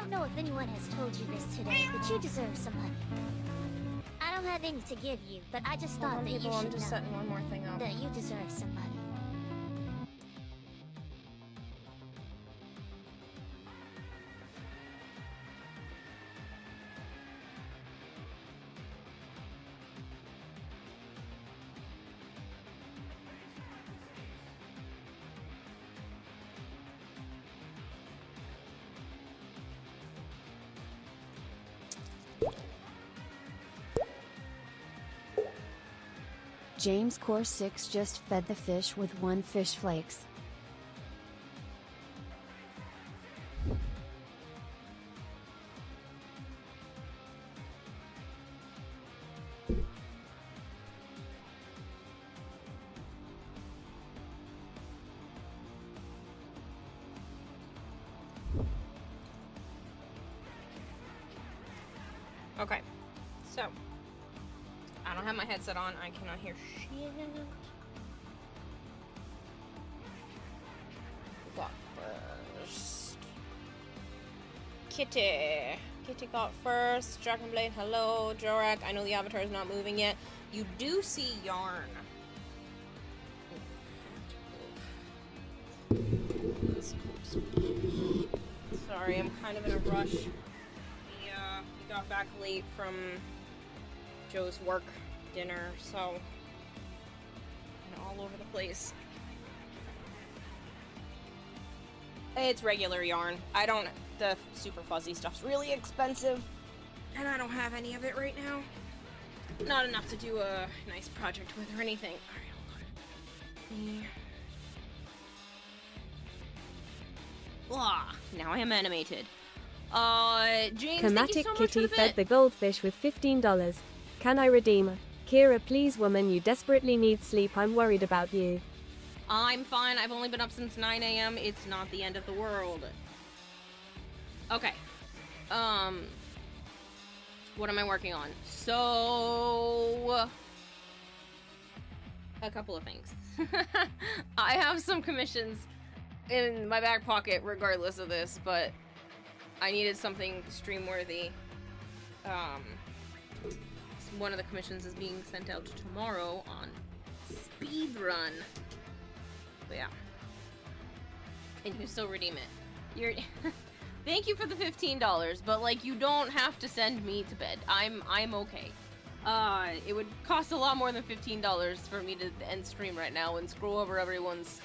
don't know if anyone has told you this today, but you deserve some money. I don't have any to give you, but I just thought that you should I'm just know setting one more thing up. that you deserve some money. James Core 6 just fed the fish with 1 fish flakes. Okay, so I don't have my headset on. I cannot hear shit. Got first. Kitty. Kitty got first. Dragonblade, hello. Jorak, I know the avatar is not moving yet. You do see yarn. Sorry, I'm kind of in a rush. We got back late from Joe's work dinner, so all over the place. It's regular yarn. The super fuzzy stuff's really expensive, and I don't have any of it right now. Not enough to do a nice project with or anything. Alright, hold on. Now I am animated. James, thank you so much for Kitty the fed bit. the goldfish with $15. Can I redeem? Kira, please woman, you desperately need sleep. I'm worried about you. I'm fine. I've only been up since 9 a.m. It's not the end of the world. Okay. What am I working on? So, a couple of things. I have some commissions in my back pocket regardless of this, but I needed something stream-worthy. One of the commissions is being sent out tomorrow on speedrun. But yeah. And you still redeem it. You're thank you for the $15, but like you don't have to send me to bed. I'm okay. It would cost a lot more than $15 for me to end stream right now and scroll over everyone's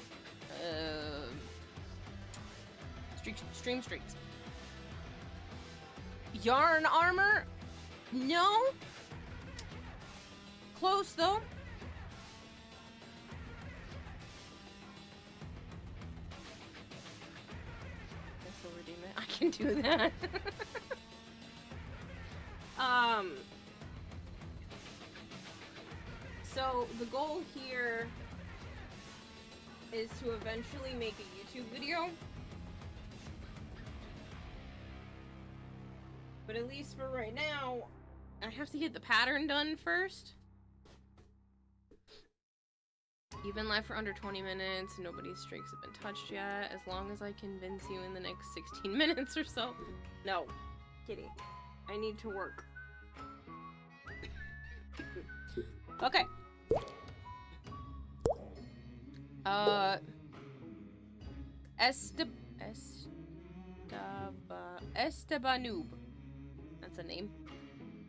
stream streaks. Yarn armor? No. Close though. Guess I'll redeem it. I can do that. So the goal here is to eventually make a YouTube video. But at least for right now, I have to get the pattern done first. You've been live for under 20 minutes. Nobody's streaks have been touched yet. As long as I convince you in the next 16 minutes or so. No. Kitty. I need to work. Okay. Estebanoob. That's a name.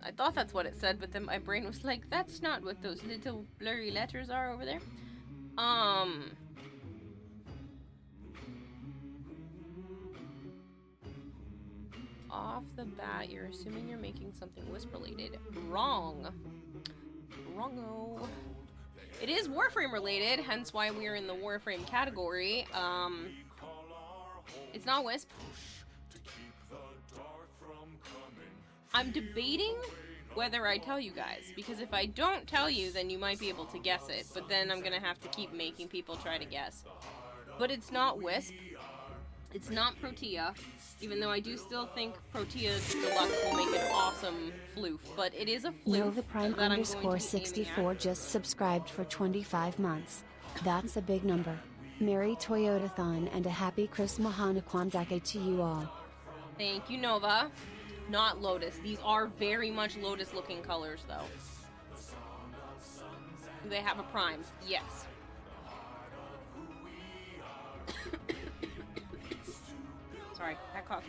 I thought that's what it said, but then my brain was like, that's not what those little blurry letters are over there. Off the bat, you're assuming you're making something Wisp related. Wrong. Wrongo. It is Warframe related, hence why we are in the Warframe category. It's not Wisp. I'm debating whether I tell you guys, because if I don't tell you, then you might be able to guess it, but then I'm gonna have to keep making people try to guess. But it's not Wisp. It's not Protea, even though I do still think Protea Deluxe will make an awesome floof, but it is a floof. Nova Prime underscore 64 just subscribed for 25 months. That's a big number. Merry Toyotathon and a happy Chris Mahana Kwanzaa to you all. Thank you, Nova. Not Lotus. These are very much Lotus-looking colors, though. Do they have a prime? Yes. Sorry, that cough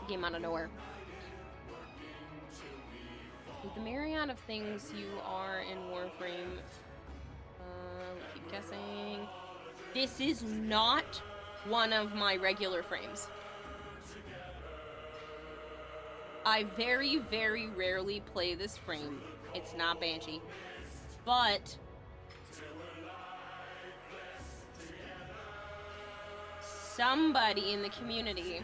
came out of nowhere. With the myriad of things you are in Warframe, keep guessing. This is not one of my regular frames. I very, very rarely play this frame. It's not Banshee. But somebody in the community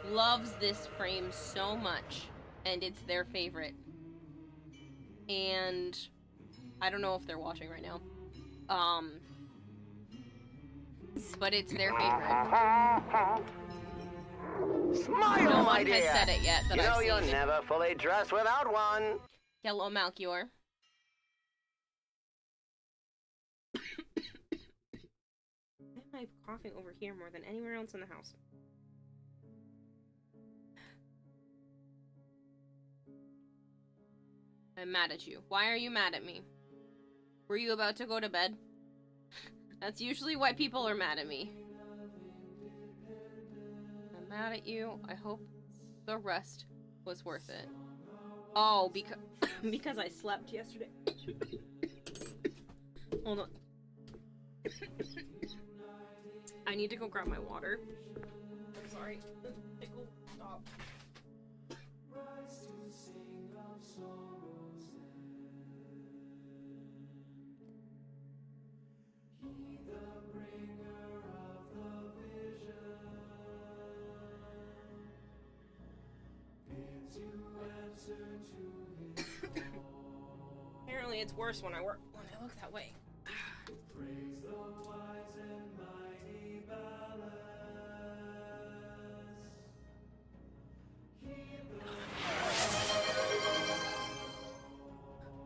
loves this frame so much, and it's their favorite. And I don't know if they're watching right now. But it's their favorite. Smile, No my one dear. has said it yet that You know I've you're seen. never fully dressed without one. Yellow Malchior. Why am I coughing over here more than anywhere else in the house? I'm mad at you. Why are you mad at me? Were you about to go to bed? That's usually why people are mad at me. I'm mad at you. I hope the rest was worth it. Oh, because because I slept yesterday. Hold on. I need to go grab my water. I'm sorry. It will stop. Apparently it's worse when I look that way.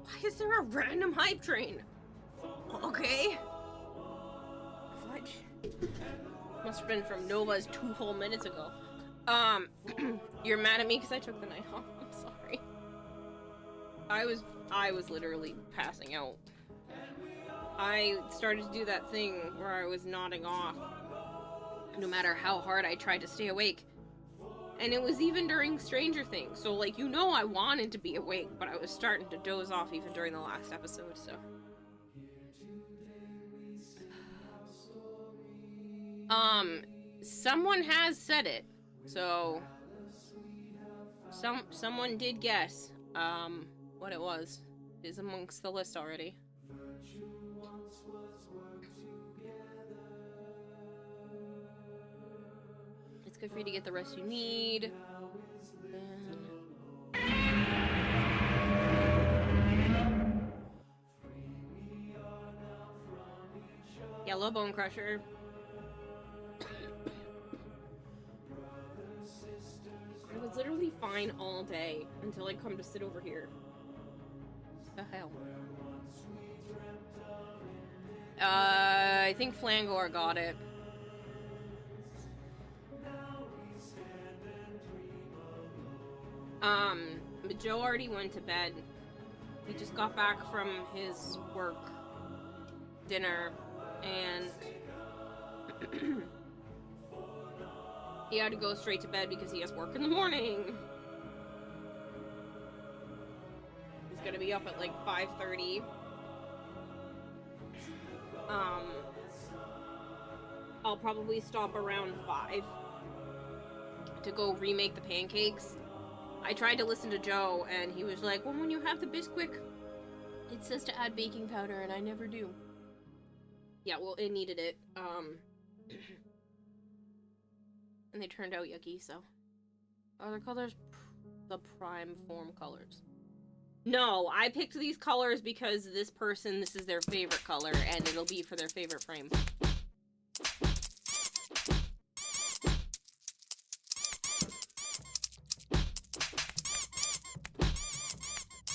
Why is there a random hype train? Okay. Fudge. Must have been from Nova's 2 whole minutes ago. You're mad at me because I took the night off. I'm sorry. I was literally passing out. I started to do that thing where I was nodding off no matter how hard I tried to stay awake. And it was even during Stranger Things. So, like, you know I wanted to be awake, but I was starting to doze off even during the last episode, so. Someone has said it. So, someone did guess, what it was. It is amongst the list already. It's good for you to get the rest you need. Yellow Bone Crusher. I was literally fine all day until I come to sit over here. What the hell? I think Flangor got it. But Joe already went to bed. He just got back from his work dinner and he had to go straight to bed because he has work in the morning. He's gonna be up at like 5:30. I'll probably stop around 5 to go remake the pancakes. I tried to listen to Joe and he was like, well, when you have the Bisquick, it says to add baking powder and I never do. Yeah, well, it needed it. And they turned out yucky, so. Are the colors the prime form colors? No, I picked these colors because this is their favorite color, and it'll be for their favorite frame.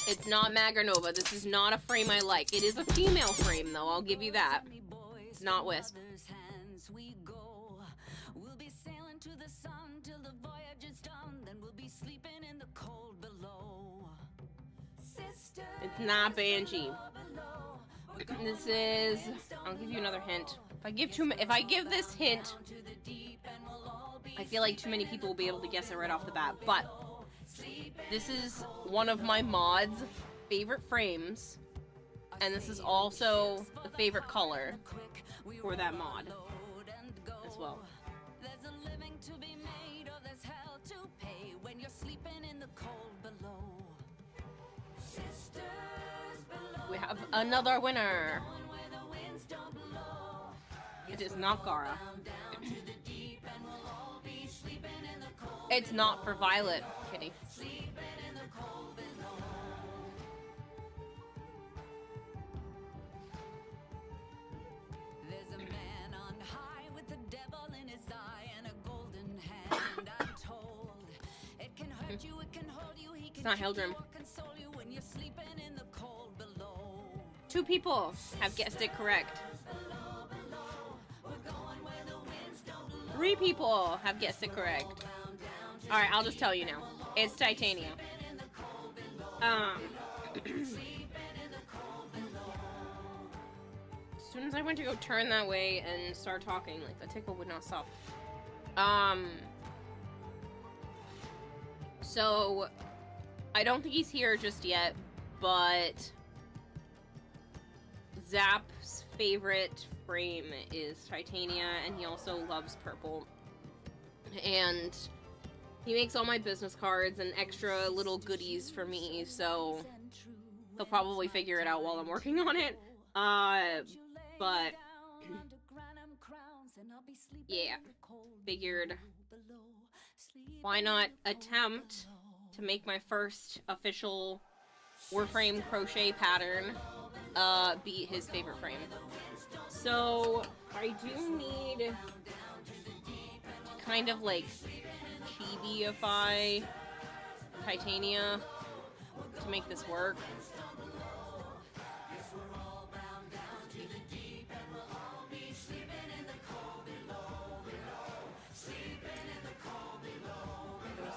It's not Magranova. This is not a frame I like. It is a female frame, though. I'll give you that. It's not Wisp. to the sun till the voyage is done. Then we'll be sleeping in the cold below. Sisters, It's not Banshee. below. This is. I'll give you another hint. If I give this hint, I feel like too many people will be able to guess it right off the bat. But this is one of my mod's favorite frames, and this is also the favorite color for that mod as well. There's a living to be made, or there's hell to pay when you're sleeping in the cold below. Sisters below. We have another winner. It is not Gara. It's not for Violet, Kitty. There's a man on high with the devil in his eye and a golden hand. I'm told it can hurt you, it can hold you, he can not keep you Hildrim. or console you when you're sleeping in the cold below. 2 people have guessed it correct. 3 people have guessed it correct. Alright, I'll just tell you now. It's Titania. As soon as I went to go turn that way and start talking, like, the tickle would not stop. So, I don't think he's here just yet, but Zap's favorite frame is Titania, and he also loves purple. And he makes all my business cards and extra little goodies for me, so he'll probably figure it out while I'm working on it. But yeah, figured why not attempt to make my first official Warframe crochet pattern beat his favorite frame. So I do need to kind of like chibi-ify Titania to make this work.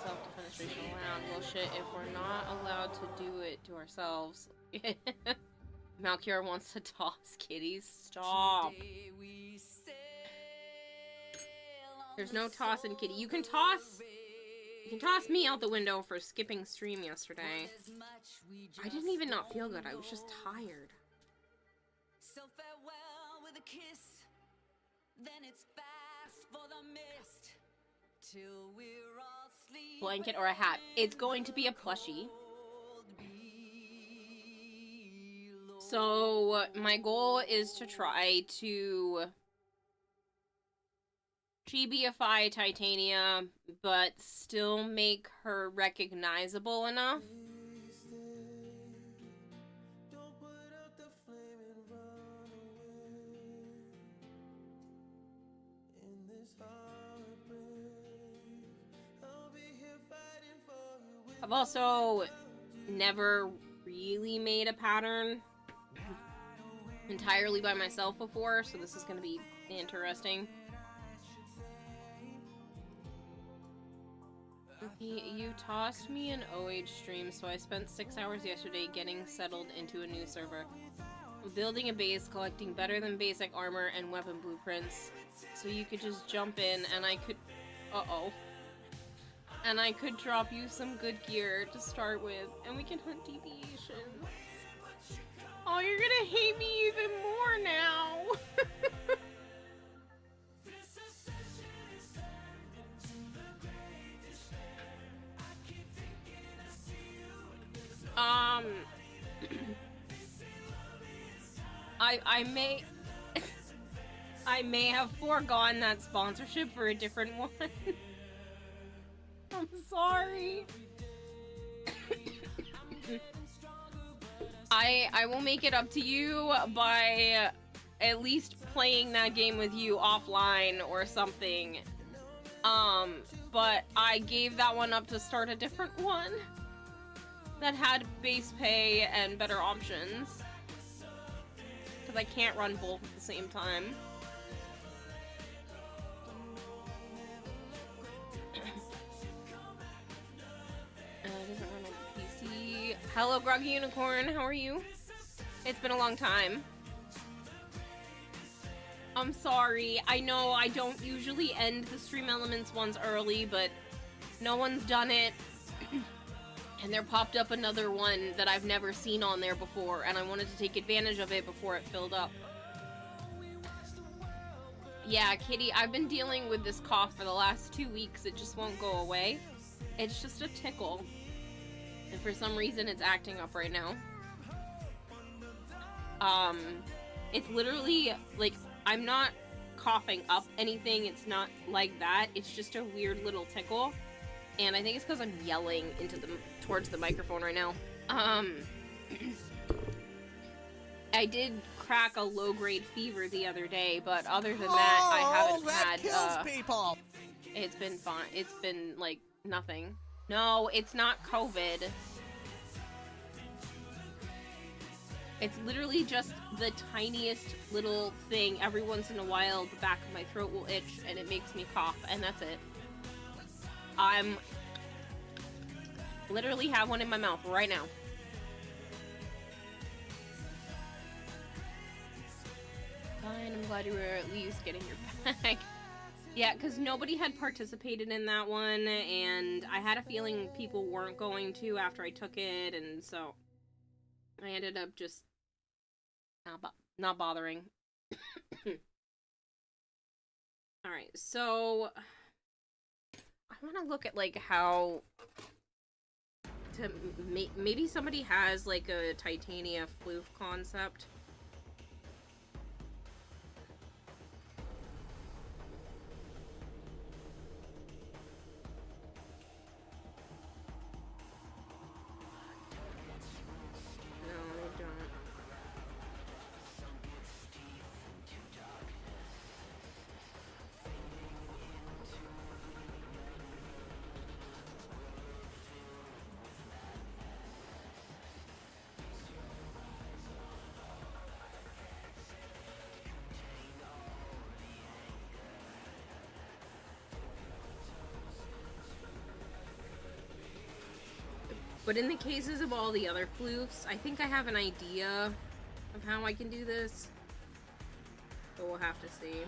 Self-defenestration around. Well, shit, if we're not allowed to do it to ourselves. Malkier wants to toss kitties. Stop. There's no tossing kitty. You can toss me out the window for skipping stream yesterday. I didn't even not feel good. I was just tired. So farewell with a kiss. Then it's fast for the mist. Till we're all sleeping. Blanket or a hat. It's going to be a plushie. So my goal is to try to chibi-ify Titania, but still make her recognizable enough. I've also never really made a pattern entirely by myself before, so this is going to be interesting. You tossed me an OH stream, so I spent 6 hours yesterday getting settled into a new server. Building a base, collecting better than basic armor and weapon blueprints, so you could just jump in and I could... And I could drop you some good gear to start with, and we can hunt deviations. Oh, you're gonna hate me even more now! I may... I may have foregone that sponsorship for a different one. I'm sorry. I will make it up to you by at least playing that game with you offline or something. But I gave that one up to start a different one that had base pay and better options. Because I can't run both at the same time. Hello, Groggy Unicorn. How are you? It's been a long time. I'm sorry. I know I don't usually end the Stream Elements ones early, but no one's done it. And there popped up another one that I've never seen on there before, and I wanted to take advantage of it before it filled up. Yeah, Kitty, I've been dealing with this cough for the last 2 weeks. It just won't go away. It's just a tickle. And for some reason, it's acting up right now. It's literally, like, I'm not coughing up anything. It's not like that. It's just a weird little tickle. And I think it's because I'm yelling towards the microphone right now. I did crack a low-grade fever the other day, but other than that, I haven't had, kills people. It's been fine. It's been, like, nothing. No, it's not COVID. It's literally just the tiniest little thing. Every once in a while, the back of my throat will itch, and it makes me cough, and that's it. I'm literally have one in my mouth right now. Fine, I'm glad you were at least getting your bag. Yeah, because nobody had participated in that one, and I had a feeling people weren't going to after I took it, and so I ended up just not bothering. Alright, so I want to look at, like, how to maybe somebody has, like, a Titania floof concept. No, they don't. But in the cases of all the other floofs, I think I have an idea of how I can do this. But we'll have to see.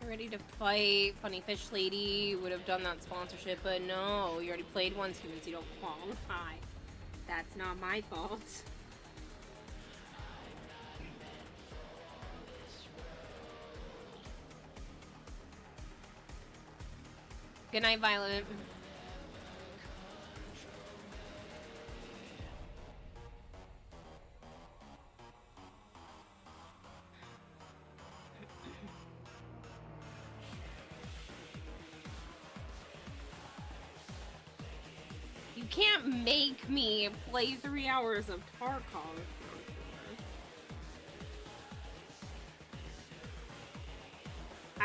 Ready to fight. Funny Fish Lady would have done that sponsorship, but no, you already played once, so you don't qualify. That's not my fault. Good night, Violet. You can't make me play 3 hours of Tarkov.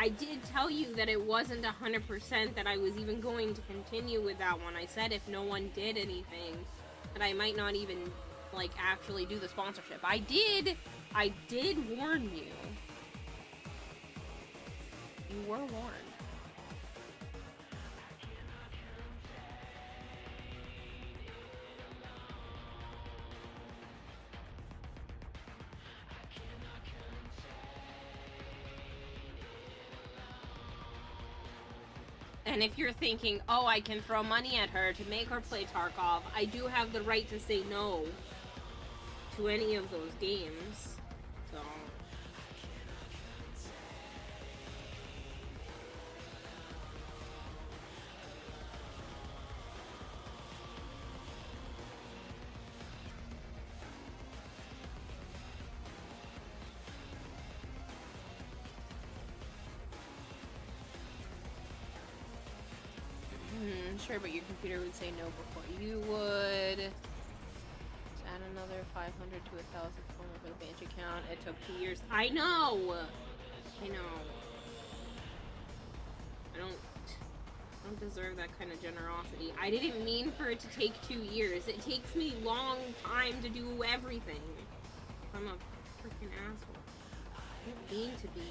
I did tell you that it wasn't 100% that I was even going to continue with that one. I said if no one did anything, that I might not even, like, actually do the sponsorship. I did warn you. You were warned. And if you're thinking, oh, I can throw money at her to make her play Tarkov, I do have the right to say no to any of those games. So... Sure, but your computer would say no before you would. Let's add another 500 to 1,000 for the Banshee account. It took 2 years. I know! I know. I don't deserve that kind of generosity. I didn't mean for it to take 2 years. It takes me long time to do everything. I'm a freaking asshole. I didn't mean to be.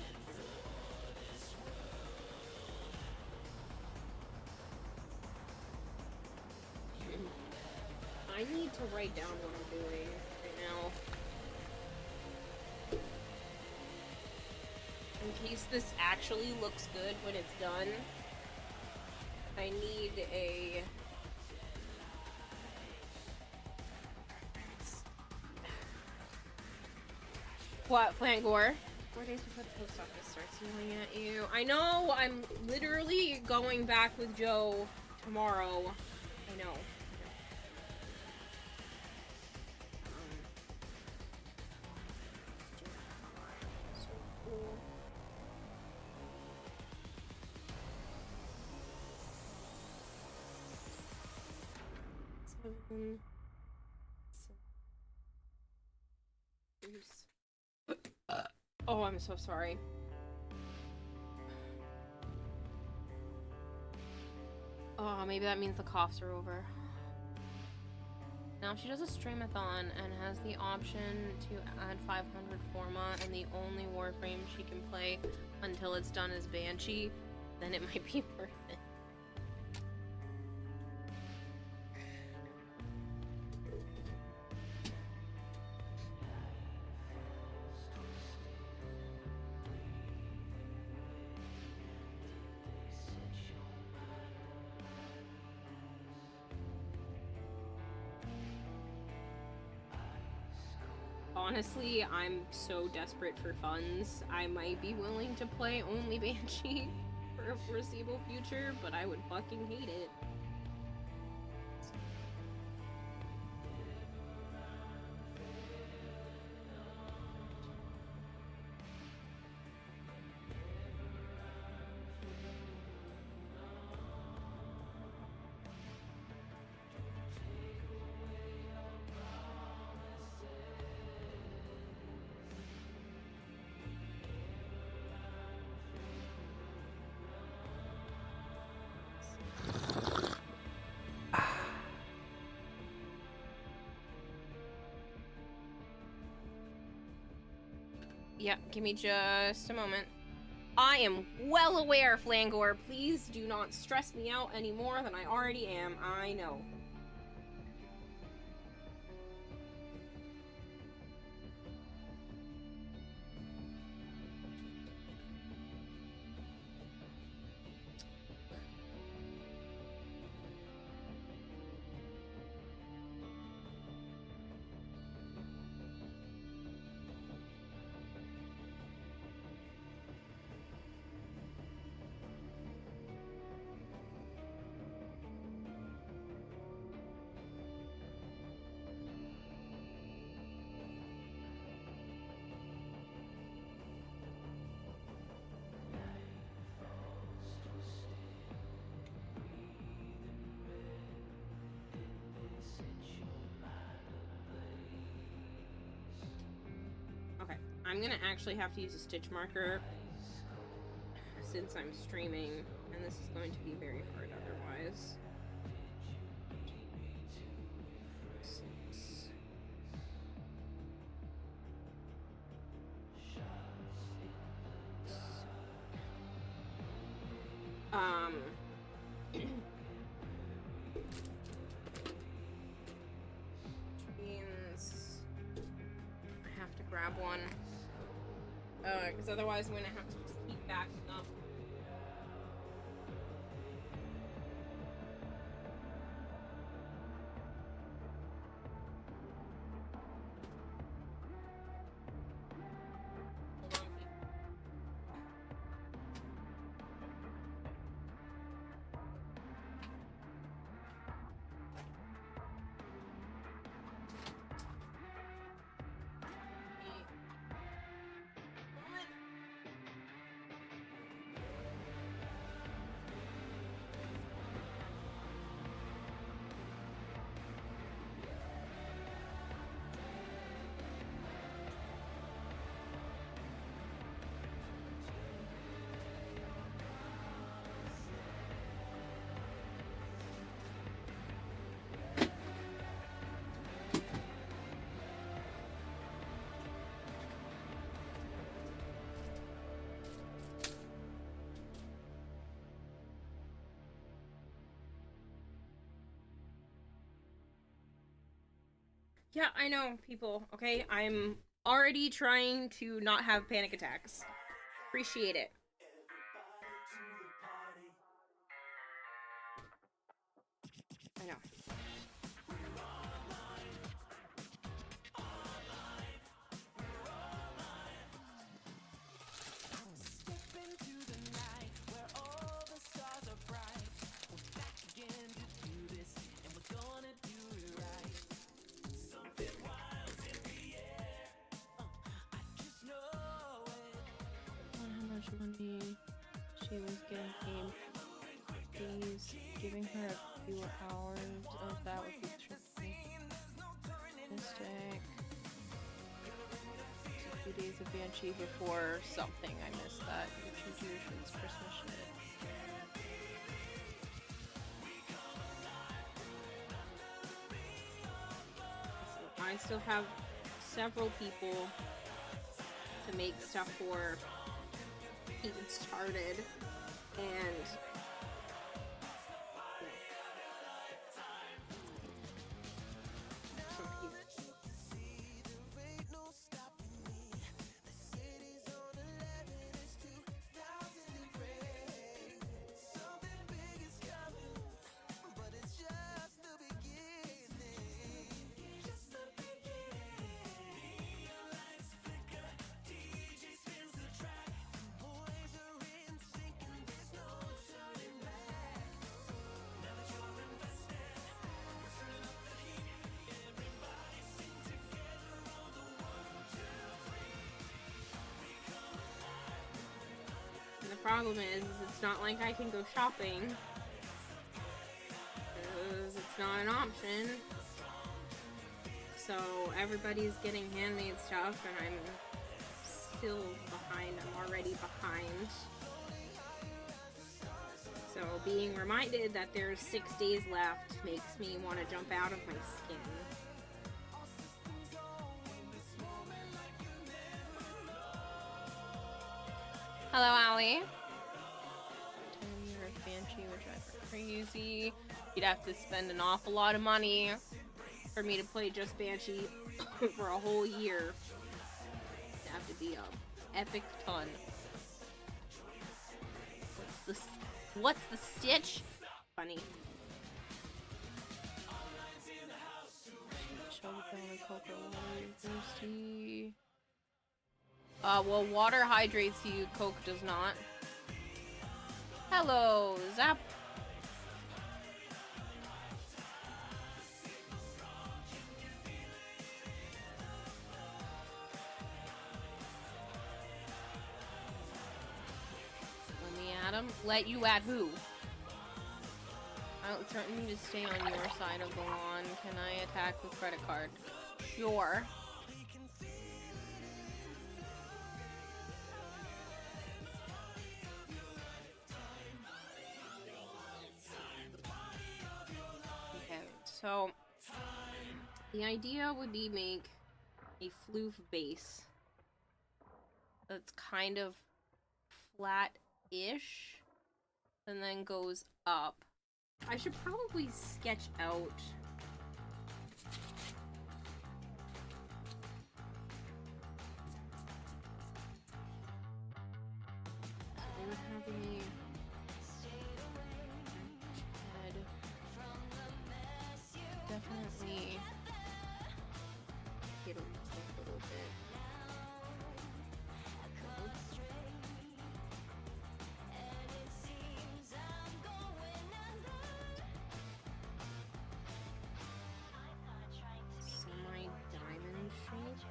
I need to write down what I'm doing right now. In case this actually looks good when it's done, I need a... What, Flangor? 4 days before the post office starts yelling at you. I know, I'm literally going back with Joe tomorrow. I know. So cool. Oh, I'm so sorry. Oh, maybe that means the coughs are over. Now she does a streamathon and has the option to add 500 forma, and the only Warframe she can play until it's done is Banshee, then it might be worth it. Honestly, I'm so desperate for funds. I might be willing to play only Banshee for a foreseeable future, but I would fucking hate it. Yeah, give me just a moment. I am well aware, Flangor. Please do not stress me out any more than I already am. I know. I'm gonna actually have to use a stitch marker since I'm streaming, and this is going to be very hard otherwise. Which means I have to grab one. Because otherwise I'm gonna have to just keep backing up. Yeah, I know, people, okay? I'm already trying to not have panic attacks. Appreciate it. I know. How much money she was getting paid. Please, giving her a few hours of that would be tricky. Mistake. A few days of Banshee before something. I missed that. Which is usually Christmas shit. So I still have several people to make stuff for getting started, and some people. And the problem is it's not like I can go shopping, because it's not an option. So everybody's getting handmade stuff, and I'm still behind. I'm already behind. So being reminded that there's 6 days left makes me want to jump out of my skin. Hello, Allie. 10-year Banshee would drive her crazy. You'd have to spend an awful lot of money for me to play just Banshee for a whole year. It'd have to be a epic ton. What's the stitch? Funny. Thirsty. Well, water hydrates you, Coke does not. Hello, Zap. Let me add him. Let you add who? I'll threaten you to stay on your side of the lawn. Can I attack with credit card? Sure. So, the idea would be make a floof base that's kind of flat-ish and then goes up. I should probably sketch out I would have me head definitely hit a little bit. Semi-diamond shape.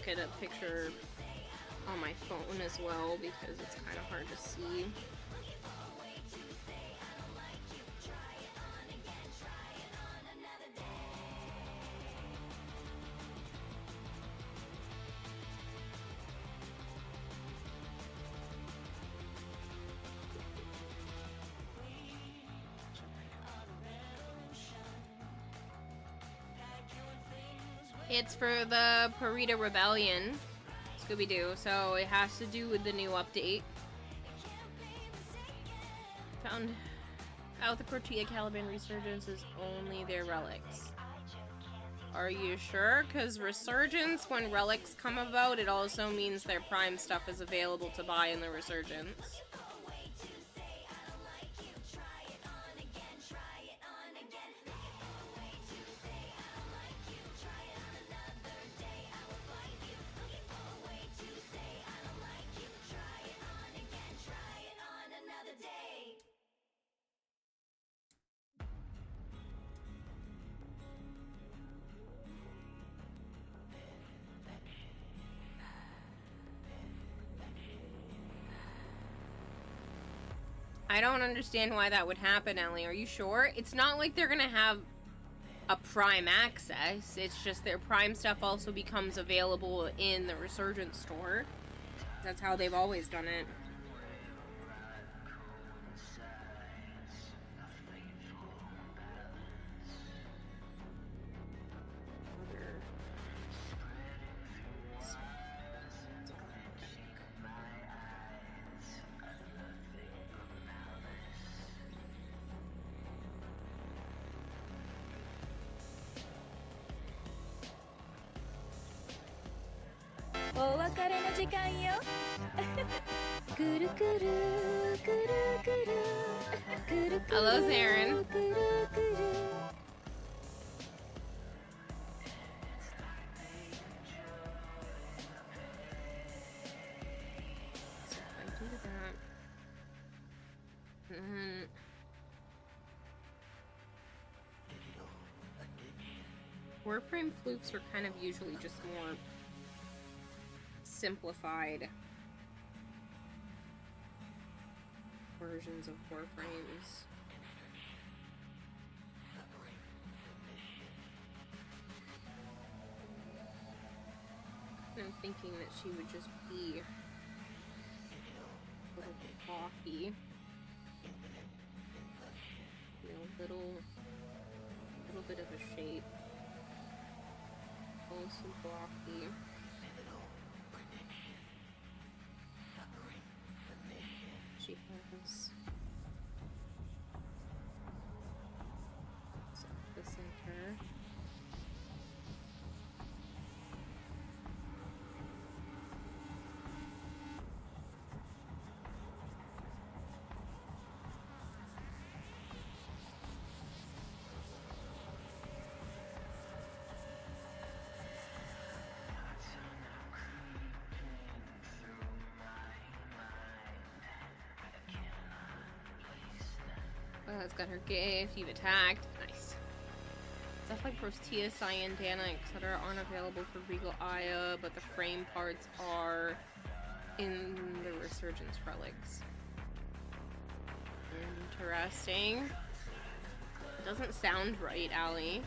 look at a picture on my phone as well because it's kind of hard to see. It's for the Purita Rebellion, Scooby-Doo, so it has to do with the new update. Found out the Crochet Caliban Resurgence is only their relics. Are you sure? Because Resurgence, when relics come about, it also means their Prime stuff is available to buy in the Resurgence. I don't understand why that would happen, Ellie. Are you sure? It's not like they're gonna have a Prime access. It's just their Prime stuff also becomes available in the Resurgence store. That's how they've always done it. Hello, Zarin. Warframe flukes are kind of usually just more simplified versions of Warframes. I'm thinking that she would just be a little bit blocky. You know, little bit of a shape. Also blocky. She has the center. It's got her gift. You've attacked. Nice. Stuff like Prostea, Cyan, Dana, etc. aren't available for Regal Aya, but the frame parts are in the Resurgence relics. Interesting. Doesn't sound right, Allie.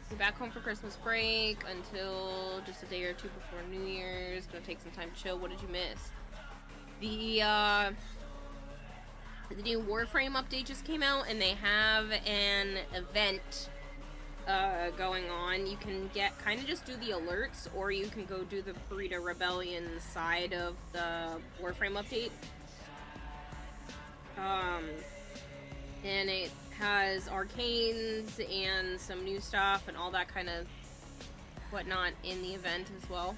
Be back home for Christmas break until just a day or two before New Year's. Gonna take some time to chill. What did you miss? The new Warframe update just came out, and they have an event going on. You can kind of just do the alerts, or you can go do the Purita Rebellion side of the Warframe update. And it has arcanes and some new stuff and all that kind of whatnot in the event as well.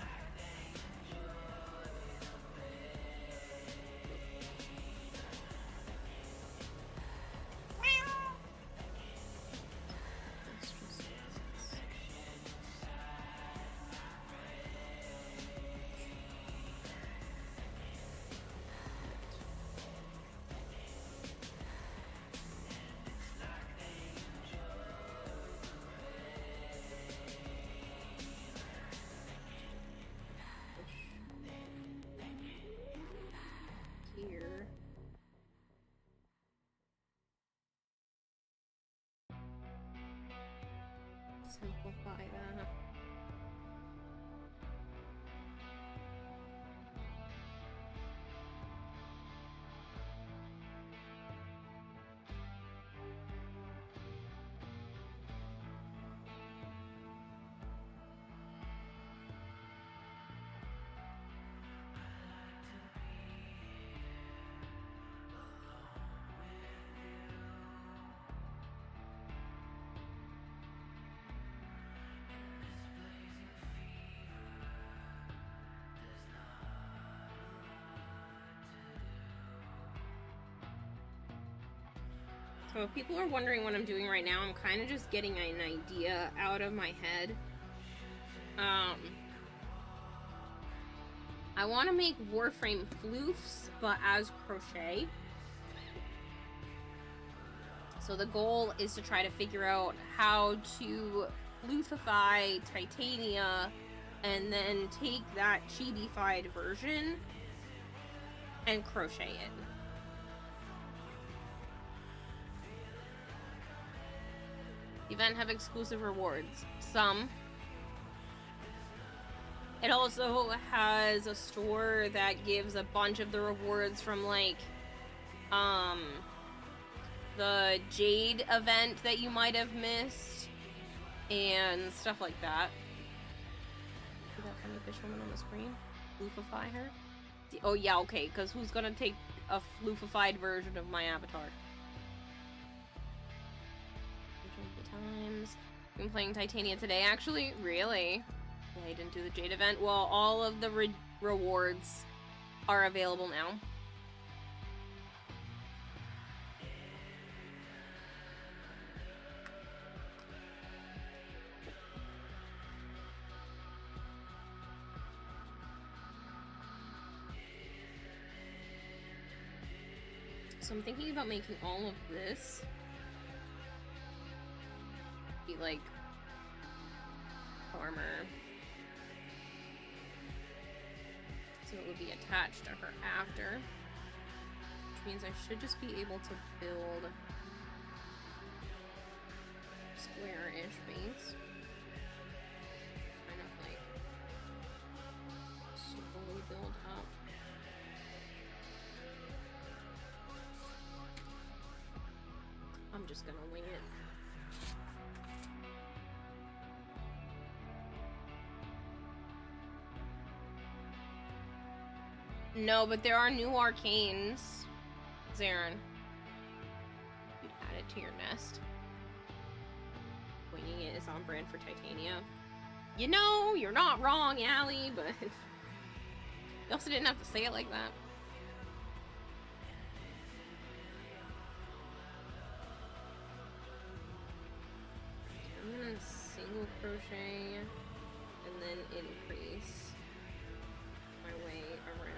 So if people are wondering what I'm doing right now, I'm kind of just getting an idea out of my head. I want to make Warframe floofs, but as crochet. So the goal is to try to figure out how to floofify Titania and then take that chibi-fied version and crochet it. The event have exclusive rewards. Some. It also has a store that gives a bunch of the rewards from, like, the Jade event that you might have missed, and stuff like that. See that funny fish woman on the screen? Floofify her? Oh yeah, okay, because who's gonna take a floofified version of my avatar? Times. I've been playing Titania today, actually. Really? Yeah, I didn't do the Jade event. Well, all of the rewards are available now. So I'm thinking about making all of this be like armor. So it would be attached to her after. Which means I should just be able to build square-ish base. Kind of like slowly build up. I'm just gonna wing it. No, but there are new arcanes, Zarin. You'd add it to your nest. Winging it is on brand for Titania. You know, you're not wrong, Allie, but you also didn't have to say it like that. I'm gonna single crochet and then increase my way around.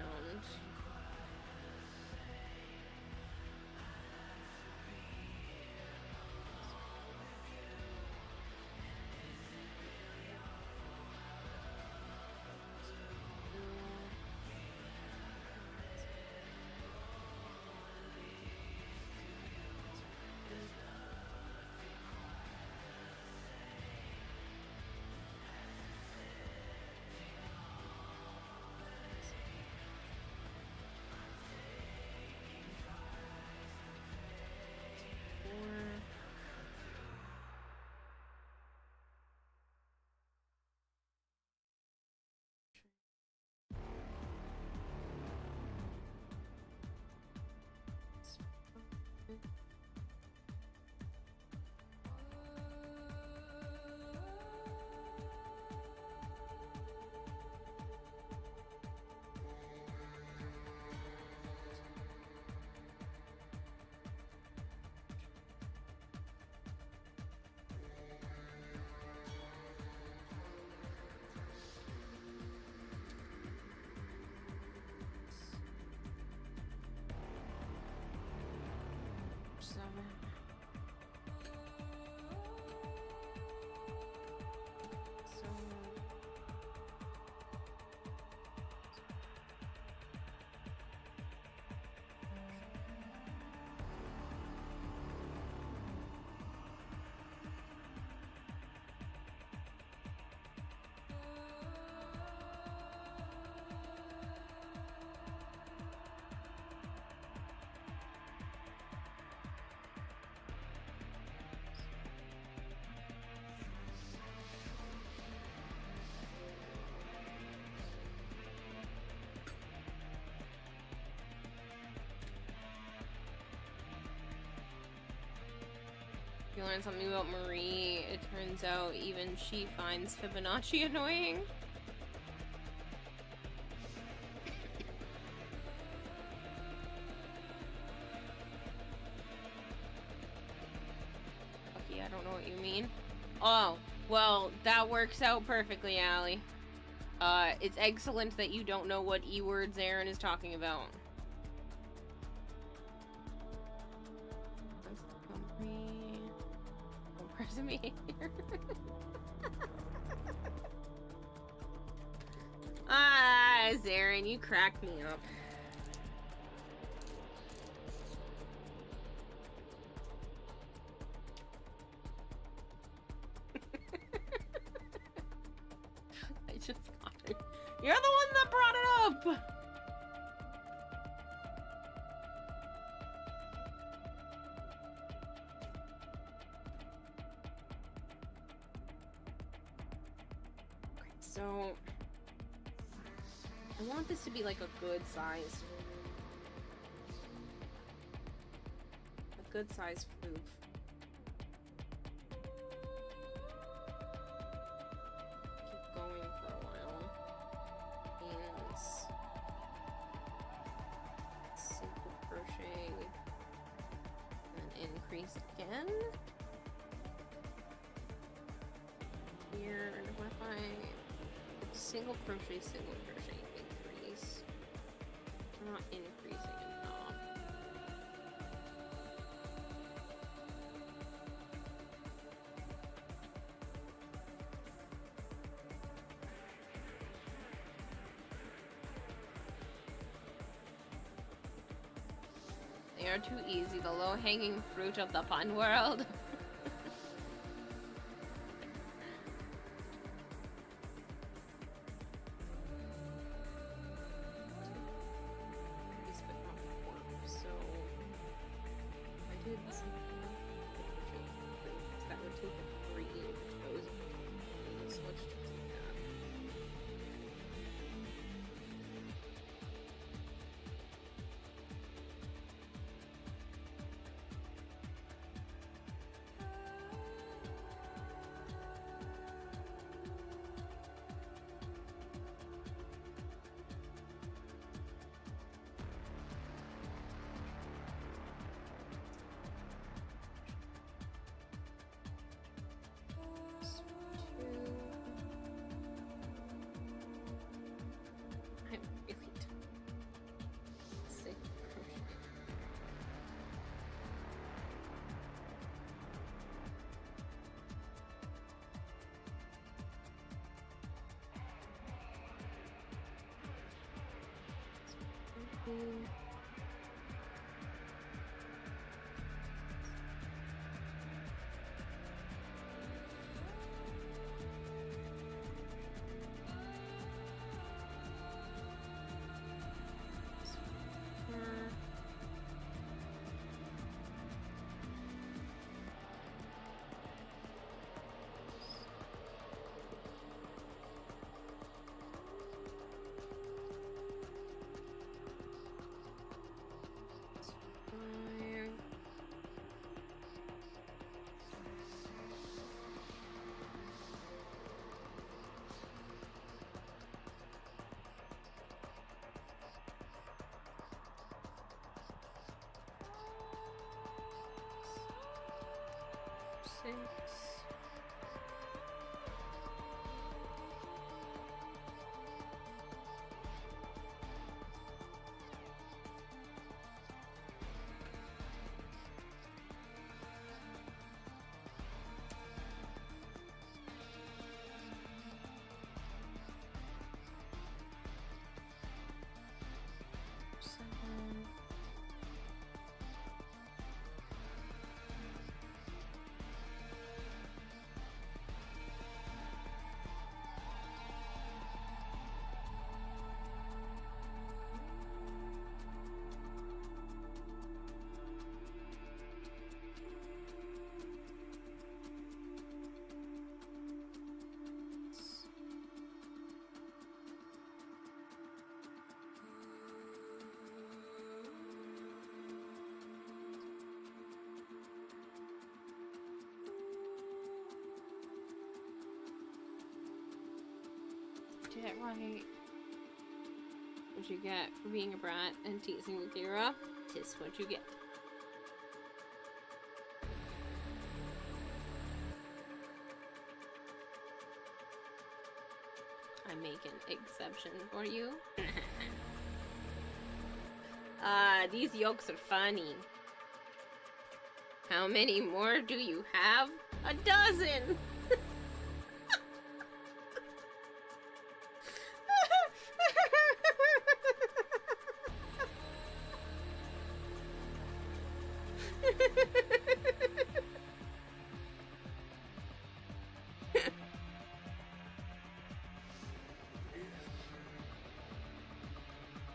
You learn something about Marie. It turns out even she finds Fibonacci annoying. Oh, well, that works out perfectly, Allie. It's excellent that you don't know what E-words Aaron is talking about. Present behavior. Ah, Zarin, you cracked me up. I just got it. You're the one that brought it up! So, I want this to be like a good size. A good size proof. Keep going for a while. And simple crochet. And increase again. Here, and what if I single crochet, increase. I'm not increasing enough. They are too easy, the low-hanging fruit of the fun world. Did it right. What you get for being a brat and teasing Kira? Tis what you get. I make an exception for you. These yolks are funny. How many more do you have? A dozen!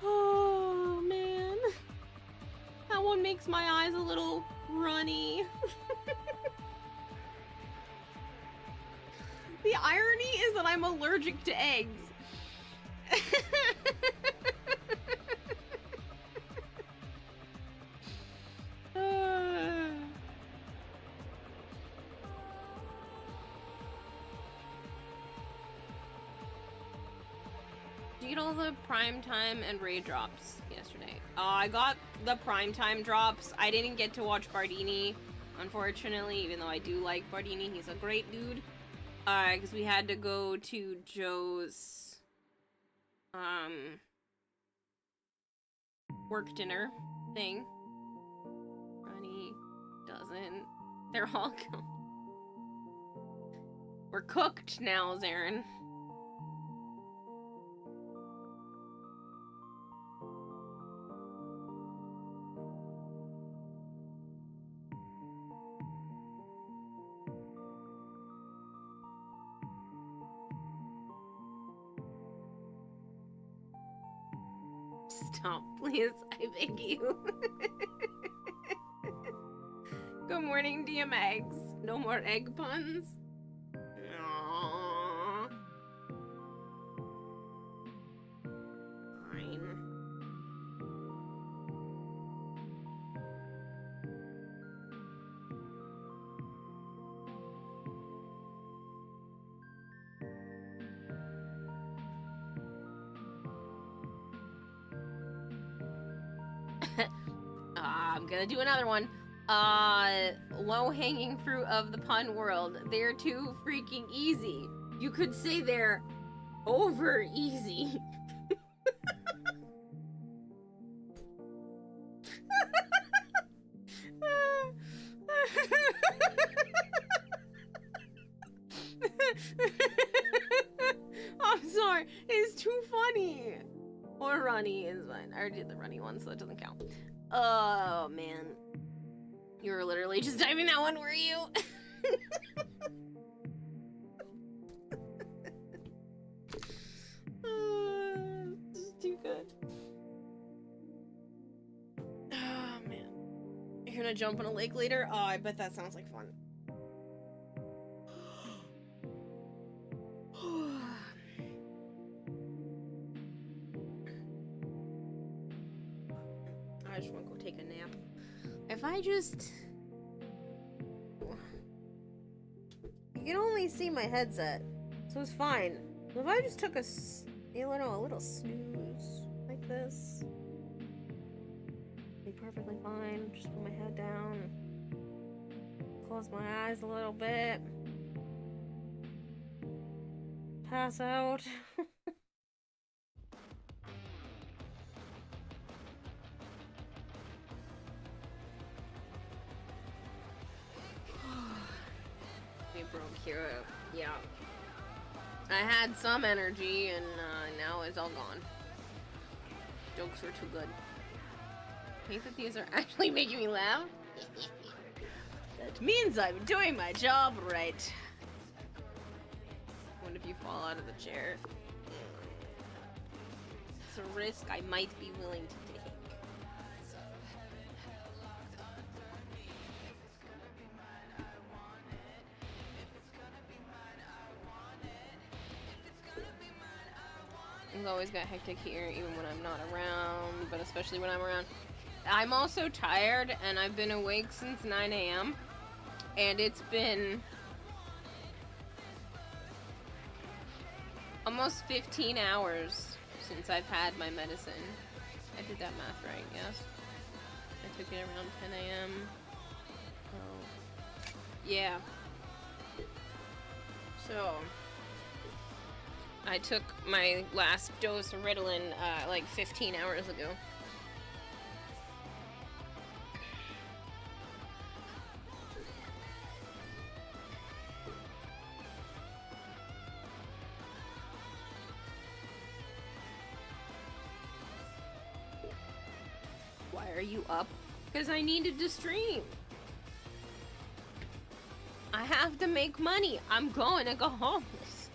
Oh man, that one makes my eyes a little runny. The irony is that I'm allergic to eggs. Did you get all the prime time and raid drops yesterday? I got the prime time drops. I didn't get to watch Bardini, unfortunately, even though I do like Bardini. He's a great dude. Because we had to go to Joe's work dinner thing. Ronnie doesn't. They're all gone. We're cooked now, Zarin. Stop, please. I beg you. Good morning, DMX. No more egg puns. Aww. Fine. I'm gonna do another one. Low-hanging fruit of the pun world. They're too freaking easy. You could say they're over easy. I'm sorry. It's too funny. Or runny is fine. I already did the runny one, so that doesn't count. Oh, man. You were literally just typing that one, were you? This is too good. Oh, man. You're gonna jump in a lake later? Oh, I bet that sounds like fun. I just want to go take a nap. If I just... You can only see my headset, so it's fine. If I just took a little snooze like this, be perfectly fine. Just put my head down, close my eyes a little bit, pass out. Kira, yeah. I had some energy and now it's all gone. Jokes were too good. I think that these are actually making me laugh. That means I'm doing my job right. What if you fall out of the chair? It's a risk I might be willing to take. It's always got hectic here, even when I'm not around, but especially when I'm around. I'm also tired, and I've been awake since 9 a.m. And it's been almost 15 hours since I've had my medicine. I did that math right, yes? I took it around 10 a.m. Oh. Yeah. So... I took my last dose of Ritalin like 15 hours ago. Why are you up? Because I needed to stream. I have to make money. I'm going to go homeless.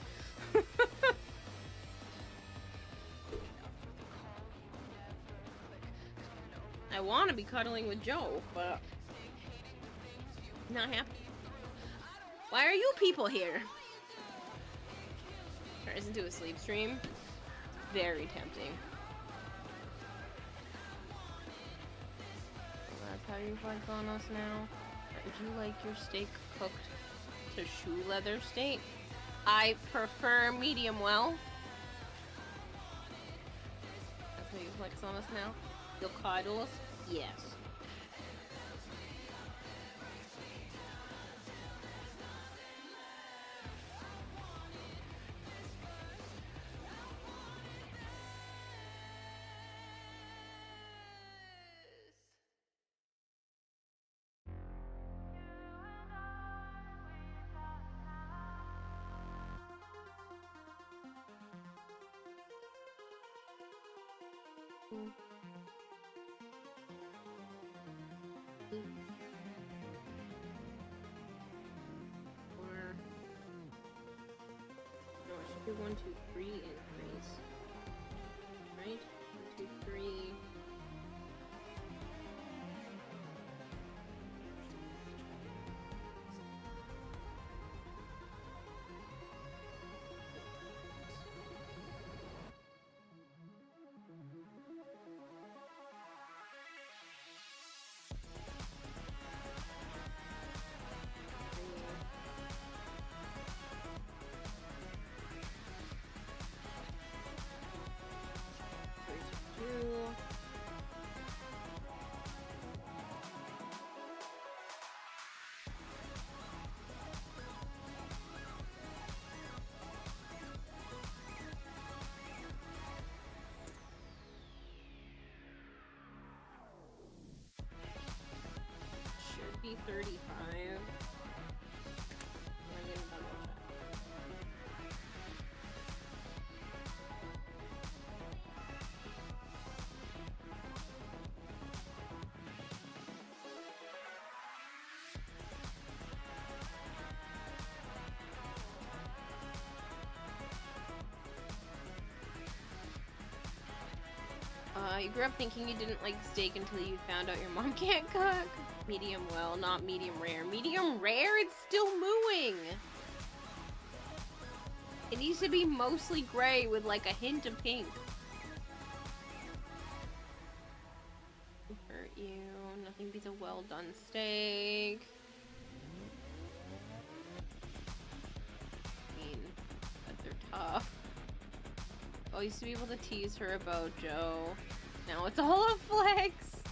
I want to be cuddling with Joe, but not happening. Why are you people here? Turns into a sleep stream. Very tempting. That's how you flex on us now. Would you like your steak cooked to shoe leather state? I prefer medium well. That's how you flex on us now? You'll cuddle us? Yes. Or no, I should do 1, 2, 3 increase. Right? 1, 2, 3. Should be 35. I'm gonna double check. You grew up thinking you didn't like steak until you found out your mom can't cook. Medium well, not medium rare. Medium rare? It's still mooing! It needs to be mostly gray with like a hint of pink. Hurt you. Nothing beats a well done steak. I mean, but they're tough. I used to be able to tease her about Joe. Now it's all a flex.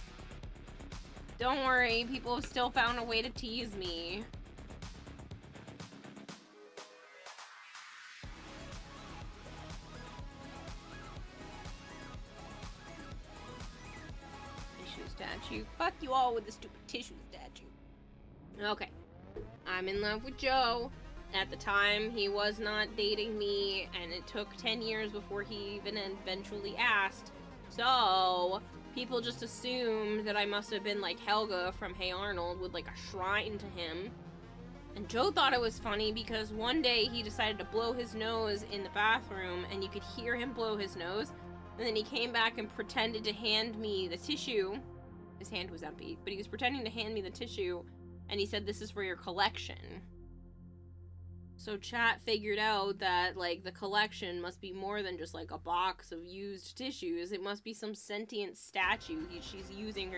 Don't worry, people have still found a way to tease me. Tissue statue. Fuck you all with the stupid tissue statue. Okay. I'm in love with Joe. At the time, he was not dating me, and it took 10 years before he even eventually asked. So, people just assumed that I must have been like Helga from Hey Arnold with like a shrine to him. And Joe thought it was funny because one day he decided to blow his nose in the bathroom, and you could hear him blow his nose. And then he came back and pretended to hand me the tissue. His hand was empty, but he was pretending to hand me the tissue, and he said, "This is for your collection." So chat figured out that, like, the collection must be more than just, like, a box of used tissues. It must be some sentient statue. She's using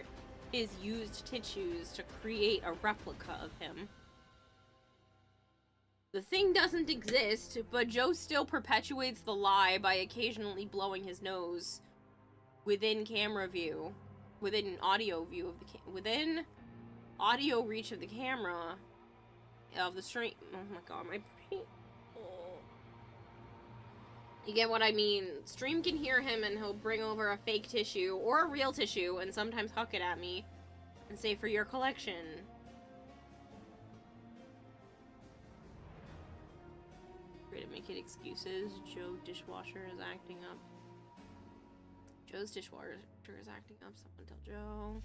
his used tissues to create a replica of him. The thing doesn't exist, but Joe still perpetuates the lie by occasionally blowing his nose within camera view, within audio view of the within audio reach of the camera of the stream. Oh my god, my brain. Oh. You get what I mean? Stream can hear him and he'll bring over a fake tissue or a real tissue and sometimes huck it at me and say, for your collection. Try to make it excuses. Joe dishwasher is acting up. Joe's dishwasher is acting up. Someone tell Joe.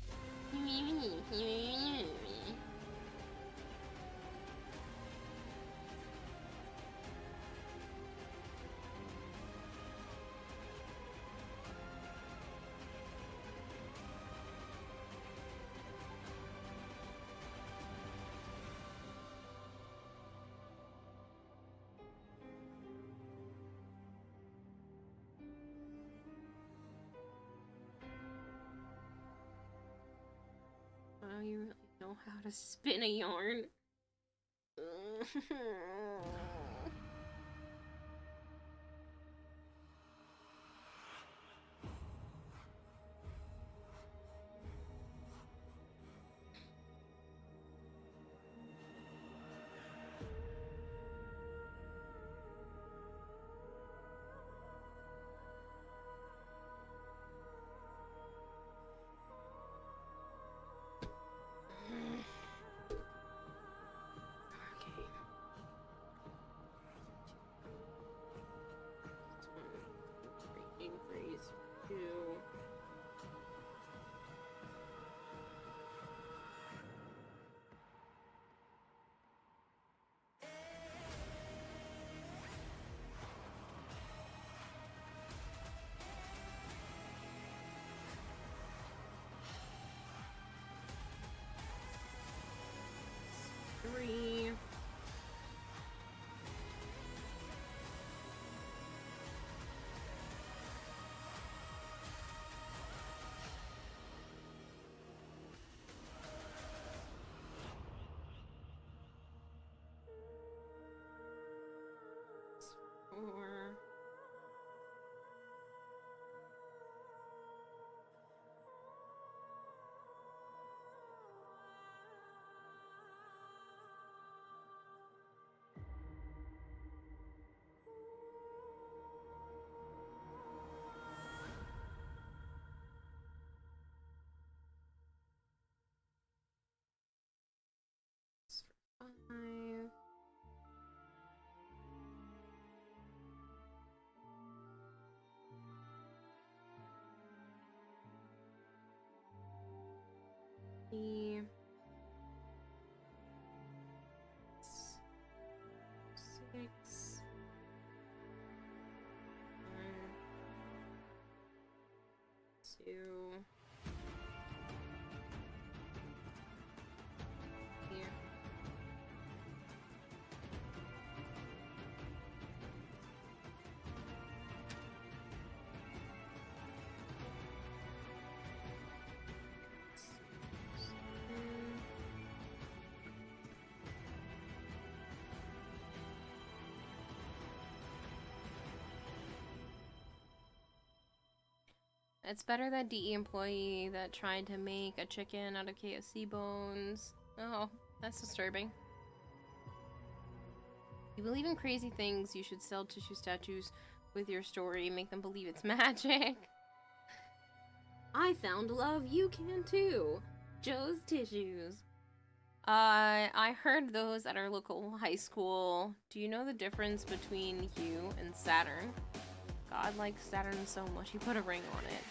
Wow, you really know how to spin a yarn. Three. Four. Five. Three. Six. One. Two. Here. It's better that DE employee that tried to make a chicken out of KFC bones. Oh, that's disturbing. You believe in crazy things, you should sell tissue statues with your story, make them believe it's magic. I found love, you can too. Joe's tissues. I heard those at our local high school. Do you know the difference between you and Saturn? God likes Saturn so much, he put a ring on it.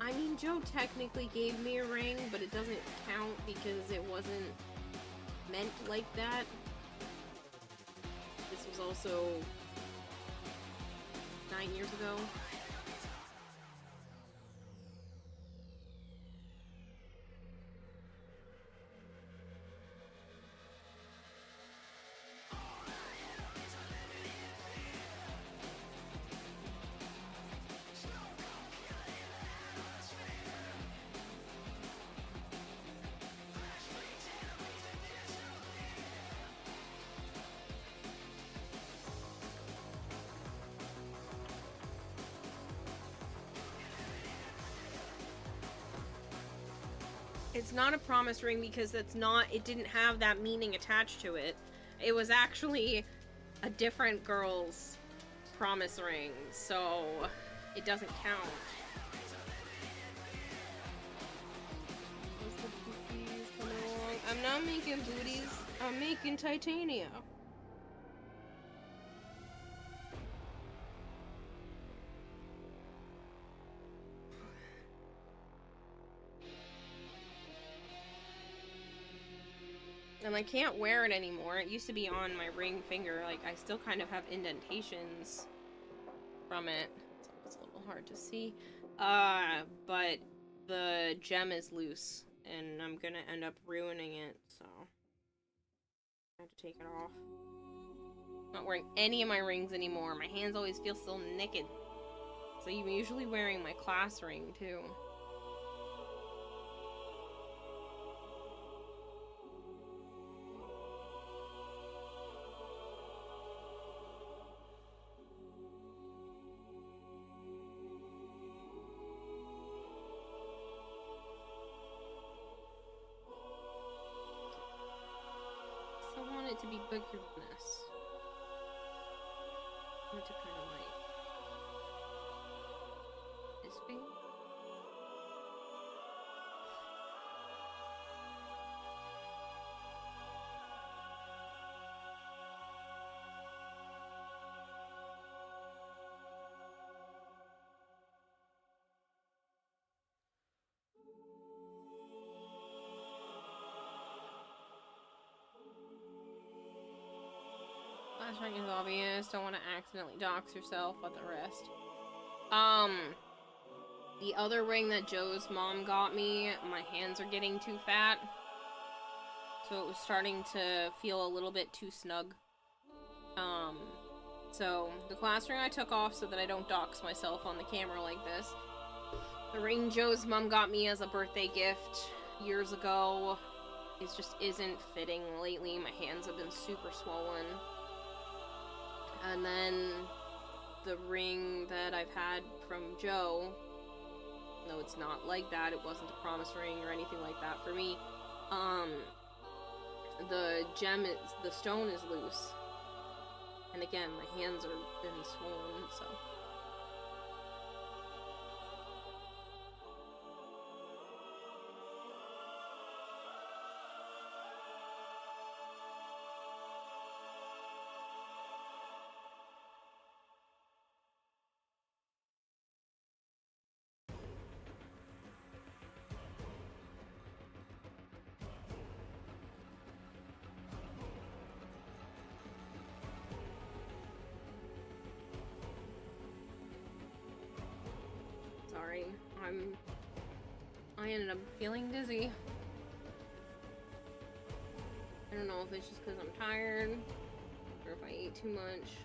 I mean, Joe technically gave me a ring, but it doesn't count because it wasn't meant like that. This was also 9 years ago. It's not a promise ring because that's not, it didn't have that meaning attached to it. It was actually a different girl's promise ring, so it doesn't count. Where's the booties coming along? I'm not making booties, I'm making titania. And I can't wear it anymore. It used to be on my ring finger. Like, I still kind of have indentations from it. It's a little hard to see. But the gem is loose. And I'm gonna end up ruining it, so I have to take it off. Not wearing any of my rings anymore. My hands always feel so naked. So I'm usually wearing my class ring, too. I want it to be bigger than this. I want it to kind of like this big. Last rank is obvious. Don't want to accidentally dox yourself, but the rest. The other ring that Joe's mom got me, my hands are getting too fat. So it was starting to feel a little bit too snug. So the class ring I took off so that I don't dox myself on the camera like this. The ring Joe's mom got me as a birthday gift years ago. It just isn't fitting lately. My hands have been super swollen. And then the ring that I've had from Joe, no, it's not like that. It wasn't a promise ring or anything like that for me. The gem is, the stone is loose. And again, my hands are been swollen, so. Sorry, I ended up feeling dizzy. I don't know if it's just because I'm tired, or if I ate too much.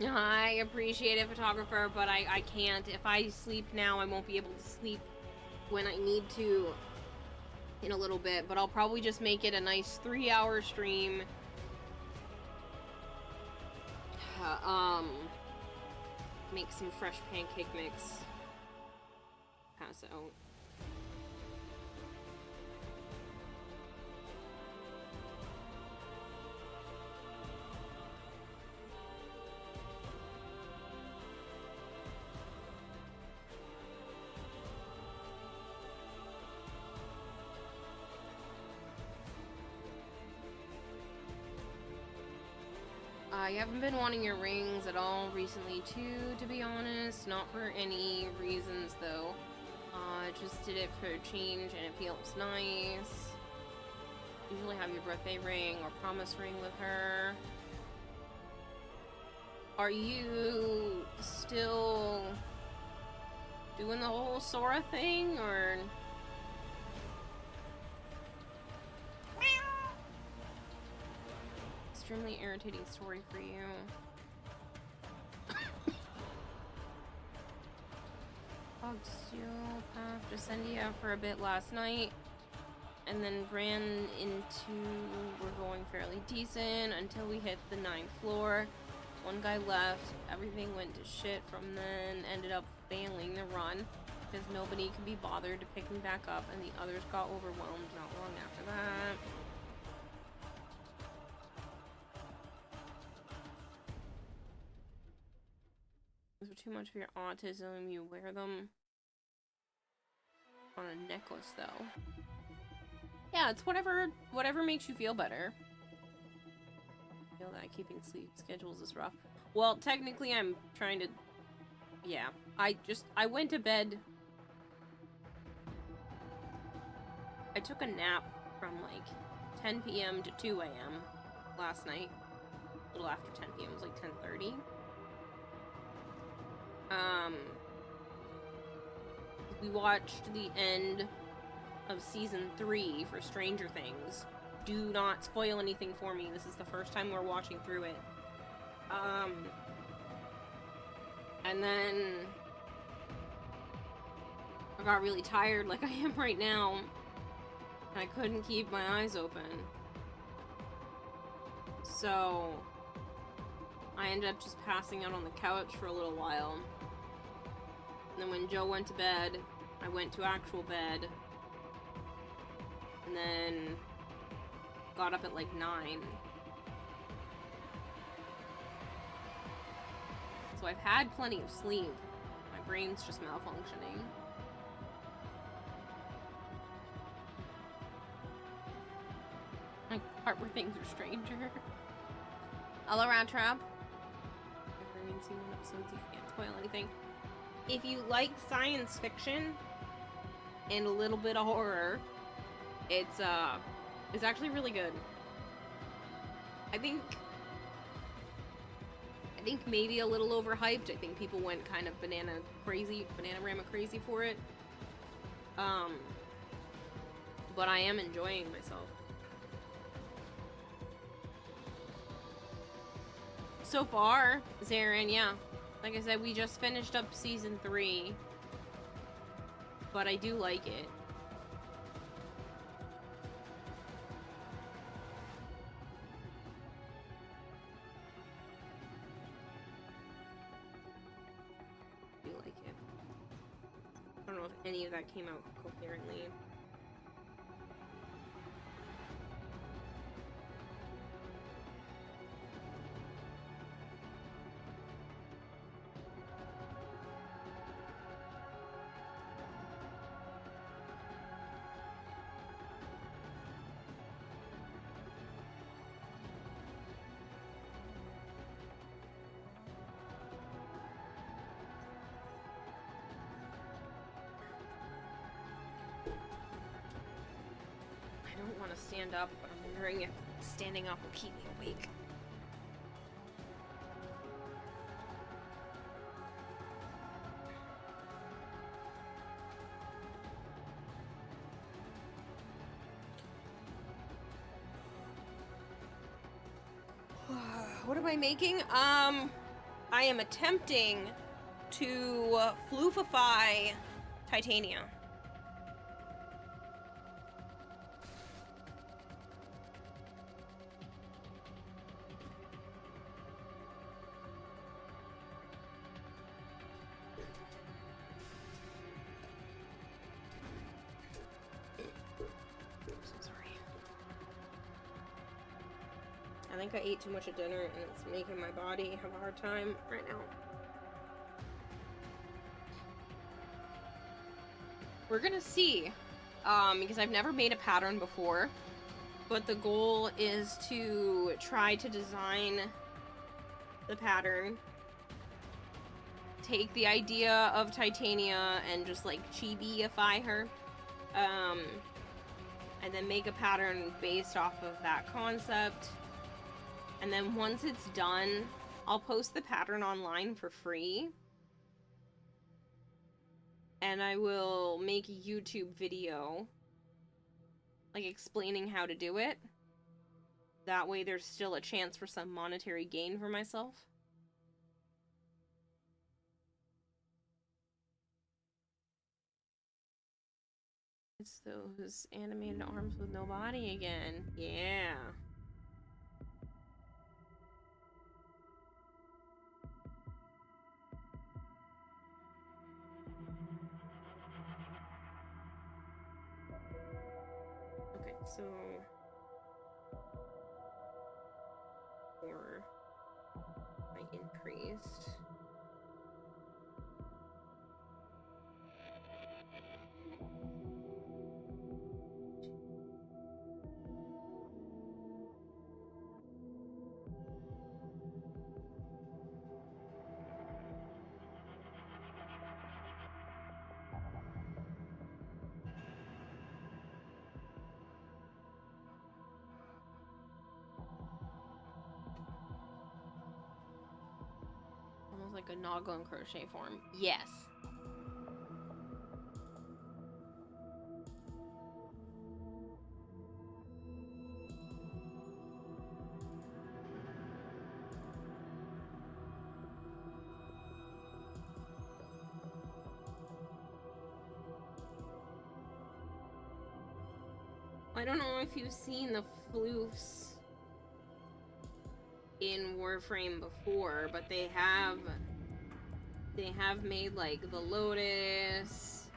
I appreciate it, photographer, but I can't. If I sleep now, I won't be able to sleep when I need to in a little bit, but I'll probably just make it a nice 3-hour stream. Make some fresh pancake mix. Pass out. I haven't been wanting your rings at all recently too, to be honest. Not for any reasons though. Just did it for a change and it feels nice. Usually have your birthday ring or promise ring with her. Are you still doing the whole Sora thing, or? Extremely irritating story for you. Oxiopath Descendia for a bit last night, and then ran into, we're going fairly decent until we hit the 9th floor. One guy left, everything went to shit from then, ended up failing the run because nobody could be bothered to pick me back up, and the others got overwhelmed not long after that. Those are too much for your autism. You wear them on a necklace, though. Yeah, it's whatever makes you feel better. I feel that keeping sleep schedules is rough. Well, technically, I'm trying to. Yeah, I went to bed. I took a nap from like 10 p.m. to 2 a.m. last night. A little after 10 p.m. It was like 10:30. We watched the end of season 3 for Stranger Things. Do not spoil anything for me. This is the first time we're watching through it. And then I got really tired like I am right now. And I couldn't keep my eyes open. So I ended up just passing out on the couch for a little while. And then when Joe went to bed, I went to actual bed. And then got up at like 9. So I've had plenty of sleep. My brain's just malfunctioning. My part where things are stranger. All around trap. I've already seen one episode, so you can't spoil anything. If you like science fiction and a little bit of horror, it's actually really good. I think maybe a little overhyped. I think people went kind of bananarama crazy for it. But I am enjoying myself. So far, Zarin, yeah. Like I said, we just finished up season 3. But I do like it. I do like it. I don't know if any of that came out coherently. Stand up, but I'm wondering if standing up will keep me awake. What am I making? I am attempting to floofify Titania. I think I ate too much at dinner and it's making my body have a hard time right now. We're gonna see, because I've never made a pattern before, but the goal is to try to design the pattern, take the idea of Titania and just like chibi-ify her, and then make a pattern based off of that concept. And then once it's done, I'll post the pattern online for free. And I will make a YouTube video, like, explaining how to do it. That way there's still a chance for some monetary gain for myself. It's those animated arms with no body again. Yeah. Okay, so 4 I increased. Almost like a Noggle in crochet form. Yes. I don't know if you've seen the floofs in Warframe before, but they have made like the Lotus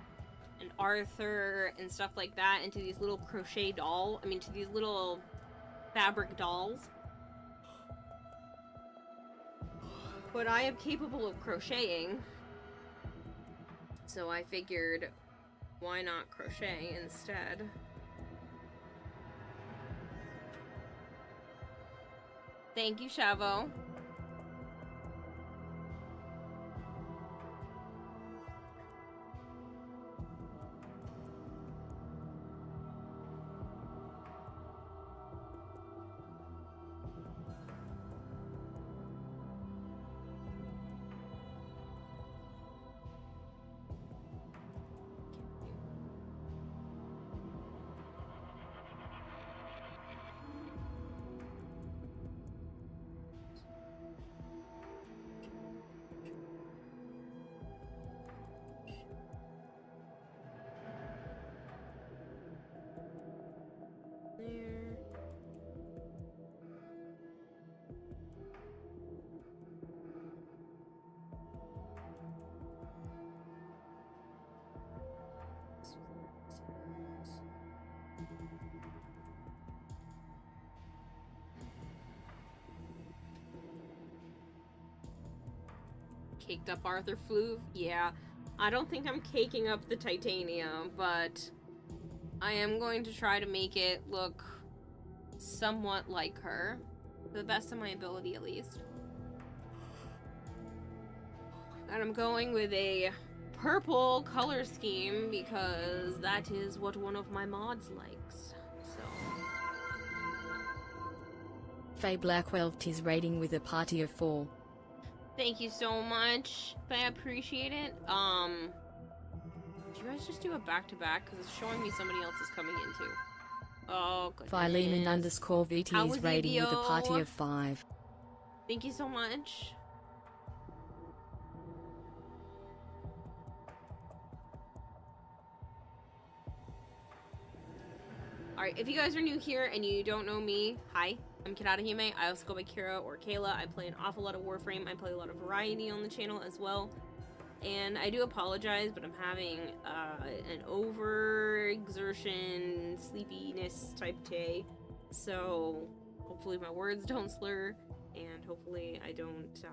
and Arthur and stuff like that into these little crochet to these little fabric dolls. But I am capable of crocheting, so I figured, why not crochet instead? Thank you, Shavo. There. Caked up Arthur Floof? Yeah. I don't think I'm caking up the Titania, but I am going to try to make it look somewhat like her. To the best of my ability, at least. And I'm going with a purple color scheme because that is what one of my mods likes. So. Faye Blackwell is raiding with a party of 4. Thank you so much. I appreciate it. Do you guys just do a back-to-back? Because it's showing me somebody else is coming in too. Oh, goodness. Philemon_VT is raiding with a party of 5. Thank you so much. Alright, if you guys are new here and you don't know me, hi, I'm Hime. I also go by Kira or Kayla. I play an awful lot of Warframe. I play a lot of variety on the channel as well. And I do apologize, but I'm having an overexertion, sleepiness type day. So hopefully my words don't slur, and hopefully I don't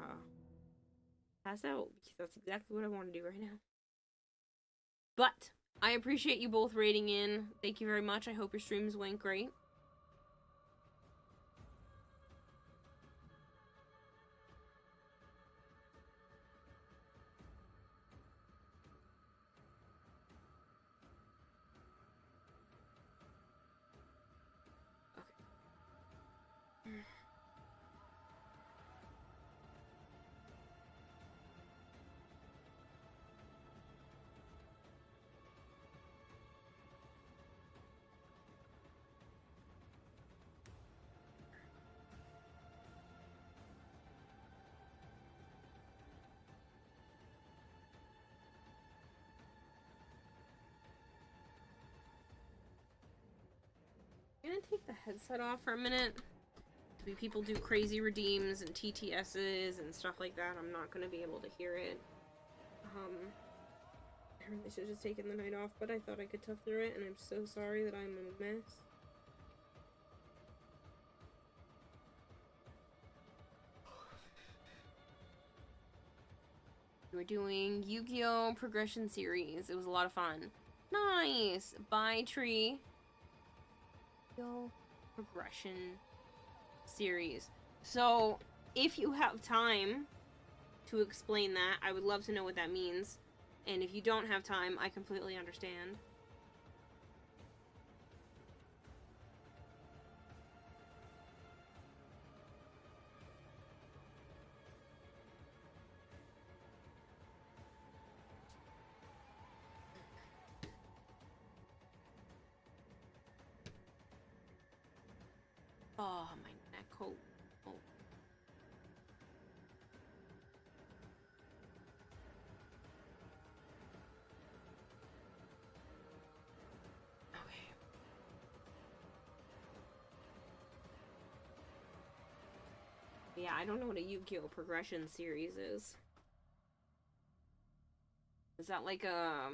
pass out, because that's exactly what I want to do right now. But I appreciate you both rating in. Thank you very much. I hope your streams went great. I'm gonna take the headset off for a minute. People do crazy redeems and TTSs and stuff like that. I'm not gonna be able to hear it. I really should have just taken the night off, but I thought I could tough through it, and I'm so sorry that I'm a mess. We're doing Yu-Gi-Oh! Progression Series. It was a lot of fun. Nice! Bye, Tree. Yu-Gi-Oh! Progression Series. So, if you have time to explain that, I would love to know what that means. And if you don't have time, I completely understand. Oh, my neck coat. Oh. Okay. Yeah, I don't know what a Yu-Gi-Oh! Progression Series is. Is that like a...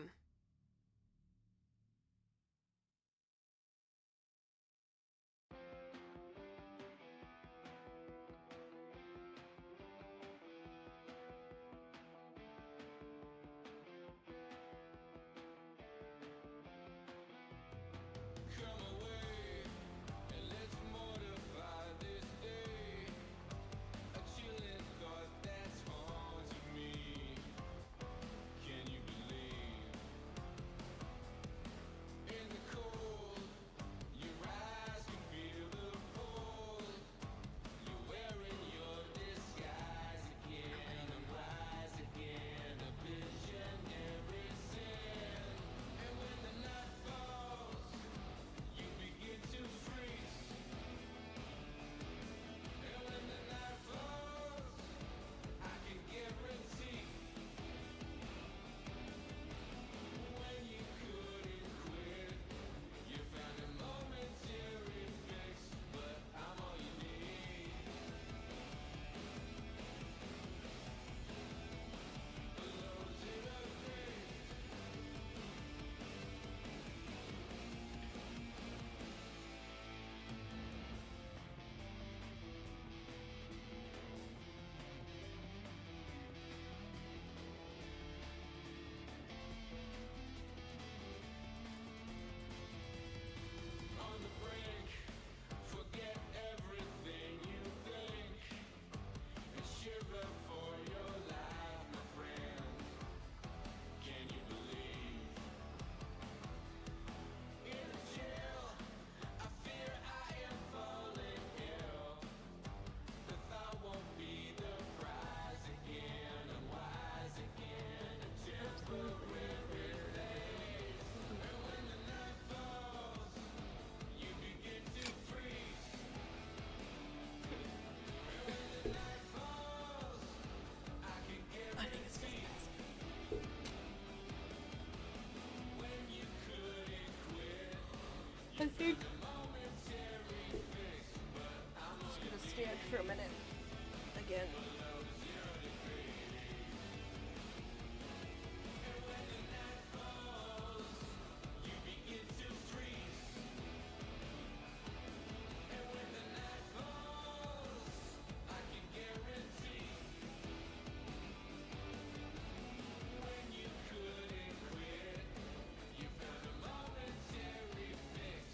I think stand for a minute. Again.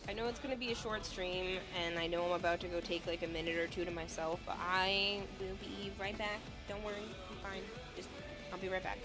I know it's gonna be a short stream, and I know I'm about to go take like a minute or two to myself, but I will be right back. Don't worry, I'm fine. I'll be right back.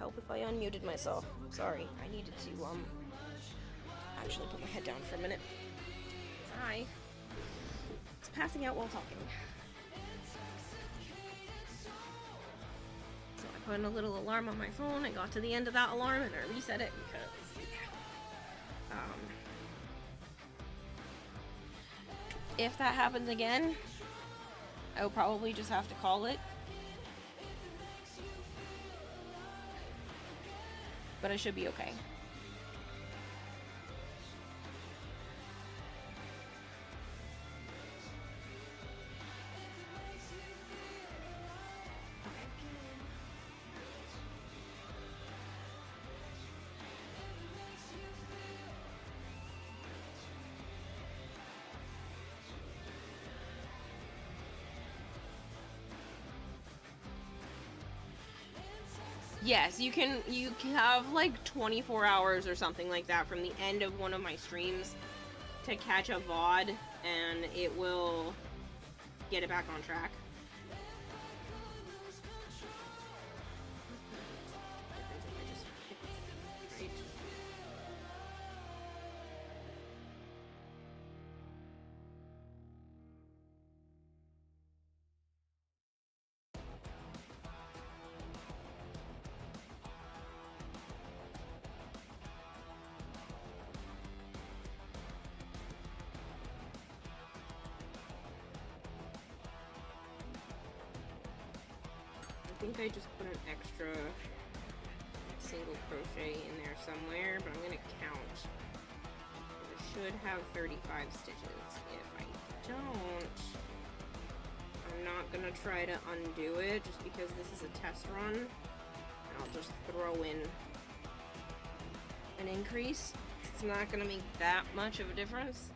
help if I unmuted myself. Sorry, I needed to actually put my head down for a minute. I was passing out while talking. So I put in a little alarm on my phone. I got to the end of that alarm and I reset it because if that happens again, I will probably just have to call it. But I should be okay. Yes, you can have like 24 hours or something like that from the end of one of my streams to catch a VOD, and it will get it back on track. I think I just put an extra single crochet in there somewhere, but I'm gonna count. I should have 35 stitches. If I don't, I'm not gonna try to undo it just because this is a test run. And I'll just throw in an increase. It's not gonna make that much of a difference.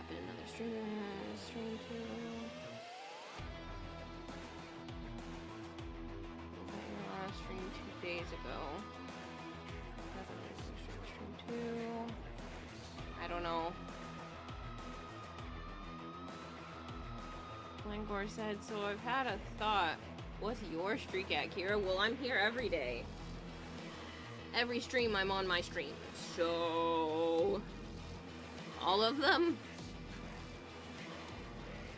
Up in another stream 2. Stream 2 days ago. Stream 2. I don't know. Langor said, so I've had a thought. What's your streak at, Kira? Well, I'm here every day. Every stream, I'm on my stream. So... all of them?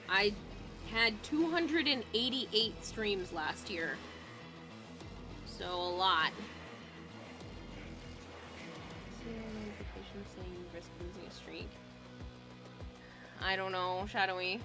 I had 288 streams last year. So, a lot. Saying you risk losing a streak. I don't know, Shadowy.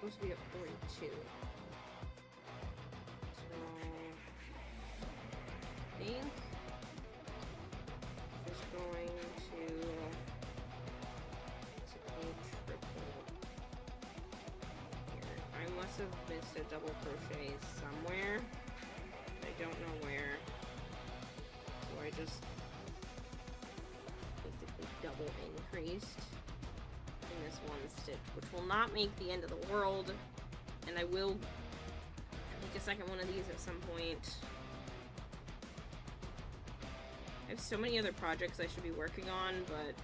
Supposed to be at 42. So I think just going to a triple here. I must have missed a double crochet somewhere. I don't know where. So I just basically double increased in this one stitch, which will not make the end of the world, and I will make a second one of these at some point. I have so many other projects I should be working on, but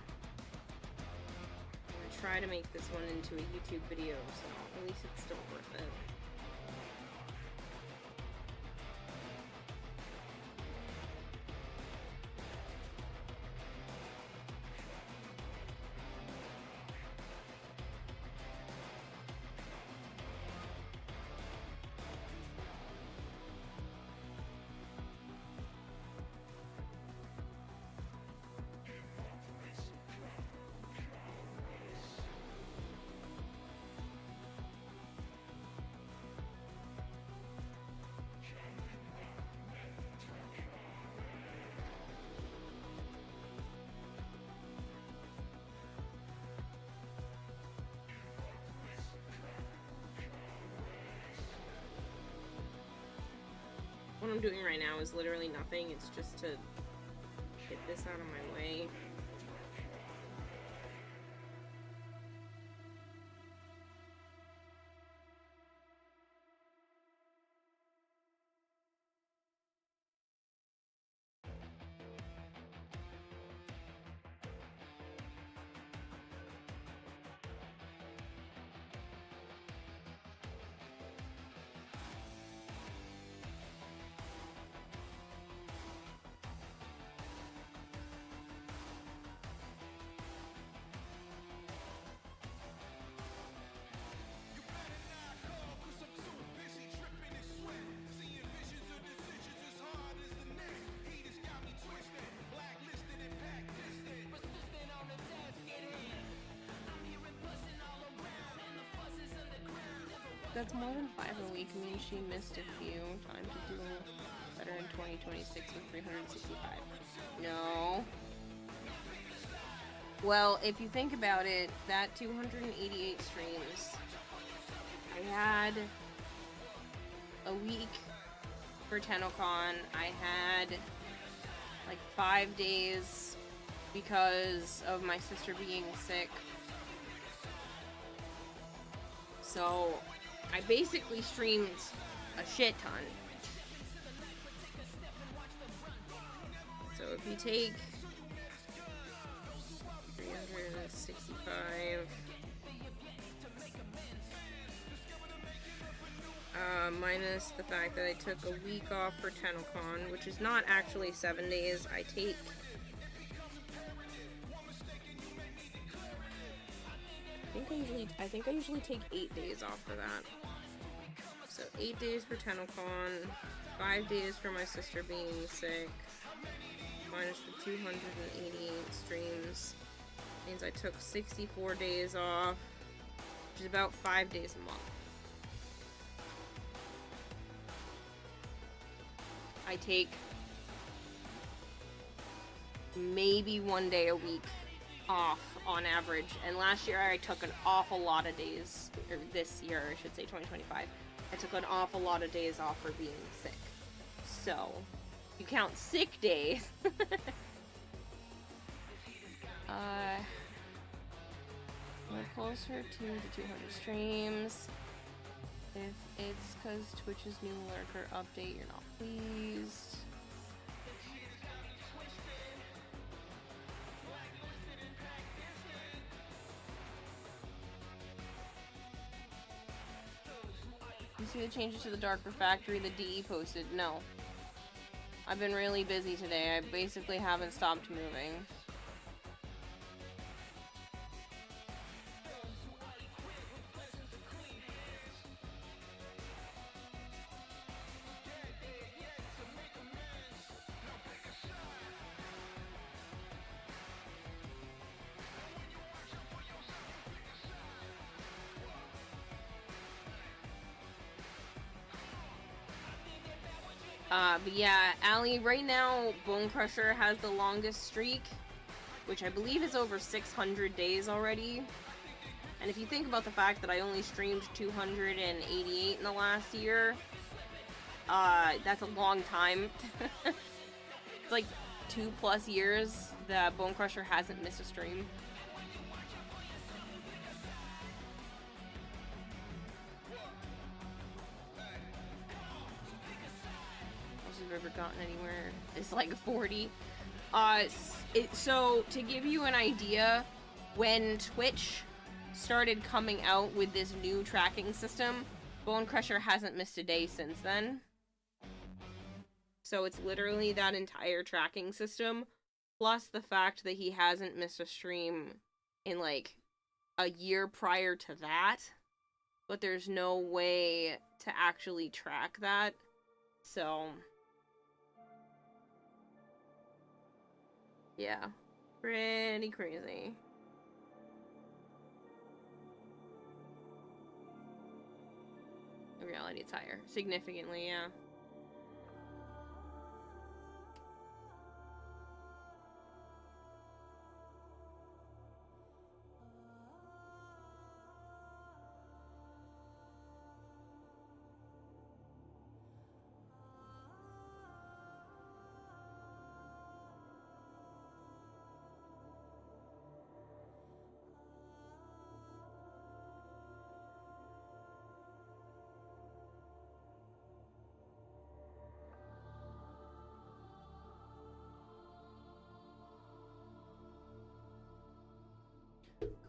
I'm gonna try to make this one into a YouTube video, so at least it's still worth it. I'm doing right now is literally nothing. It's just to get this out of my way. That's more than 5 a week. Means she missed a few. Time to do better in 2026 with 365. No. Well, if you think about it, that 288 streams, I had a week for TennoCon. I had like 5 days because of my sister being sick. So I basically streamed a shit ton. So if you take 365 minus the fact that I took a week off for TennoCon, which is not actually 7 days. I think I usually take 8 days off for that. So 8 days for TennoCon, 5 days for my sister being sick, minus the 288 streams, means I took 64 days off, which is about 5 days a month. I take maybe 1 day a week off on average, and last year I took an awful lot of days, or this year I should say 2025, I took an awful lot of days off for being sick. So, you count sick days. We're closer to the 200 streams. If it's because Twitch's new lurker update, you're not pleased. You see the changes to the Dark Refractory the DE posted? No. I've been really busy today. I basically haven't stopped moving. But yeah, Allie, right now, Bone Crusher has the longest streak, which I believe is over 600 days already. And if you think about the fact that I only streamed 288 in the last year, that's a long time. It's like 2+ years that Bone Crusher hasn't missed a stream. Ever gotten anywhere is like 40. So to give you an idea, when Twitch started coming out with this new tracking system, Bone Crusher hasn't missed a day since then. So it's literally that entire tracking system, plus the fact that he hasn't missed a stream in like a year prior to that, but there's no way to actually track that. So yeah, pretty crazy. In reality, it's higher. Significantly, yeah.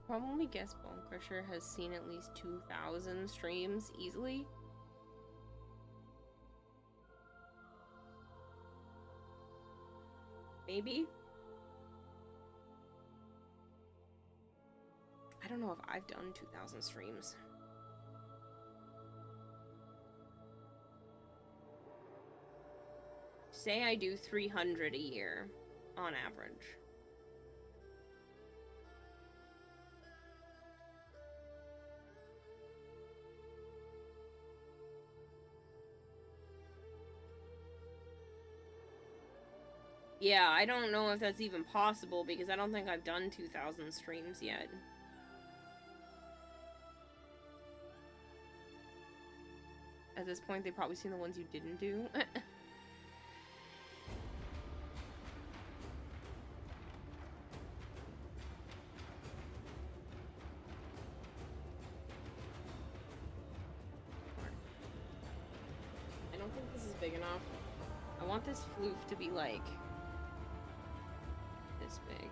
Probably guess Bone Crusher has seen at least 2,000 streams easily. Maybe? I don't know if I've done 2,000 streams. Say I do 300 a year on average. Yeah, I don't know if that's even possible because I don't think I've done 2,000 streams yet. At this point, they've probably seen the ones you didn't do. I don't think this is big enough. I want this floof to be like this big.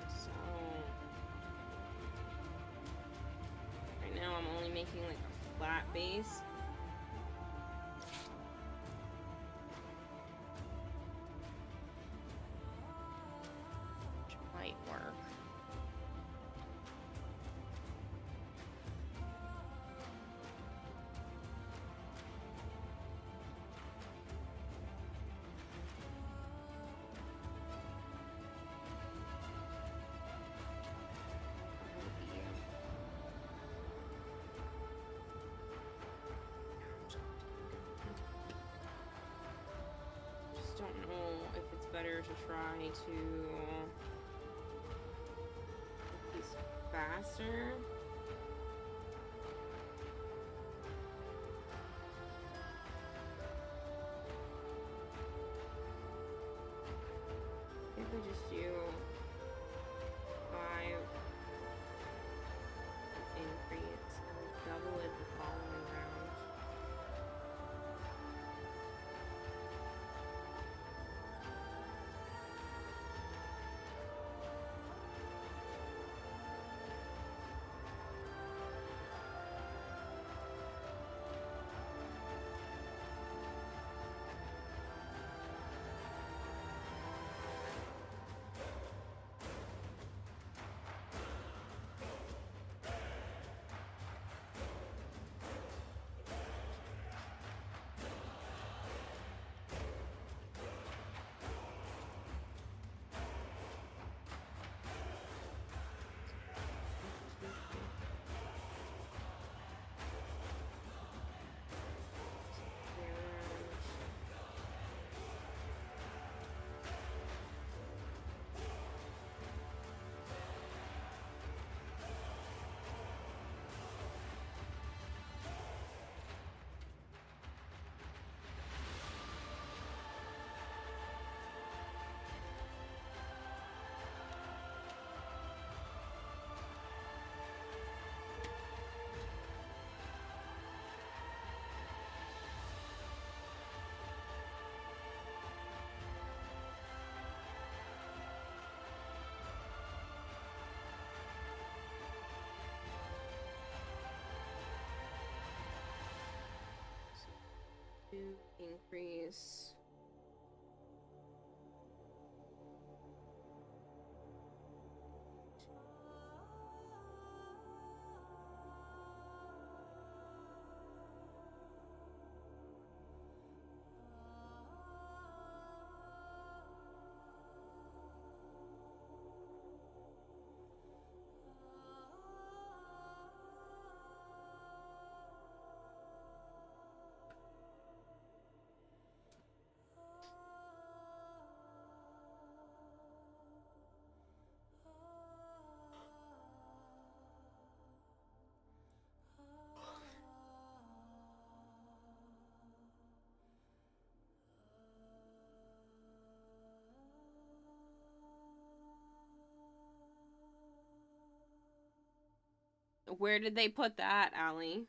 So right now I'm only making like a flat base. Might work. Just don't know if it's better to try to these faster. If we just do 5 increase and double it the following round. Increase. Where did they put that, Allie?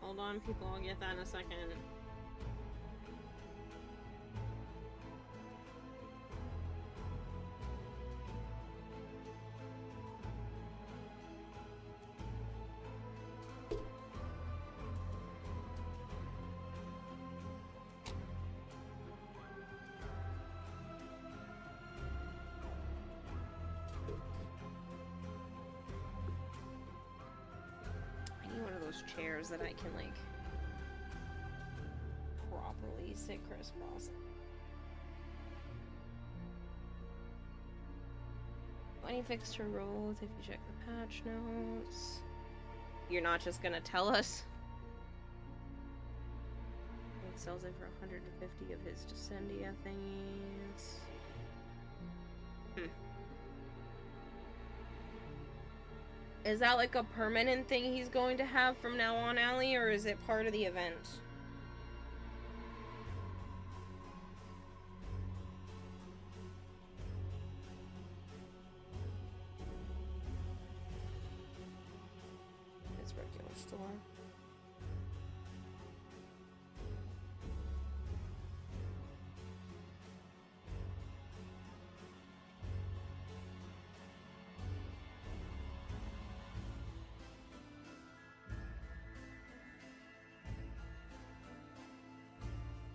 Hold on, people, I'll get that in a second. I need one of those chairs that I can, like, properly sit crisscross. Any fixed to rolls if you check the patch notes. You're not just gonna tell us? It sells it for 150 of his Descendia thingies. Is that like a permanent thing he's going to have from now on, Allie, or is it part of the event? It's regular store.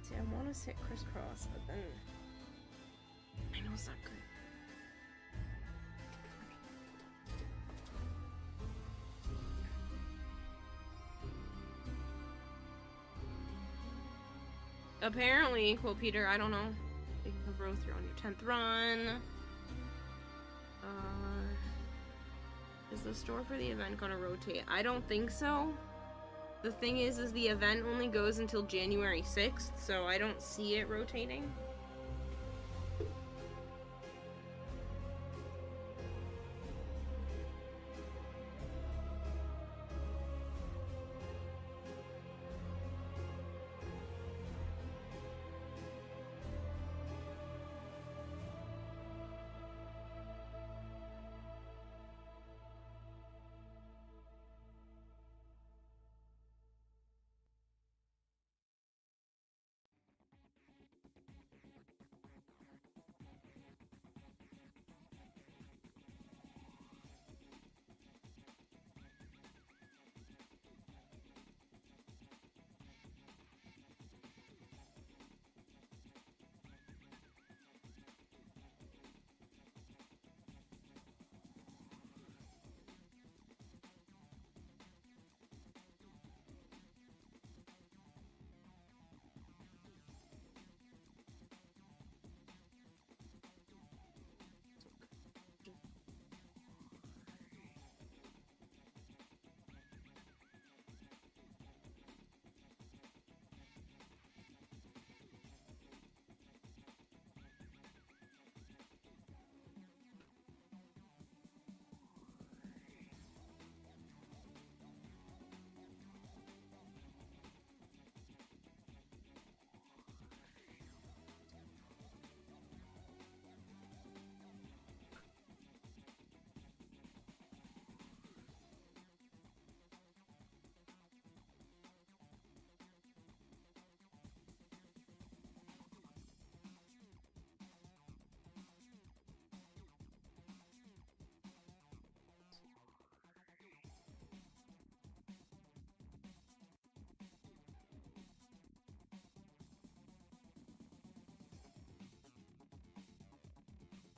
See, I want to sit crisscross, but then I know it's not good. Apparently, quote Peter, I don't know. You can row through on your 10th run. Is the store for the event gonna rotate? I don't think so. The thing is the event only goes until January 6th, so I don't see it rotating.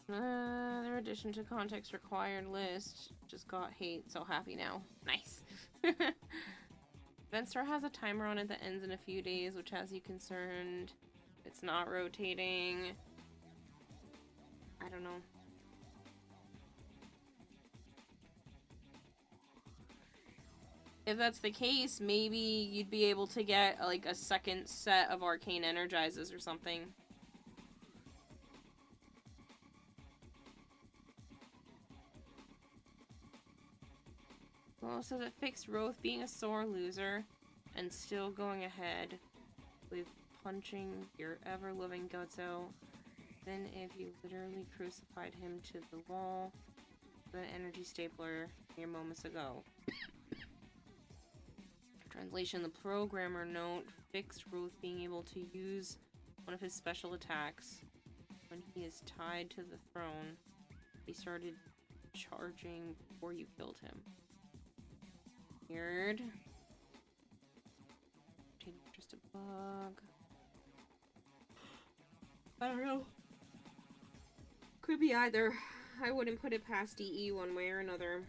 Their addition to context required list just got hate, so happy now. Nice. Event Store has a timer on it that ends in a few days, which has you concerned. It's not rotating. I don't know. If that's the case, maybe you'd be able to get like a second set of arcane energizes or something. Well, so that fixed Roth being a sore loser and still going ahead with punching your ever-loving guts out. Then if you literally crucified him to the wall with an energy stapler mere moments ago. Translation: the programmer note fixed Roth being able to use one of his special attacks when he is tied to the throne. He started charging before you killed him. Weird. Just a bug. I don't know. Could be either. I wouldn't put it past DE one way or another.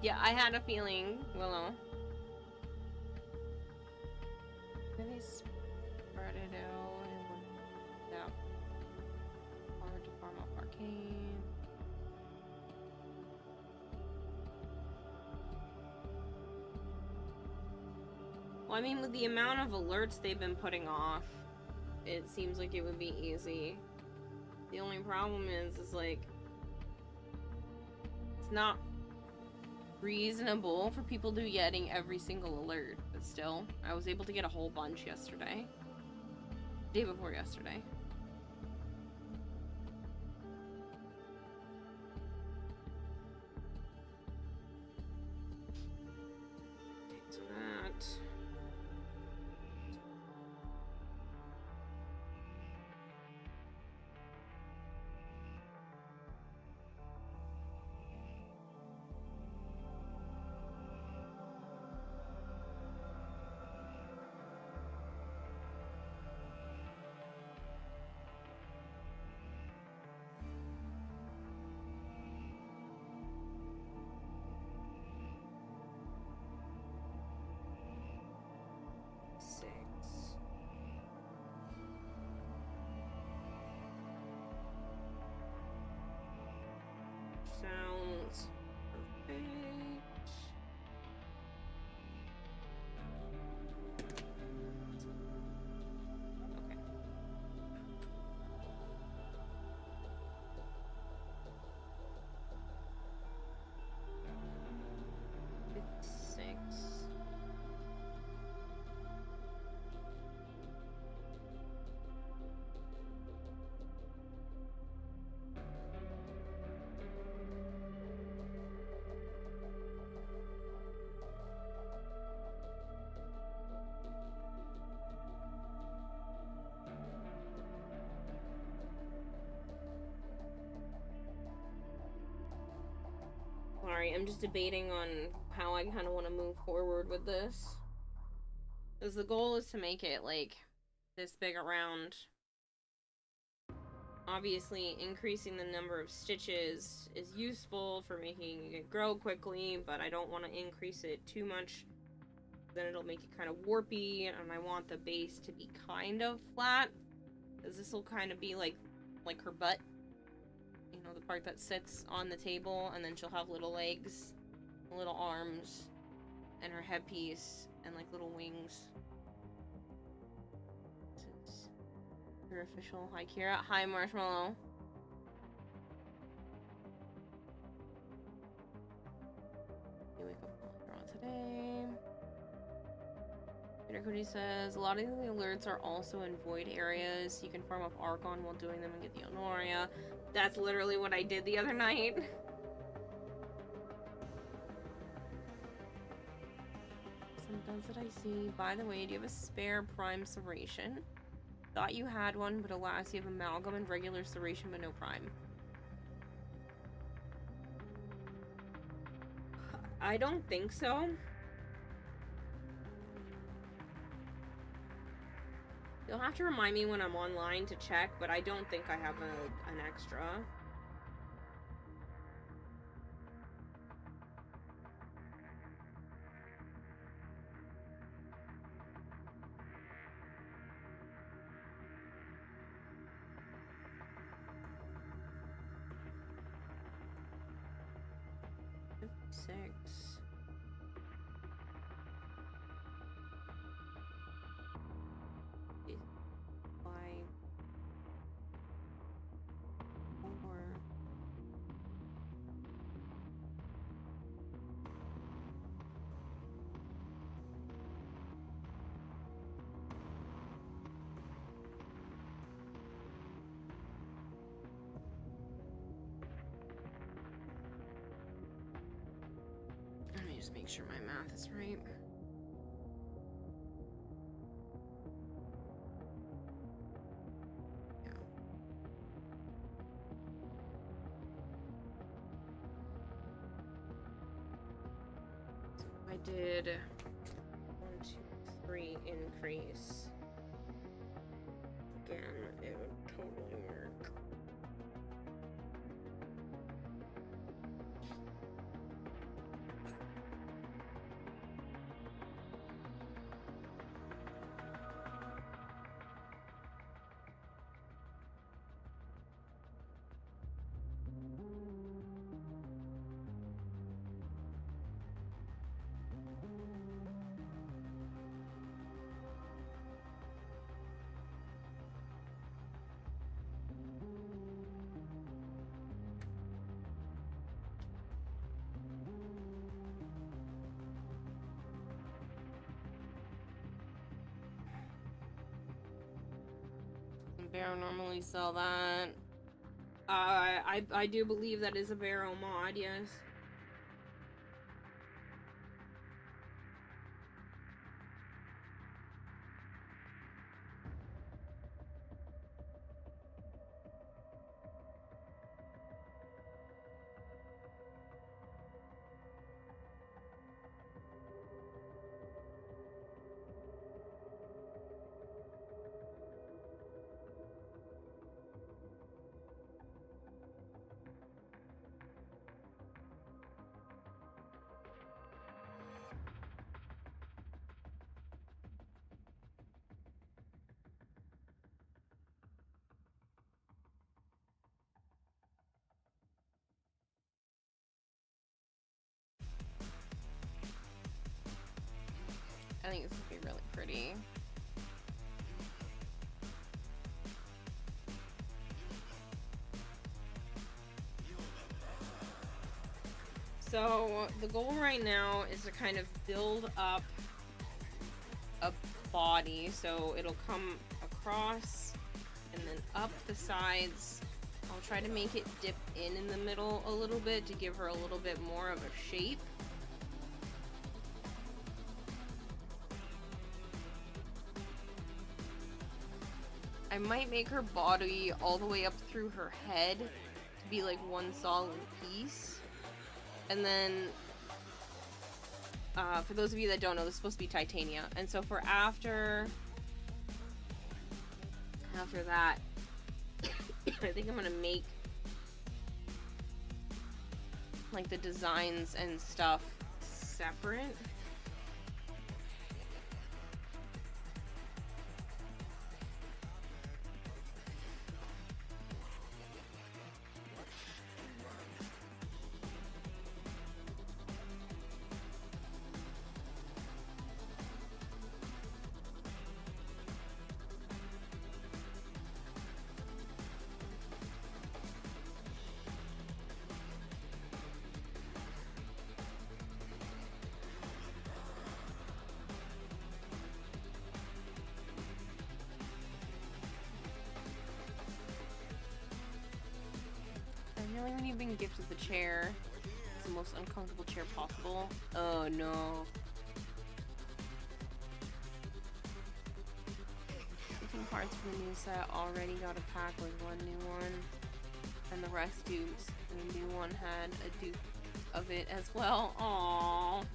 Yeah, I had a feeling, Willow. Maybe spread it out and yeah. Hard to farm off arcane. Well, I mean, with the amount of alerts they've been putting off, it seems like it would be easy. The only problem is like, it's not reasonable for people to be getting every single alert, but still, I was able to get a whole bunch yesterday. Day before yesterday. So that. Sounds perfect. Okay. Six. Sorry, I'm just debating on how I kind of want to move forward with this. Because the goal is to make it, like, this big around. Obviously, increasing the number of stitches is useful for making it grow quickly, but I don't want to increase it too much. Then it'll make it kind of warpy, and I want the base to be kind of flat. Because this will kind of be like her butt. You know, the part that sits on the table, and then she'll have little legs, little arms, and her headpiece, and like little wings. This is her official. Hi, Kira. Hi, Marshmallow. You wake up. today. Peter Cody says, a lot of the alerts are also in void areas. You can farm up Archon while doing them and get the Honoria. That's literally what I did the other night. Sometimes that I see. By the way, do you have a spare Prime Serration? Thought you had one, but alas, you have Amalgam and regular Serration, but no Prime. I don't think so. You'll have to remind me when I'm online to check, but I don't think I have an extra. Six. Five. 4. Let me just make sure my math is right. Yeah. So I did 1, 2, 3 increase. Again, it would totally work. Barrow normally sell that. I do believe that is a Barrow mod, yes. I think it's gonna be really pretty. So the goal right now is to kind of build up a body, so it'll come across and then up the sides. I'll try to make it dip in the middle a little bit to give her a little bit more of a shape. I might make her body all the way up through her head to be like one solid piece. And then, for those of you that don't know, this is supposed to be Titania. And so for after that, I think I'm gonna make like the designs and stuff separate. then you've been gifted the chair. It's the most uncomfortable chair possible. Oh no. 15 parts for the new set. Already got a pack with one new one. And the rest dupes. And the new one had a dupe of it as well. Aww.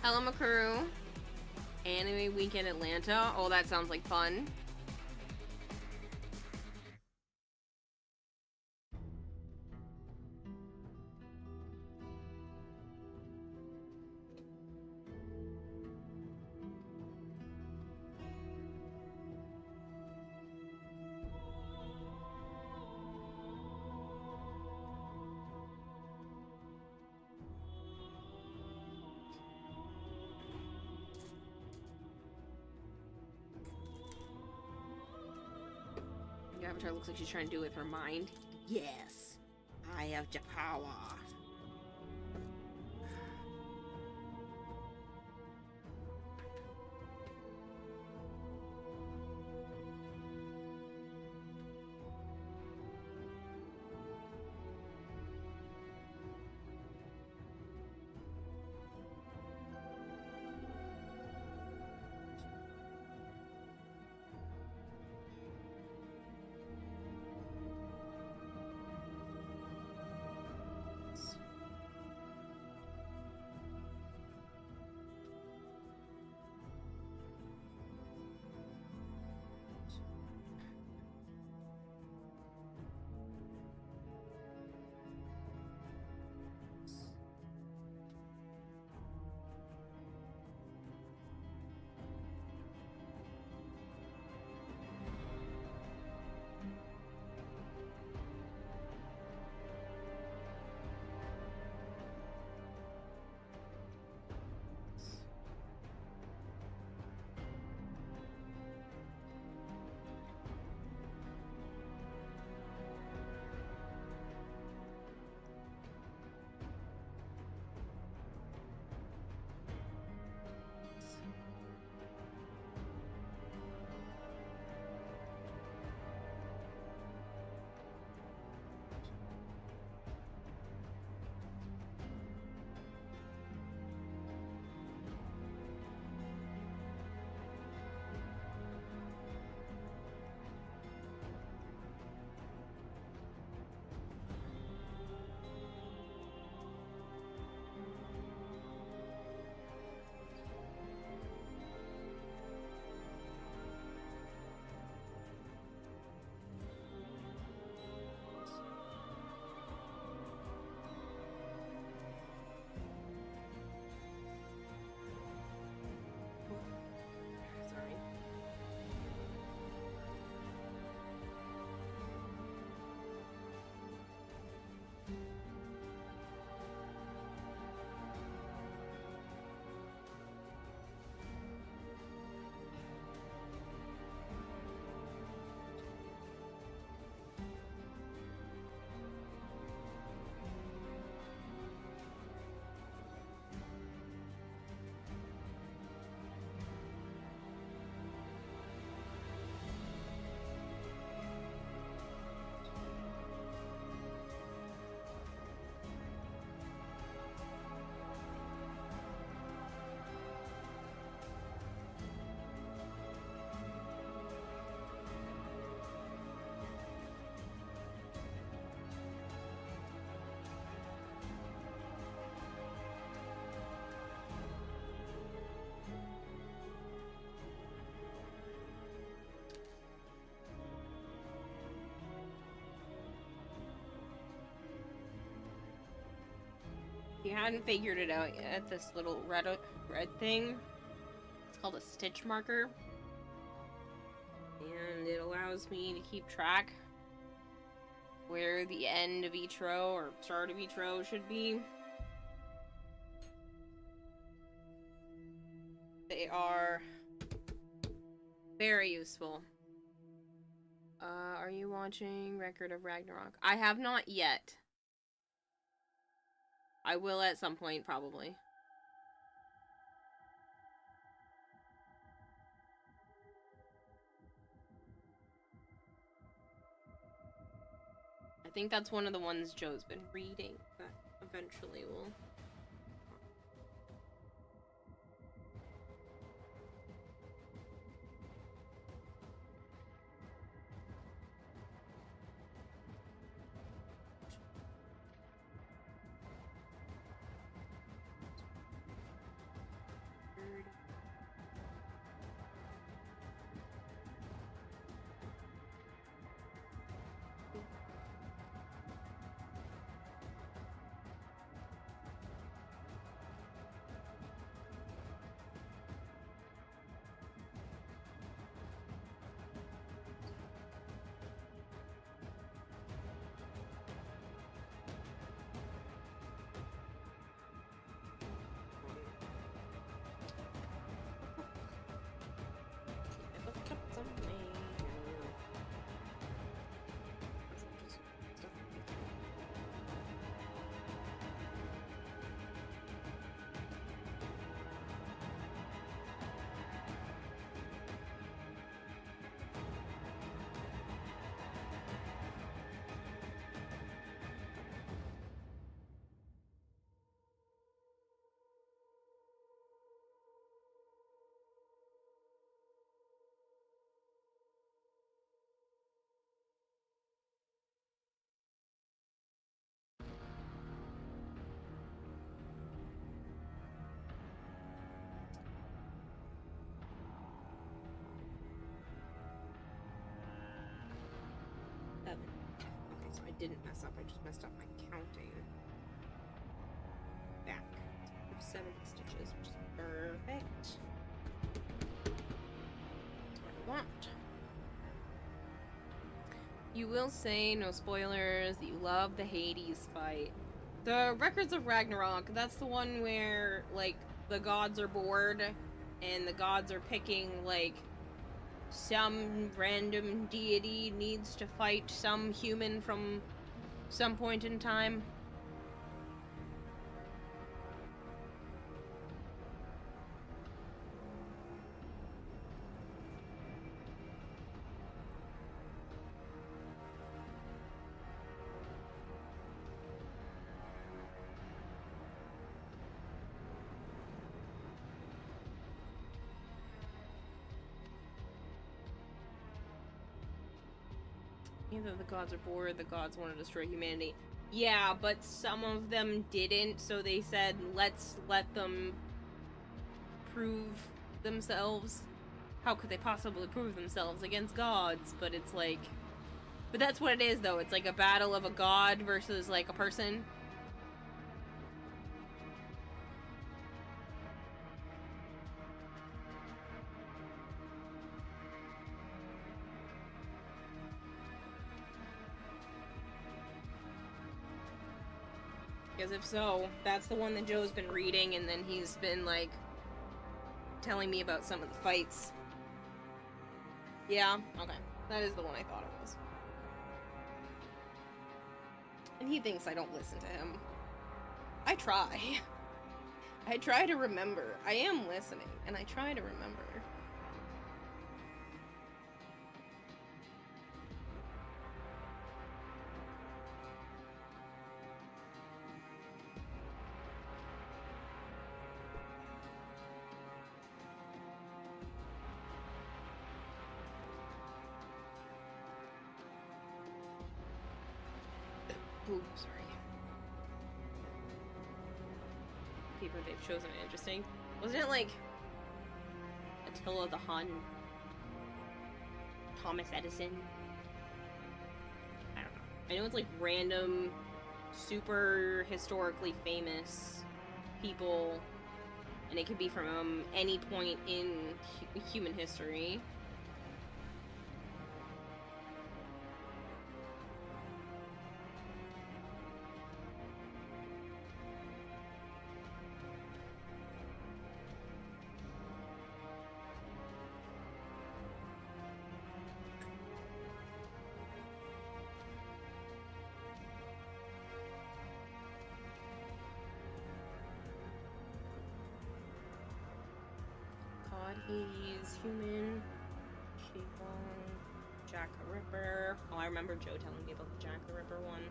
Hello, Makaru. Anime Weekend Atlanta. Oh, that sounds like fun. The avatar looks like she's trying to do it with her mind. Yes, I have the power. you hadn't figured it out yet, this little red thing, it's called a stitch marker. And it allows me to keep track where the end of each row or start of each row should be. They are very useful. Are you watching Record of Ragnarok? I have not yet. I will at some point, probably. I think that's one of the ones Joe's been reading that eventually will... Okay, so I didn't mess up, I just messed up my counting. Back. 70 stitches, which is perfect. That's what I want. You will say, no spoilers, that you love the Hades fight. The Records of Ragnarok, that's the one where, like, the gods are bored, and the gods are picking, like, some random deity needs to fight some human from some point in time. Either the gods are bored, the gods want to destroy humanity. Yeah, but some of them didn't, so they said, let's let them prove themselves. How could they possibly prove themselves against gods? But it's like... But that's what it is, though. It's like a battle of a god versus, like, a person. Because if so, that's the one that Joe's been reading, and then he's been, like, telling me about some of the fights. Yeah? Okay. That is the one I thought it was. And he thinks I don't listen to him. I try. I try to remember. I am listening, and I try to remember. Ooh, sorry. People they've chosen are interesting. Wasn't it like Attila the Hun? Thomas Edison? I don't know. I know it's like random super historically famous people, and it could be from any point in human history. Hades, human, She-Hulk, Jack the Ripper. Oh, I remember Joe telling me about the Jack the Ripper one.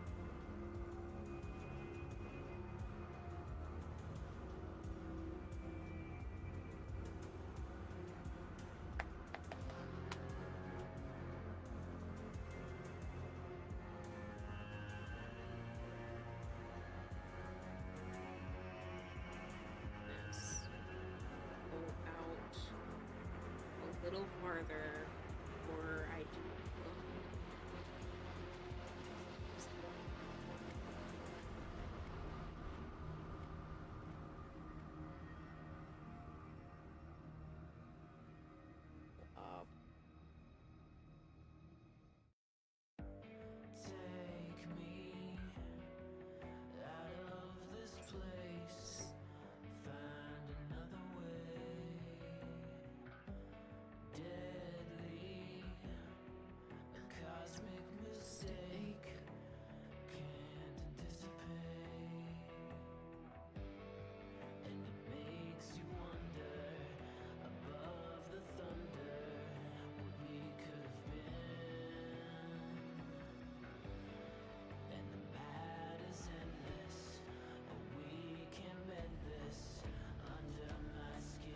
Little farther, or I do. Take me out of this place. Find another way. Deadly, a cosmic mistake. Can't anticipate, and it makes you wonder above the thunder what we could have been. And the bad is endless, but we can mend this under my skin.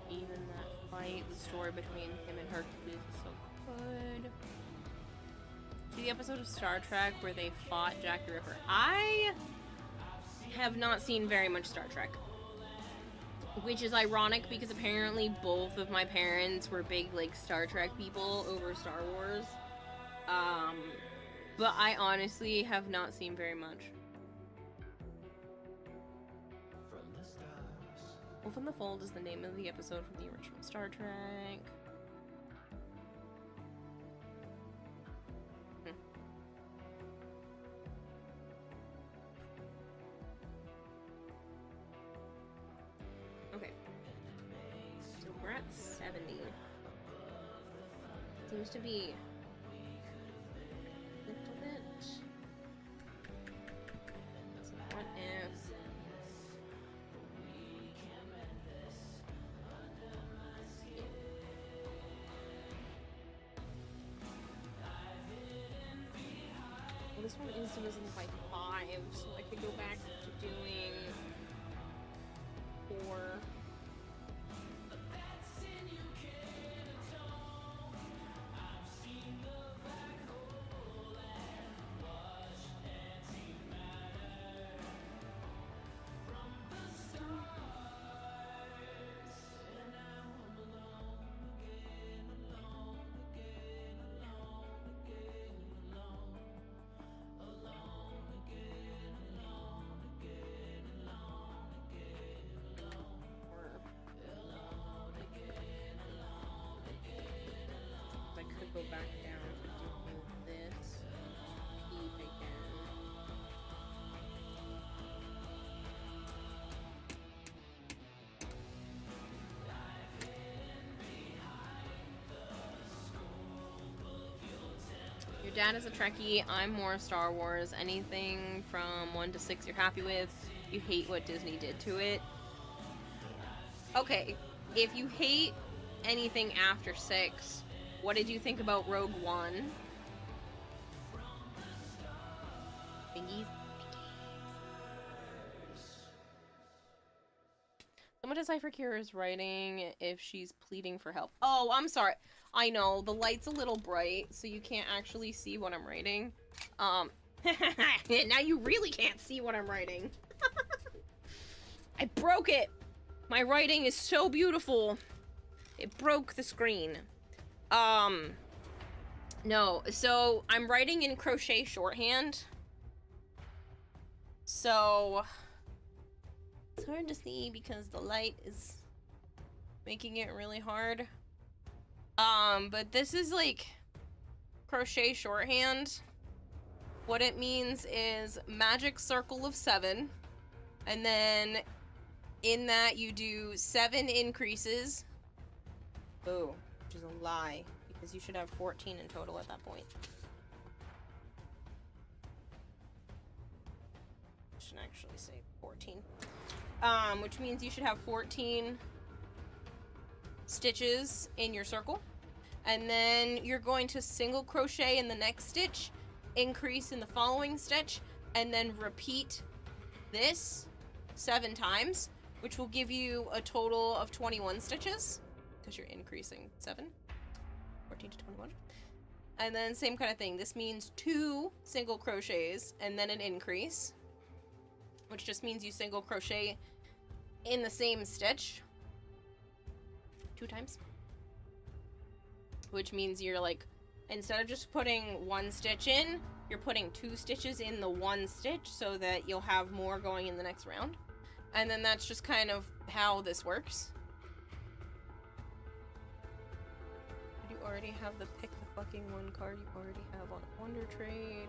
Even that fight, the story between him and Hercules is so good. See the episode of Star Trek where they fought Jack the Ripper? I have not seen very much Star Trek. Which is ironic because apparently both of my parents were big, like, Star Trek people over Star Wars. But I honestly have not seen very much. Wolf in the Fold is the name of the episode from the original Star Trek. Okay. So we're at 70. Seems to be a little bit. So what if... Well, this one is division by 5, so I could go back to doing 4. Go back down to doing this. Keep again. Your dad is a Trekkie. I'm more Star Wars. Anything from 1 to 6 you're happy with. You hate what Disney did to it. Okay, if you hate anything after 6, what did you think about Rogue One? Thingies. Someone decipher Kira's writing if she's pleading for help. Oh, I'm sorry. I know, the light's a little bright, so you can't actually see what I'm writing. Now you really can't see what I'm writing. I broke it! My writing is so beautiful. It broke the screen. No, so I'm writing in crochet shorthand. So it's hard to see because the light is making it really hard. But this is like crochet shorthand. What it means is magic circle of 7, and then in that you do 7 increases. Oh, which is a lie, because you should have 14 in total at that point. I should actually say 14. Which means you should have 14 stitches in your circle. And then you're going to single crochet in the next stitch, increase in the following stitch, and then repeat this 7 times, which will give you a total of 21 stitches, because you're increasing 7, 14 to 21. And then same kind of thing. This means 2 single crochets and then an increase, which just means you single crochet in the same stitch 2 times. Which means you're like, instead of just putting 1 stitch in, you're putting 2 stitches in the 1 stitch so that you'll have more going in the next round. And then that's just kind of how this works. You already have the pick the fucking one card you already have on Wonder Trade.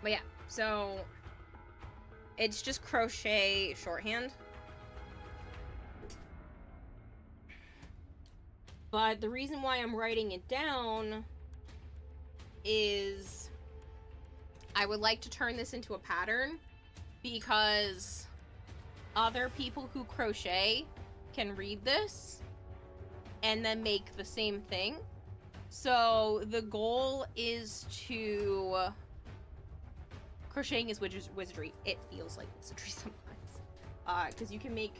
But yeah, so it's just crochet shorthand. But the reason why I'm writing it down is I would like to turn this into a pattern, because other people who crochet can read this and then make the same thing. So the goal is to... Crocheting is wizardry. It feels like wizardry sometimes. Because you can make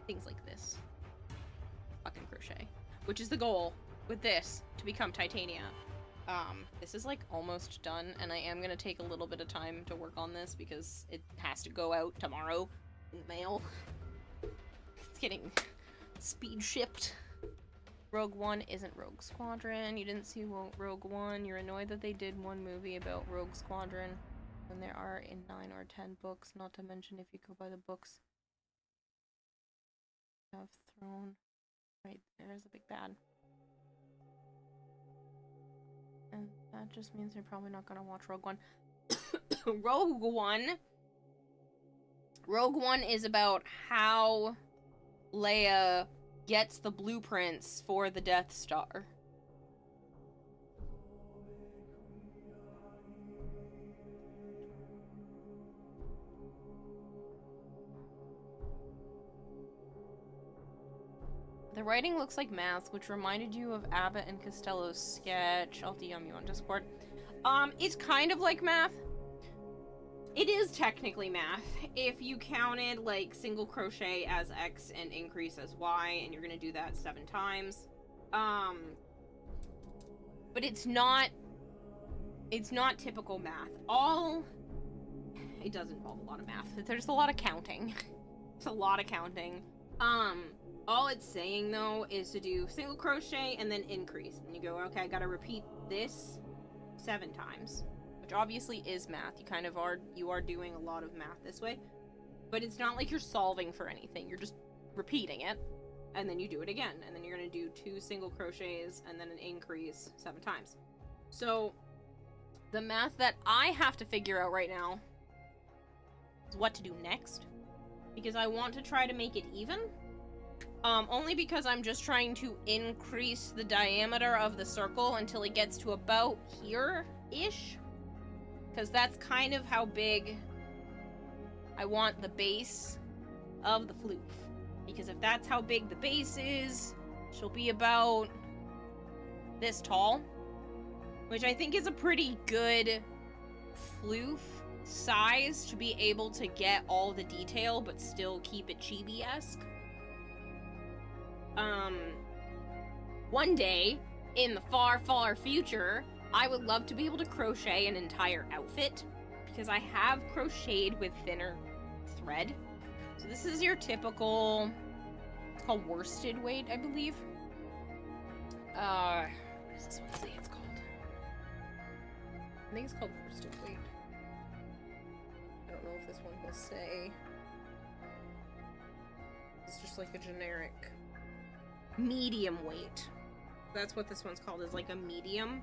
things like this. Fucking crochet. Which is the goal with this, to become Titania. This is like almost done, and I am gonna take a little bit of time to work on this because it has to go out tomorrow in the mail. It's getting speed shipped. Rogue One isn't Rogue Squadron. You didn't see Rogue One. You're annoyed that they did one movie about Rogue Squadron when there are in 9 or 10 books, not to mention if you go by the books have thrown right there's a big bad. And that just means you're probably not gonna watch Rogue One. Rogue One is about how Leia gets the blueprints for the Death Star. The writing looks like math, which reminded you of Abbott and Costello's sketch. I'll DM you on Discord. It's kind of like math. It is technically math. If you counted, like, single crochet as X and increase as Y, and you're gonna do that 7 times. But it's not typical math. It does involve a lot of math. There's a lot of counting. It's a lot of counting. All it's saying, though, is to do single crochet and then increase. And you go, okay, I gotta repeat this 7 times. Which obviously is math. You are doing a lot of math this way. But it's not like you're solving for anything. You're just repeating it. And then you do it again. And then you're gonna do 2 single crochets and then an increase 7 times. So, the math that I have to figure out right now is what to do next. Because I want to try to make it even. Only because I'm just trying to increase the diameter of the circle until it gets to about here-ish. Because that's kind of how big I want the base of the floof. Because if that's how big the base is, she'll be about this tall. Which I think is a pretty good floof size to be able to get all the detail but still keep it chibi-esque. One day, in the far, far future, I would love to be able to crochet an entire outfit, because I have crocheted with thinner thread. So this is your typical, it's called worsted weight, I believe. What does this one say it's called? I think it's called worsted weight. I don't know if this one will say. It's just like a generic medium weight. That's what this one's called, is like a medium.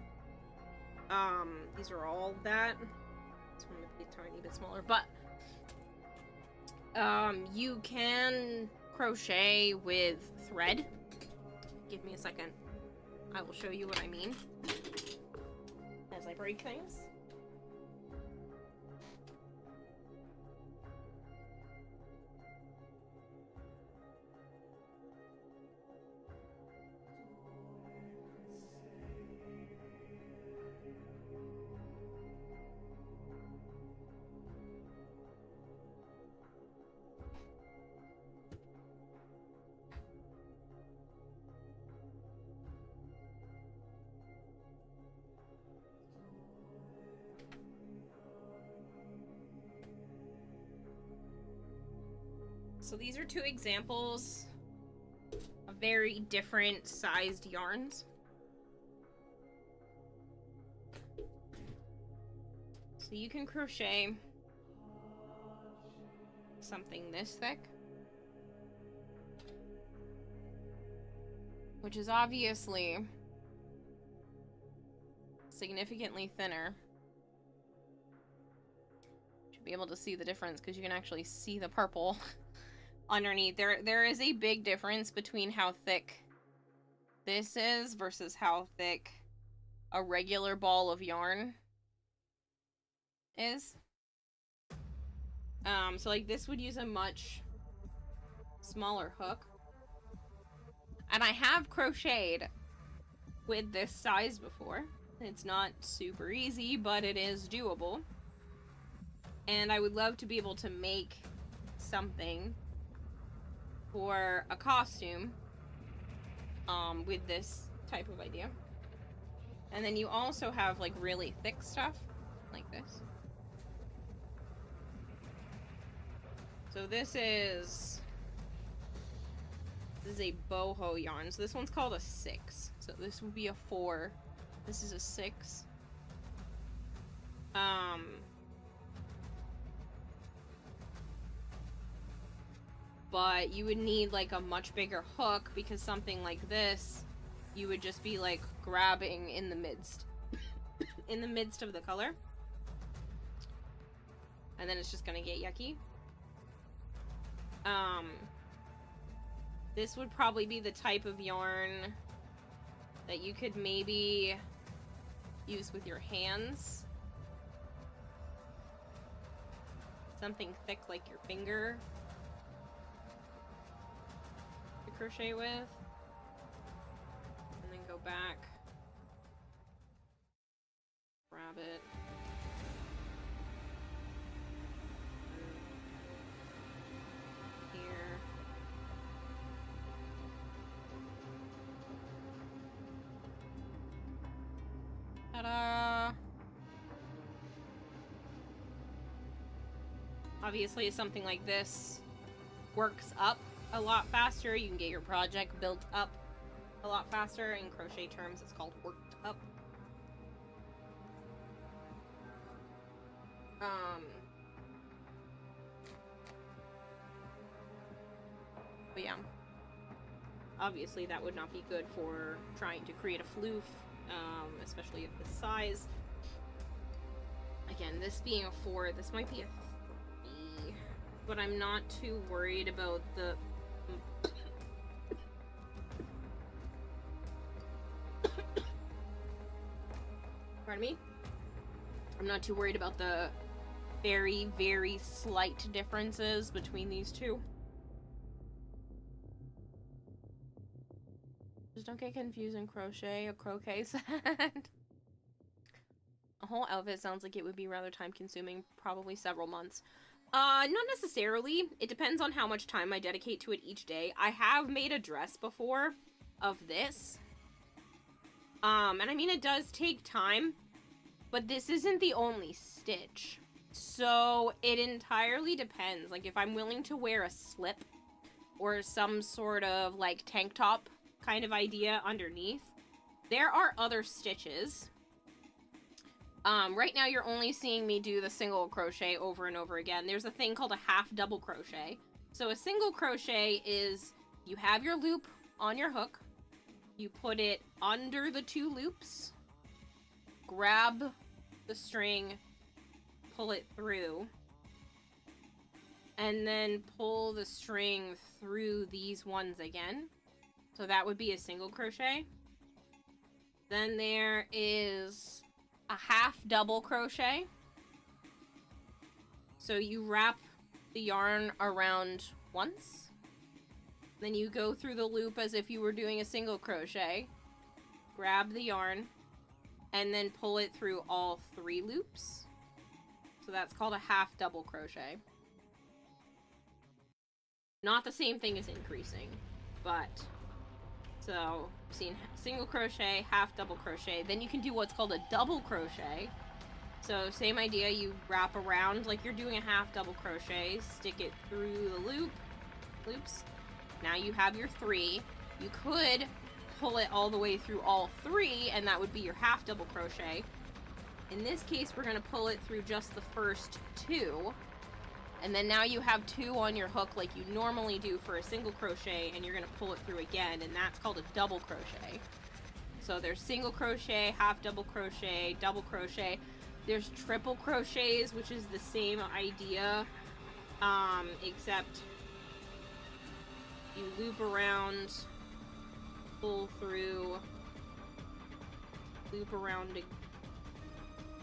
These are all that. This one would be a tiny bit smaller, but you can crochet with thread. Give me a second. I will show you what I mean as I break things. So these are two examples of very different sized yarns. So you can crochet something this thick, which is obviously significantly thinner. You should be able to see the difference because you can actually see the purple underneath. There is a big difference between how thick this is versus how thick a regular ball of yarn is. So like this would use a much smaller hook. And I have crocheted with this size before. It's not super easy, but it is doable. And I would love to be able to make something for a costume with this type of idea. And then you also have like really thick stuff like this. So this is a boho yarn. So this one's called a 6. So this would be a 4. This is a 6. But you would need like a much bigger hook because something like this, you would just be like grabbing in the midst, in the midst of the color. And then it's just gonna get yucky. This would probably be the type of yarn that you could maybe use with your hands. Something thick like your finger to crochet with. And then go back. Grab it. Ta-da! Obviously, something like this works up a lot faster. You can get your project built up a lot faster. In crochet terms, it's called worked up. But yeah. Obviously, that would not be good for trying to create a floof. Especially at this size. Again, this being a 4, this might be a 3, but I'm not too worried about the... Pardon me? I'm not too worried about the very, very slight differences between these two. Just don't get confused in crochet, a croquet set. A whole outfit sounds like it would be rather time consuming, probably several months. Not necessarily. It depends on how much time I dedicate to it each day. I have made a dress before of this, And I mean, it does take time, but this isn't the only stitch. So it entirely depends. Like, if I'm willing to wear a slip or some sort of like tank top kind of idea underneath, there are other stitches. Right now you're only seeing me do the single crochet over and over again. There's a thing called a half double crochet. So a single crochet is you have your loop on your hook, you put it under the 2 loops, grab the string, pull it through, and then pull the string through these ones again. So that would be a single crochet. Then there is a half double crochet. So you wrap the yarn around once, then you go through the loop as if you were doing a single crochet, grab the yarn, and then pull it through all 3 loops. So that's called a half double crochet. Not the same thing as increasing, but so I've seen single crochet, half double crochet. Then you can do what's called a double crochet. So same idea, you wrap around like you're doing a half double crochet, stick it through the loops. Now you have your 3. You could pull it all the way through all 3, and that would be your half double crochet. In this case, we're going to pull it through just the first 2. And then now you have 2 on your hook like you normally do for a single crochet, and you're going to pull it through again, and that's called a double crochet. So there's single crochet, half double crochet, double crochet. There's triple crochets, which is the same idea, except you loop around, pull through, loop around.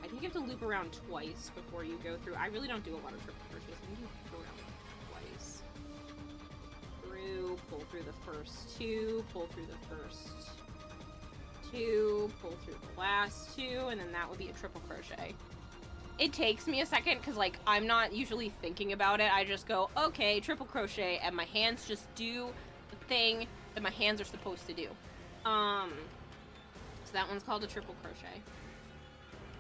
I think you have to loop around twice before you go through. I really don't do a lot of triple crochets. I think you go around twice. Through, pull through the first 2, pull through the first 2, pull through the last 2, and then that would be a triple crochet. It takes me a second because, like, I'm not usually thinking about it. I just go, okay, triple crochet, and my hands just do the thing that my hands are supposed to do. So that one's called a triple crochet.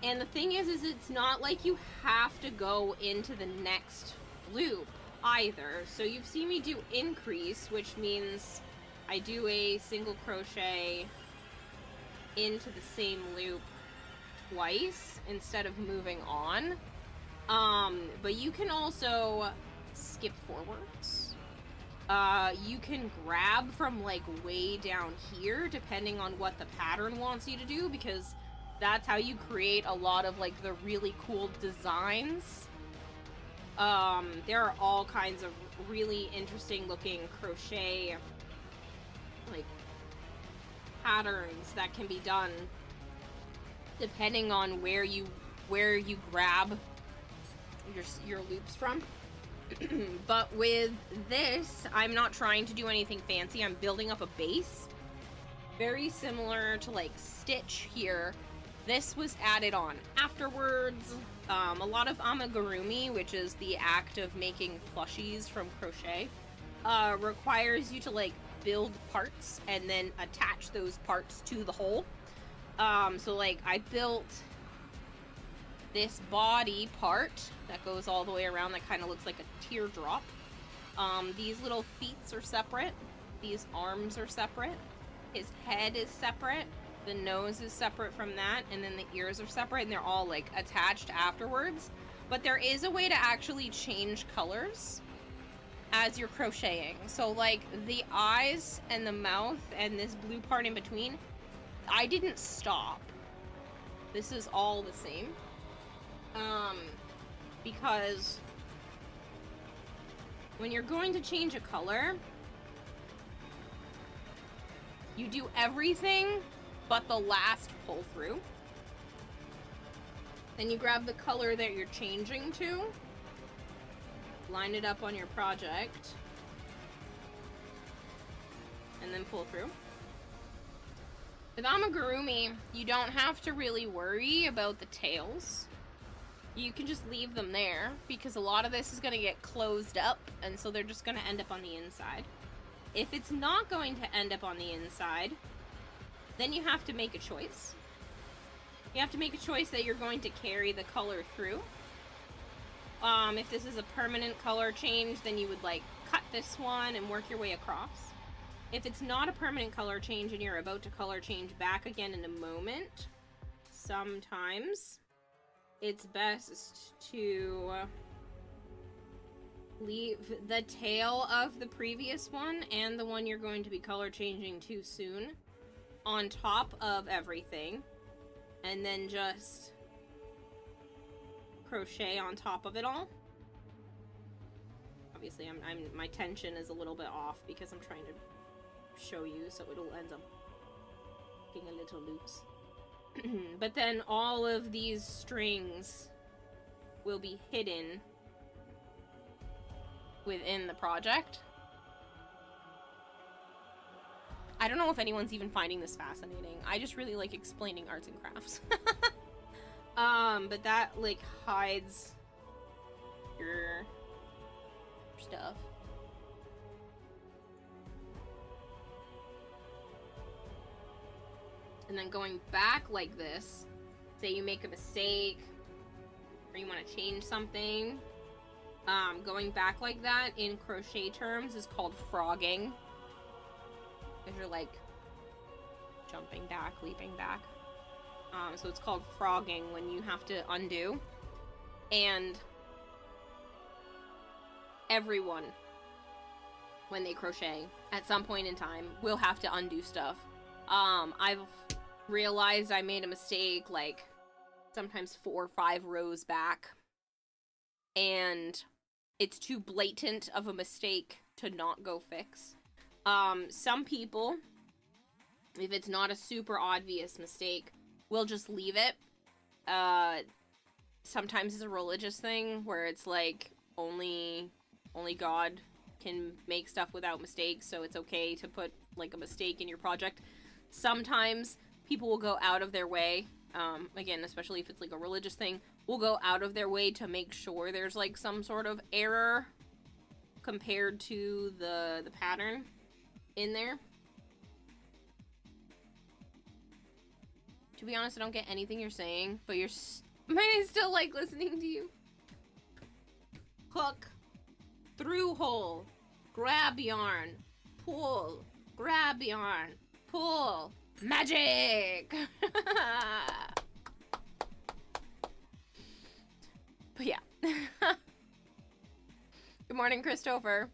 And the thing is it's not like you have to go into the next loop either. So you've seen me do increase, which means I do a single crochet into the same loop twice instead of moving on. But you can also skip forwards. You can grab from like way down here depending on what the pattern wants you to do, because that's how you create a lot of like the really cool designs. There are all kinds of really interesting looking crochet like patterns that can be done depending on where you grab your loops from. But with this, I'm not trying to do anything fancy. I'm building up a base very similar to like Stitch here. This was added on afterwards. A lot of amigurumi, which is the act of making plushies from crochet, requires you to like build parts and then attach those parts to the whole. So like I built this body part that goes all the way around that kind of looks like a teardrop. These little feet are separate. These arms are separate. His head is separate. The nose is separate from that, and then the ears are separate, and they're all like attached afterwards. But there is a way to actually change colors as you're crocheting. So like the eyes and the mouth and this blue part in between, I didn't stop. This is all the same. Because when you're going to change a color, you do everything but the last pull through. Then you grab the color that you're changing to, line it up on your project, and then pull through. With amigurumi, you don't have to really worry about the tails. You can just leave them there because a lot of this is going to get closed up, and so they're just going to end up on the inside. If it's not going to end up on the inside, then you have to make a choice. You have to make a choice that you're going to carry the color through. If this is a permanent color change, then you would like cut this one and work your way across. If it's not a permanent color change and you're about to color change back again in a moment, sometimes it's best to leave the tail of the previous one and the one you're going to be color changing to soon on top of everything, and then just crochet on top of it all. Obviously, my tension is a little bit off because I'm trying to show you, so it'll end up getting a little loose. But then all of these strings will be hidden within the project. I don't know if anyone's even finding this fascinating. I just really like explaining arts and crafts. But that like hides your stuff. And then going back like this, say you make a mistake or you want to change something, going back like that in crochet terms is called frogging. Because you're like jumping back, leaping back. So it's called frogging when you have to undo. And everyone, when they crochet, at some point in time, will have to undo stuff. I've realized I made a mistake like sometimes 4 or 5 rows back. And it's too blatant of a mistake to not go fix. Some people, if it's not a super obvious mistake, will just leave it. Sometimes it's a religious thing where it's like only God can make stuff without mistakes, so it's okay to put like a mistake in your project. Sometimes people will go out of their way, again, especially if it's like a religious thing, will go out of their way to make sure there's like some sort of error compared to the pattern in there. To be honest, I don't get anything you're saying, but I still like listening to you. Hook, through hole, grab yarn, pull, grab yarn, pull, magic! But yeah. Good morning, Christopher.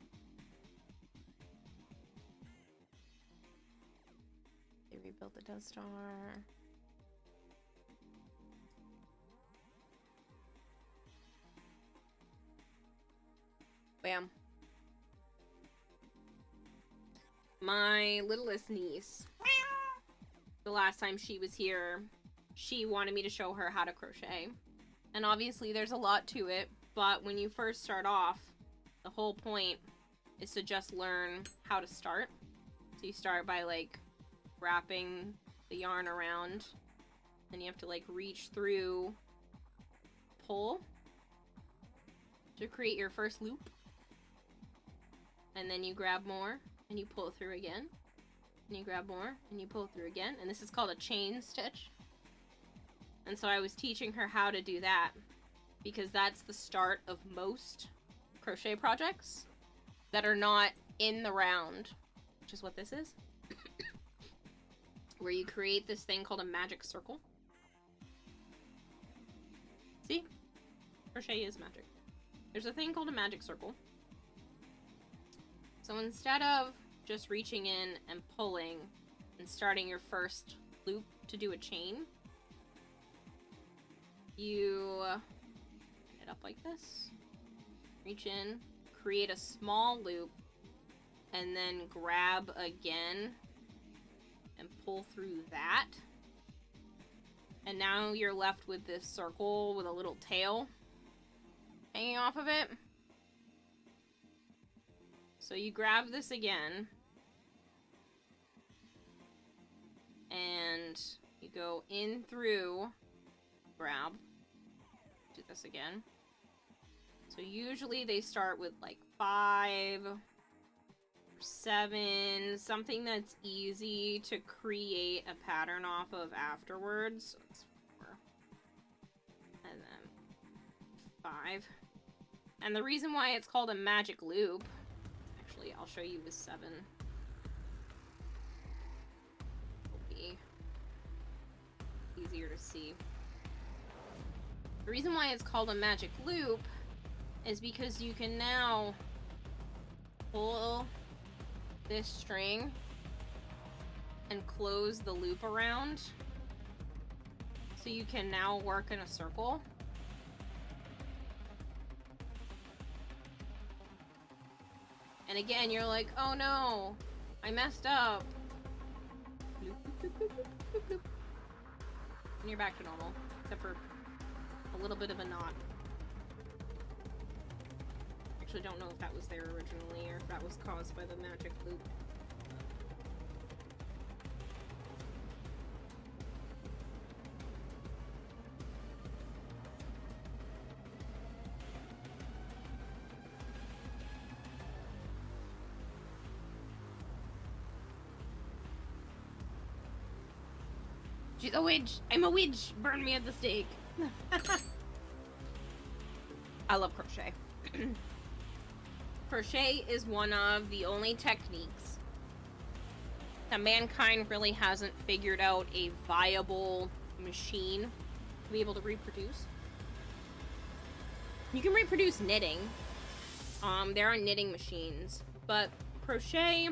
They rebuilt the Death Star. Bam. My littlest niece, the last time she was here, she wanted me to show her how to crochet. And obviously there's a lot to it, but when you first start off, the whole point is to just learn how to start. So you start by like wrapping the yarn around, then you have to like reach through, pull to create your first loop. And then you grab more and you pull through again. And you grab more and you pull through again. And this is called a chain stitch. And so I was teaching her how to do that because that's the start of most crochet projects that are not in the round, which is what this is. Where you create this thing called a magic circle. See? Crochet is magic. There's a thing called a magic circle. So instead of just reaching in and pulling and starting your first loop to do a chain, you get it up like this, reach in, create a small loop, and then grab again and pull through that. And now you're left with this circle with a little tail hanging off of it. So you grab this again, and you go in through, grab, do this again. So usually they start with like 5 or 7, something that's easy to create a pattern off of afterwards. So it's 4. And then 5. And the reason why it's called a magic loop, actually, I'll show you with 7. It'll be easier to see. The reason why it's called a magic loop is because you can now pull this string and close the loop around, so you can now work in a circle. And again, you're like, oh no, I messed up. Bloop, bloop, bloop, bloop, bloop, bloop. And you're back to normal, except for a little bit of a knot. Actually, don't know if that was there originally or if that was caused by the magic loop. She's a witch! I'm a witch! Burn me at the stake! I love crochet. Crochet is one of the only techniques that mankind really hasn't figured out a viable machine to be able to reproduce. You can reproduce knitting. There are knitting machines, but crochet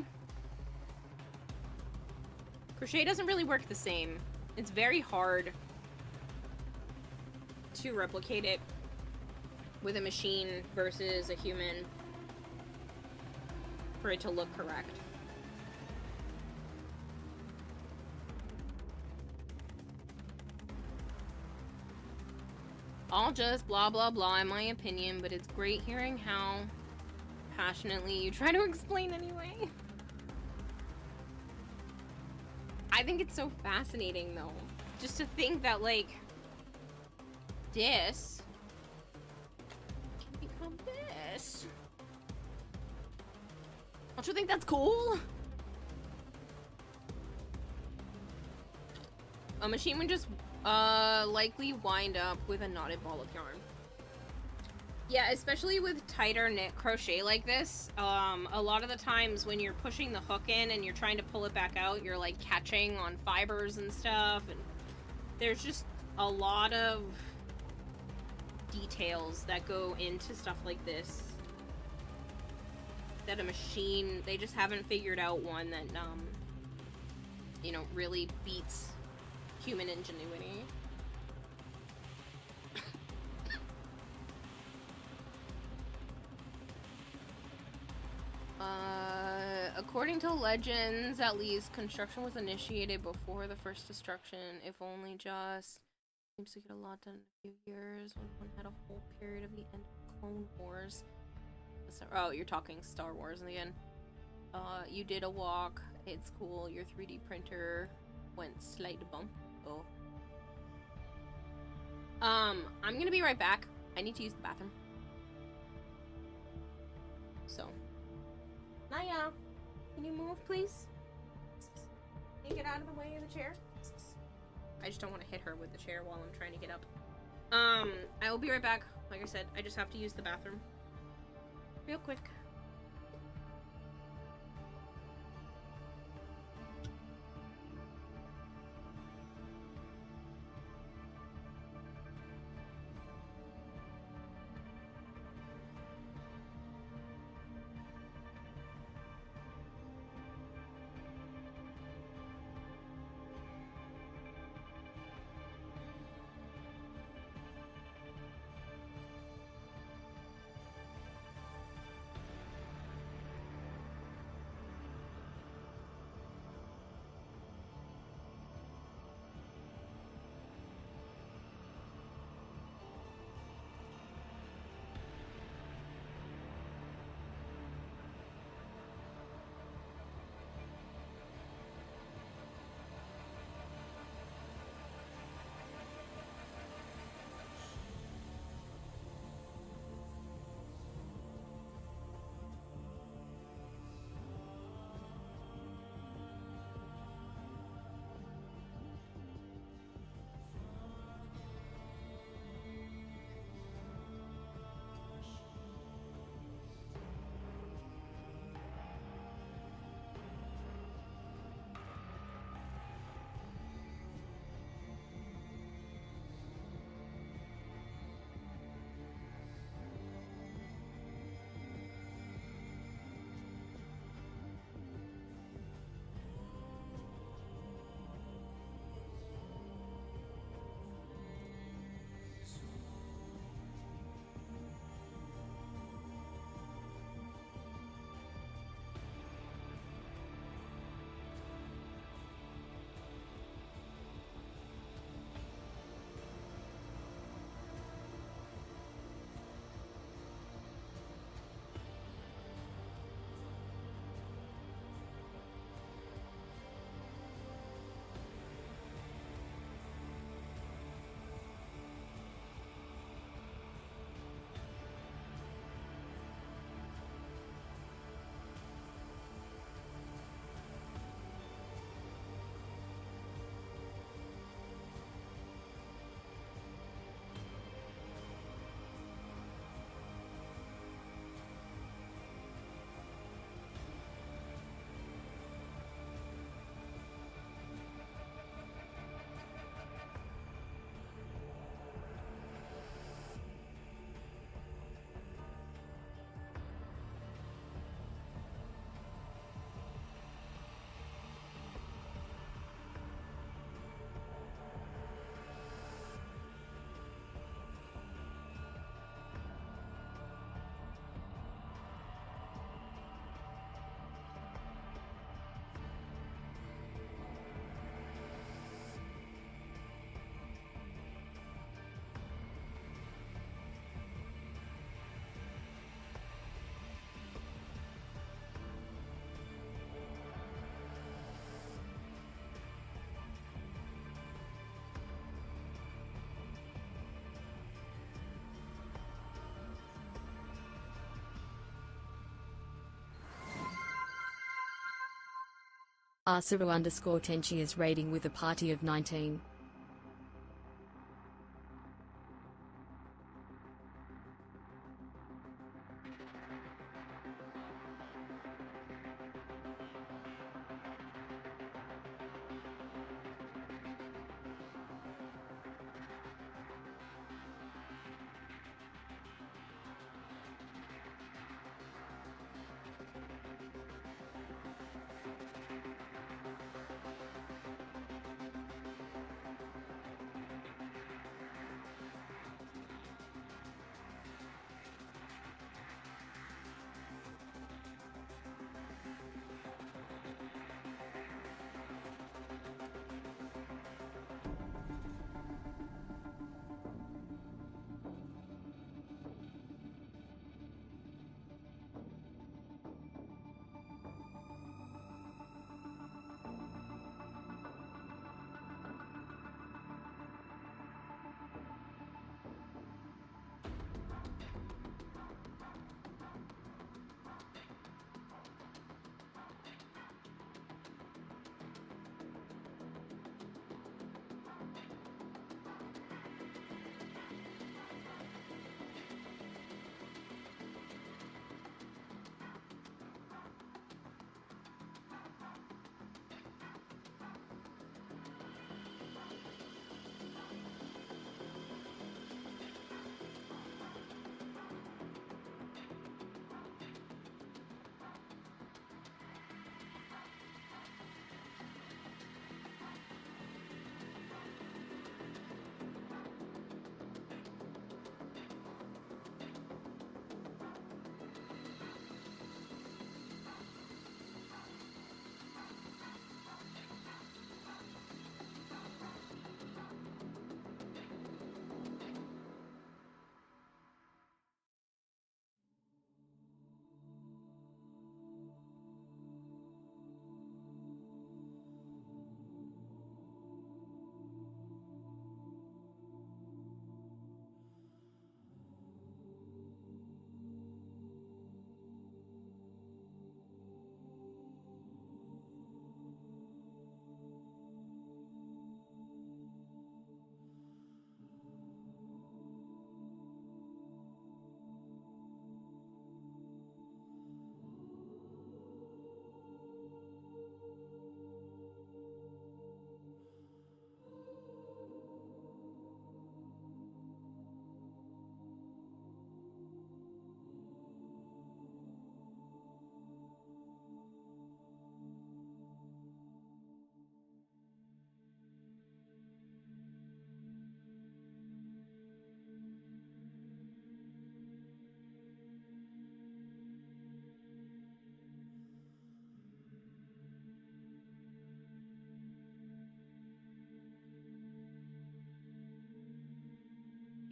doesn't really work the same. It's very hard to replicate it with a machine versus a human for it to look correct. All just blah blah blah in my opinion, but it's great hearing how passionately you try to explain anyway. I think it's so fascinating though, just to think that like this can become this. Don't you think that's cool? A machine would just likely wind up with a knotted ball of yarn. Yeah, especially with tighter knit crochet like this, a lot of the times when you're pushing the hook in and you're trying to pull it back out, you're like catching on fibers and stuff, and there's just a lot of details that go into stuff like this that a machine, they just haven't figured out one that, you know, really beats human ingenuity. According to legends, at least, construction was initiated before the first destruction, if only just. Seems to get a lot done in a few years, when one had a whole period of the end of Clone Wars. Oh, you're talking Star Wars in the end. You did a walk, it's cool, your 3D printer went slight bump. Oh. I'm gonna be right back. I need to use the bathroom. So. Naya, can you move, please? Can you get out of the way of the chair? I just don't want to hit her with the chair while I'm trying to get up. I will be right back. Like I said, I just have to use the bathroom. Real quick. Asaru_Tenchi is raiding with a party of 19.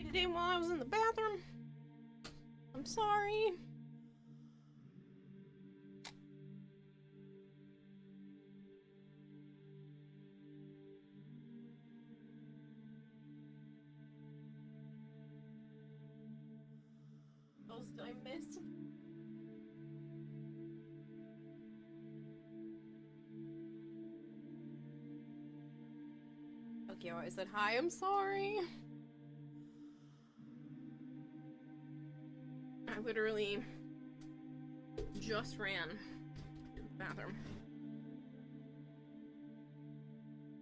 Today while I was in the bathroom. I'm sorry. What else did I miss? Okay, I said hi, I'm sorry. I literally just ran to the bathroom.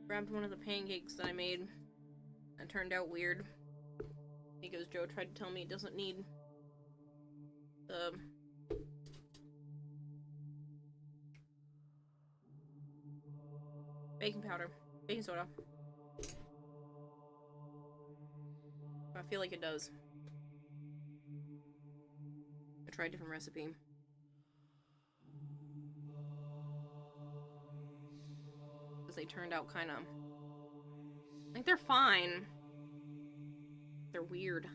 Grabbed one of the pancakes that I made. It turned out weird. Because Joe tried to tell me it doesn't need the baking powder. Baking soda. I feel like it does. I tried a different recipe. Because they turned out kind of... I think they're fine. They're weird.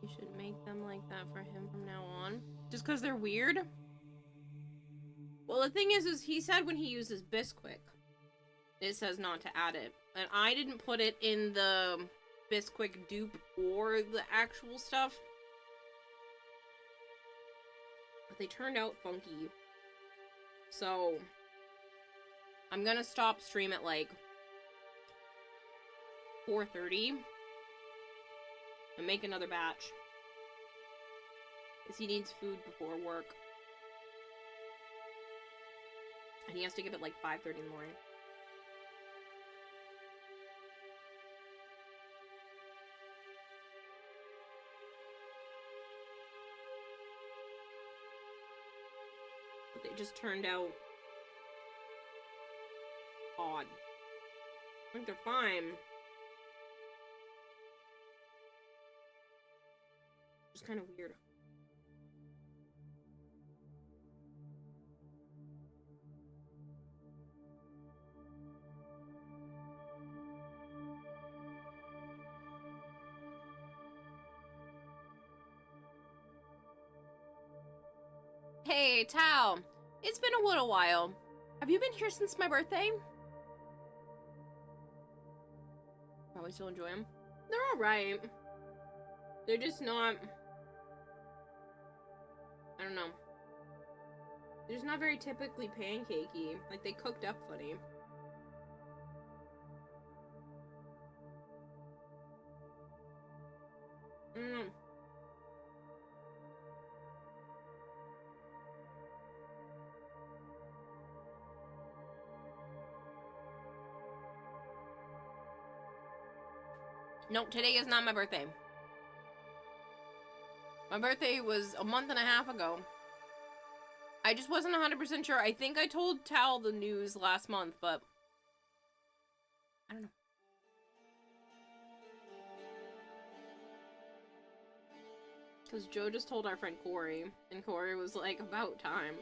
You should make them like that for him from now on. Just because they're weird? Well, the thing is he said when he uses Bisquick, it says not to add it. And I didn't put it in the Bisquick dupe or the actual stuff. they turned out funky. So I'm gonna stop stream at like 4:30 and make another batch. Because he needs food before work. And he has to give it like 5:30 in the morning. But they just turned out odd. I think they're fine. Just kind of weird. Hey, Tao. It's been a little while. Have you been here since my birthday? Probably still enjoy them. They're alright. They're just not... I don't know. They're just not very typically pancakey. Like, they cooked up funny. I don't know. No, today is not my birthday. My birthday was a month and a half ago. I just wasn't 100% sure. I think I told Tal the news last month, but... I don't know. Because Joe just told our friend Corey, and Corey was like, about time.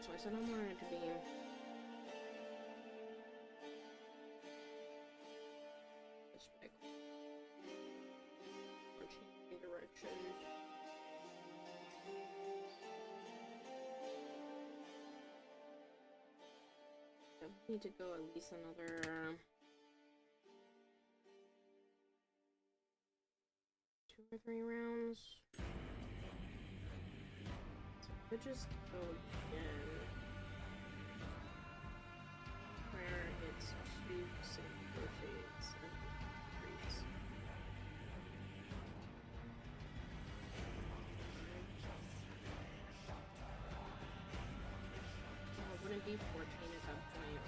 So I said I wanted it to be this big. Or changing direction. I need to go at least another 2 or 3 rounds. So I could just go again. Where it's 2 single crochets and 3s. Oh, it wouldn't be 14 at that point.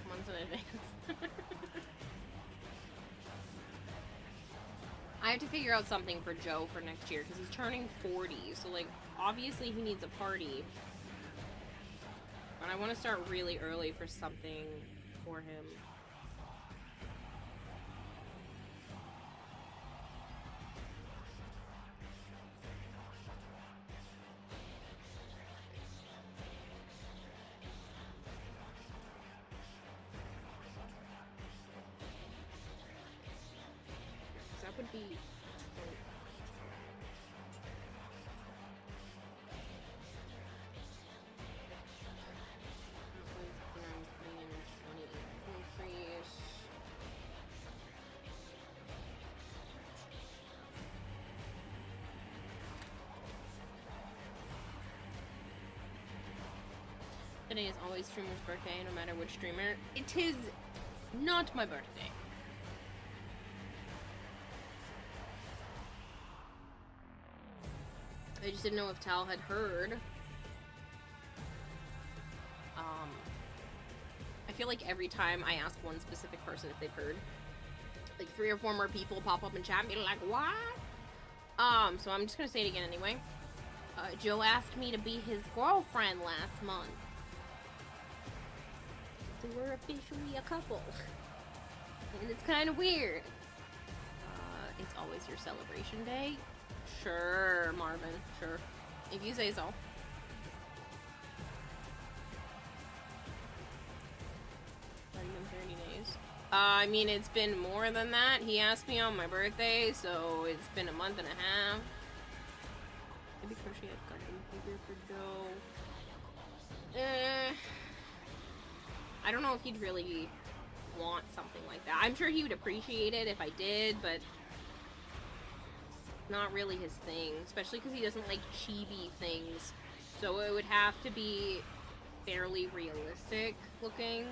Months in advance. I have to figure out something for Joe for next year because he's turning 40, so like obviously he needs a party. And I want to start really early for something for him. Would be today is always streamer's birthday, no matter which streamer. It is not my birthday. I just didn't know if Tal had heard. I feel like every time I ask one specific person if they've heard, like 3 or 4 more people pop up in chat and be like, what? So I'm just gonna say it again anyway. Joe asked me to be his girlfriend last month. we're officially a couple. And it's kind of weird. It's always your celebration day? Sure, Marvin, sure. If you say so. Not even 30 days. I mean, it's been more than that. He asked me on my birthday, so it's been a month and a half. Maybe Crochet had got them bigger for dough. I don't know if he'd really want something like that. I'm sure he would appreciate it if I did, but it's not really his thing, especially because he doesn't like chibi things. So it would have to be fairly realistic looking.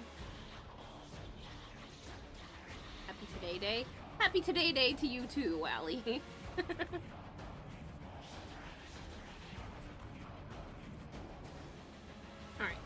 Happy Today Day. Happy Today Day to you too, Wally. Alright.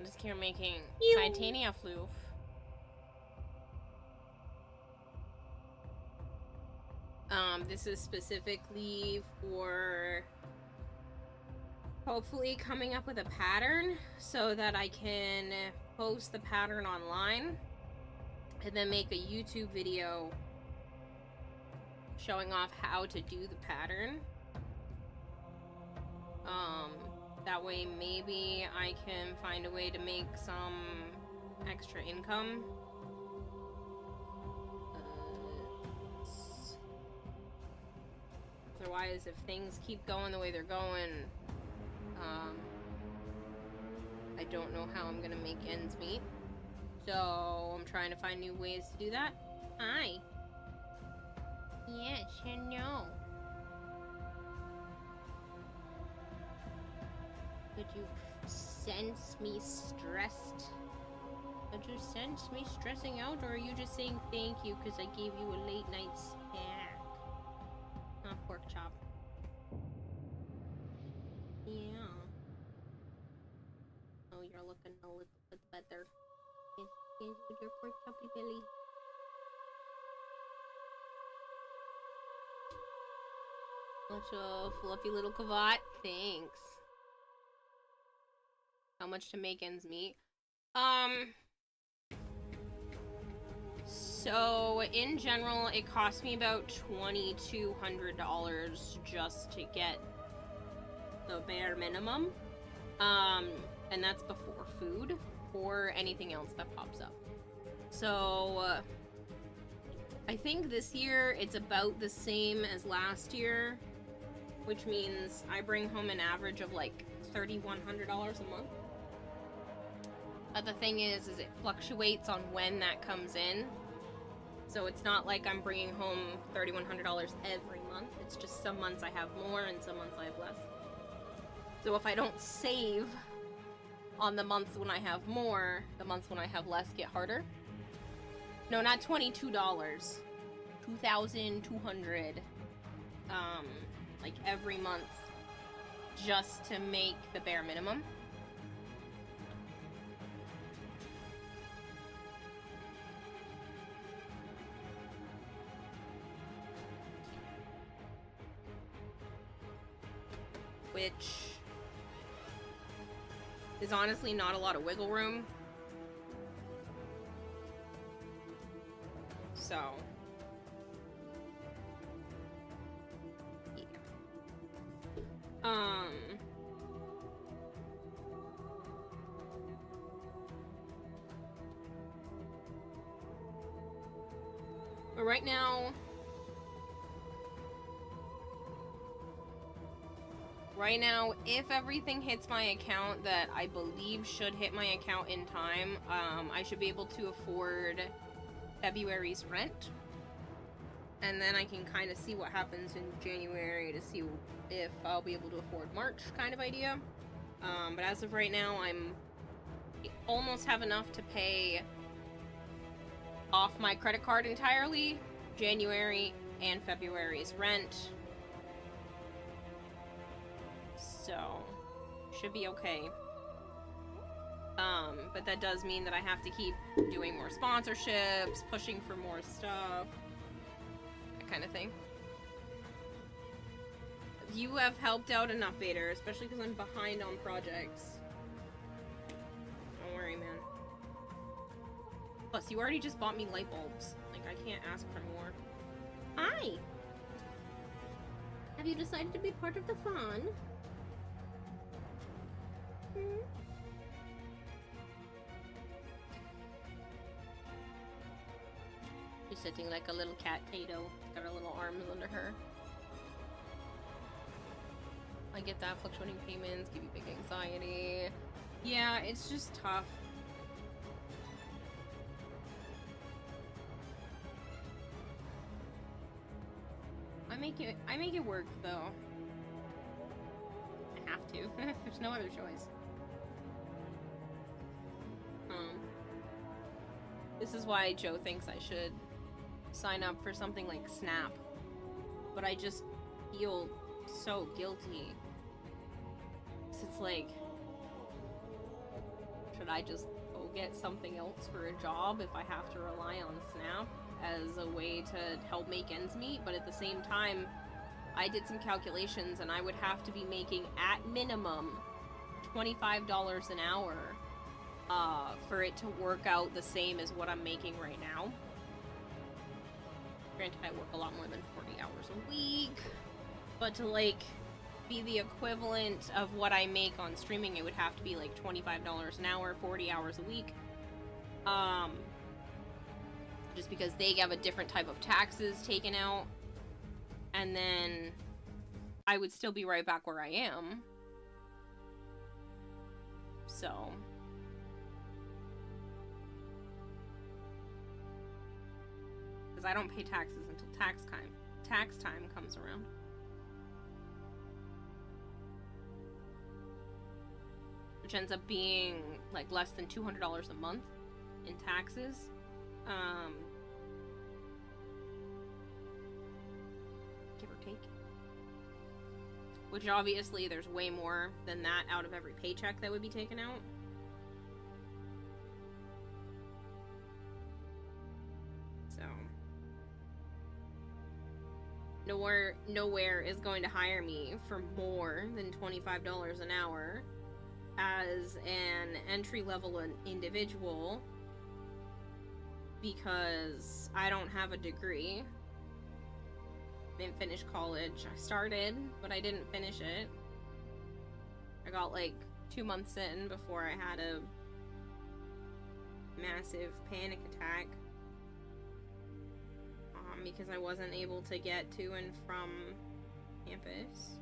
I'm just here making Titania floof. This is specifically for hopefully coming up with a pattern so that I can post the pattern online and then make a YouTube video showing off how to do the pattern. That way maybe I can find a way to make some extra income. Otherwise, if things keep going the way they're going, I don't know how I'm gonna make ends meet. So I'm trying to find new ways to do that. Hi. Yes, hello. Could you sense me stressed? Could you sense me stressing out, or are you just saying thank you because I gave you a late night snack? Pork chop. Yeah. Oh, you're looking a little bit better. Yes, with your pork choppy belly. Such a fluffy little cavat. Thanks. How much to make ends meet? So in general, it cost me about $2,200 just to get the bare minimum. And that's before food or anything else that pops up. So I think this year it's about the same as last year, which means I bring home an average of like $3,100 a month. But the thing is it fluctuates on when that comes in. So it's not like I'm bringing home $3,100 every month. It's just some months I have more and some months I have less. So if I don't save on the months when I have more, the months when I have less get harder. No, not $22. $2,200. Like every month, just to make the bare minimum. Which is honestly not a lot of wiggle room. So yeah. But right now, if everything hits my account that I believe should hit my account in time, I should be able to afford February's rent. And then I can kind of see what happens in January to see if I'll be able to afford March kind of idea. But as of right now, I almost have enough to pay off my credit card entirely, January and February's rent. So, should be okay. But that does mean that I have to keep doing more sponsorships, pushing for more stuff, that kind of thing. You have helped out enough, Vader, especially because I'm behind on projects. Don't worry, man. Plus, you already just bought me light bulbs. Like, I can't ask for more. Hi! Have you decided to be part of the fun? She's sitting like a little cat Tato. Got her little arms under her. I get that. Fluctuating payments give you big anxiety. Yeah, it's just tough. I make it work though. I have to. There's no other choice. This is why Joe thinks I should sign up for something like Snap. But I just feel so guilty. It's like, should I just go get something else for a job if I have to rely on Snap as a way to help make ends meet? But at the same time, I did some calculations and I would have to be making at minimum $25 an hour for it to work out the same as what I'm making right now. Granted, I work a lot more than 40 hours a week, but to like be the equivalent of what I make on streaming, it would have to be like $25 an hour, 40 hours a week. Just because they have a different type of taxes taken out, and then I would still be right back where I am. So because I don't pay taxes until tax time comes around. Which ends up being like less than $200 a month in taxes. Give or take. Which obviously there's way more than that out of every paycheck that would be taken out. So nowhere is going to hire me for more than $25 an hour as an entry-level individual because I don't have a degree. Didn't finish college. I started, but I didn't finish it. I got like 2 months in before I had a massive panic attack because I wasn't able to get to and from campus.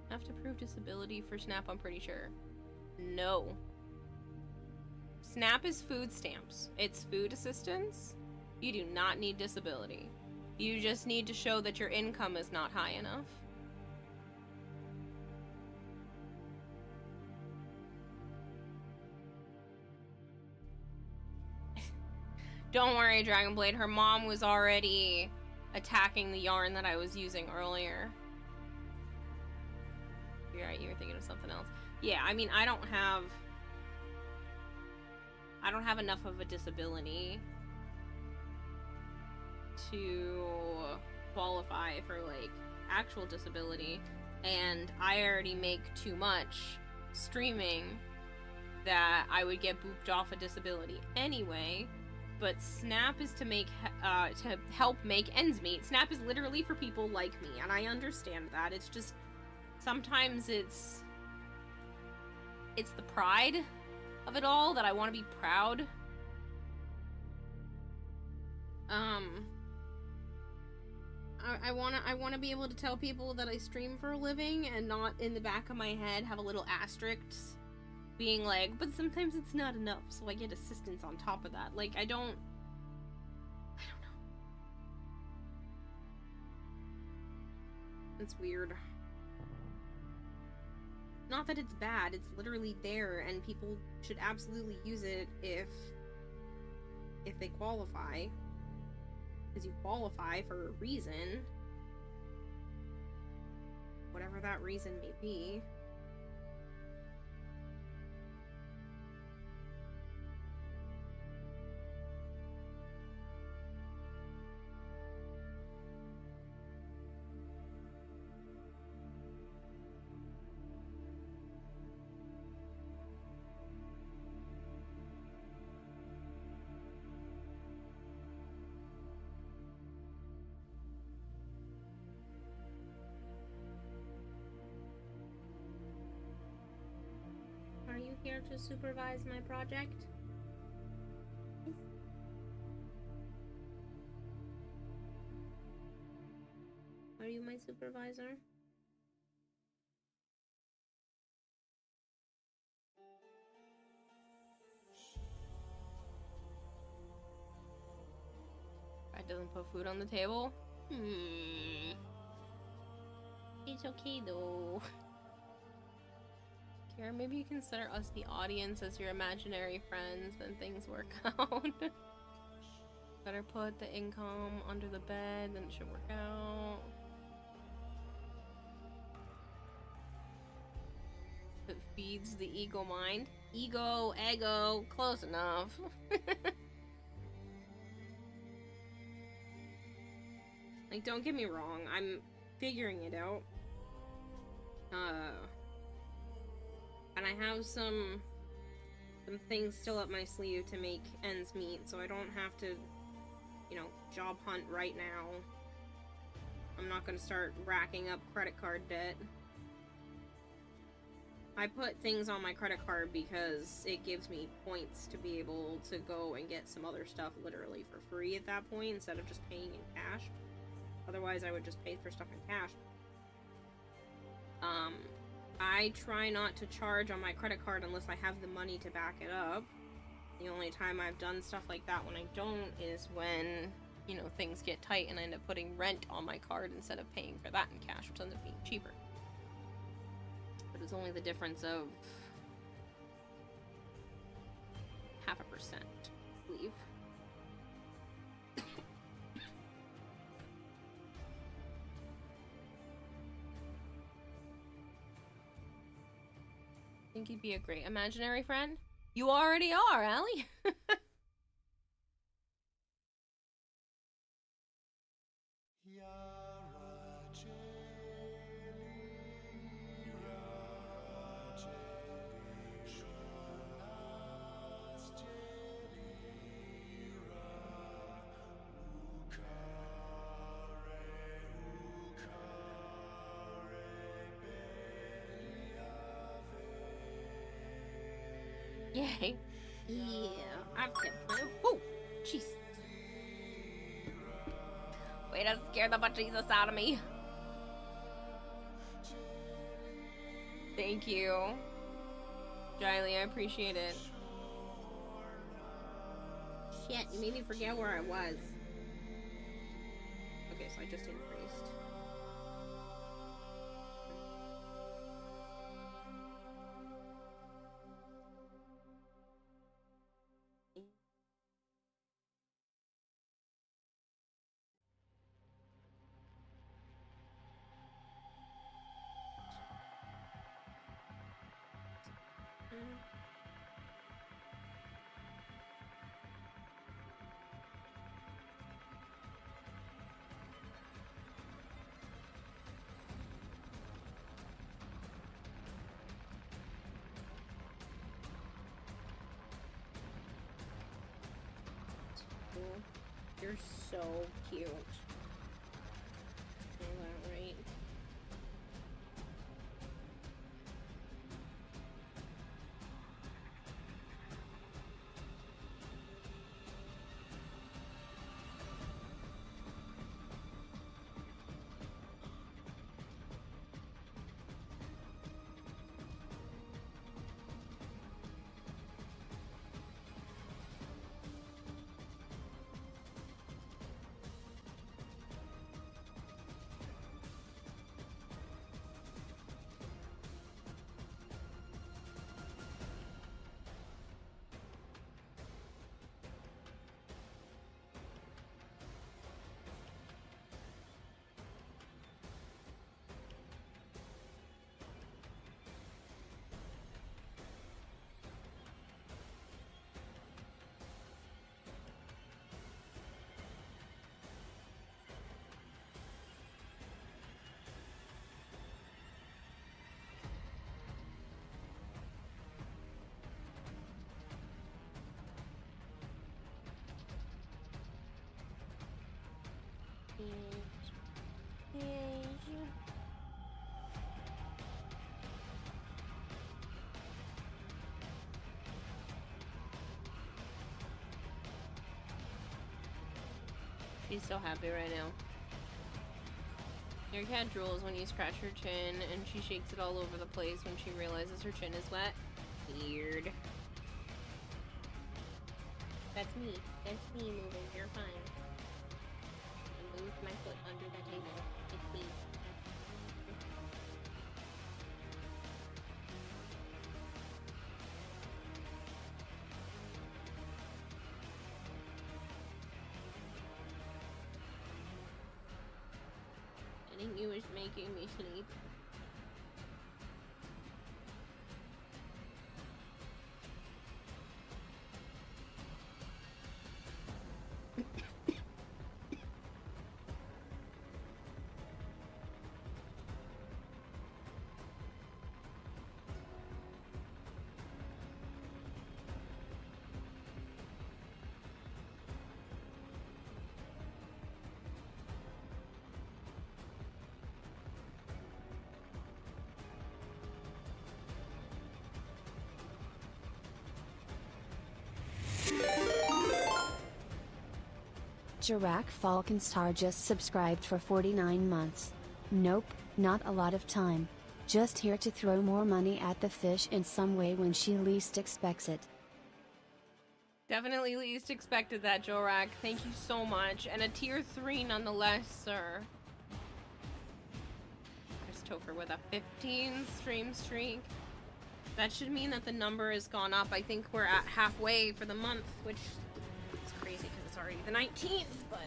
Have to prove disability for SNAP, I'm pretty sure. No. SNAP is food stamps. It's food assistance. You do not need disability. You just need to show that your income is not high enough. Don't worry, Dragonblade. Her mom was already attacking the yarn that I was using earlier. You're right, you were thinking of something else. Yeah, I mean, I don't have enough of a disability to qualify for, like, actual disability, and I already make too much streaming that I would get booped off a disability anyway. But SNAP is to help make ends meet. SNAP is literally for people like me, and I understand that. It's just sometimes it's the pride of it all that I want to be proud. I want to be able to tell people that I stream for a living and not in the back of my head have a little asterisk being like, but sometimes it's not enough, so I get assistance on top of that. Like, I don't know. It's weird. Not that it's bad, it's literally there, and people should absolutely use it if they qualify. Because you qualify for a reason. Whatever that reason may be. Are you here to supervise my project? Are you my supervisor? It doesn't put food on the table? It's okay though. Kara, maybe you consider us the audience as your imaginary friends, then things work out. Better put the income under the bed, then it should work out. It feeds the ego mind. Ego, ego, close enough. Like, don't get me wrong, I'm figuring it out. And I have some things still up my sleeve to make ends meet, so I don't have to, you know, job hunt right now. I'm not gonna start racking up credit card debt. I put things on my credit card because it gives me points to be able to go and get some other stuff literally for free at that point instead of just paying in cash. Otherwise, I would just pay for stuff in cash. I try not to charge on my credit card unless I have the money to back it up. The only time I've done stuff like that when I don't is when, you know, things get tight and I end up putting rent on my card instead of paying for that in cash, which ends up being cheaper. But it's only the difference of 0.5%, I believe. I think you'd be a great imaginary friend. You already are, Allie. Yay. Yeah, I've kept playing. Oh, jeez. Way to scare the bejesus out of me. Thank you. Jiley, I appreciate it. Shit, you made me forget where I was. Okay, so I just increased. You're so cute. All that right. She's so happy right now. Your cat drools when you scratch her chin, and she shakes it all over the place when she realizes her chin is wet. Weird. That's me. That's me moving. You're fine. I moved my foot under the table. It's me. I think you was making me sleep. Jarak Falkenstar just subscribed for 49 months. Nope, not a lot of time. Just here to throw more money at the fish in some way when she least expects it. Definitely least expected that, Jorak. Thank you so much. And a tier 3 nonetheless, sir. Christopher with a 15 stream streak. That should mean that the number has gone up. I think we're at halfway for the month, which is crazy because it's already the 19th, but...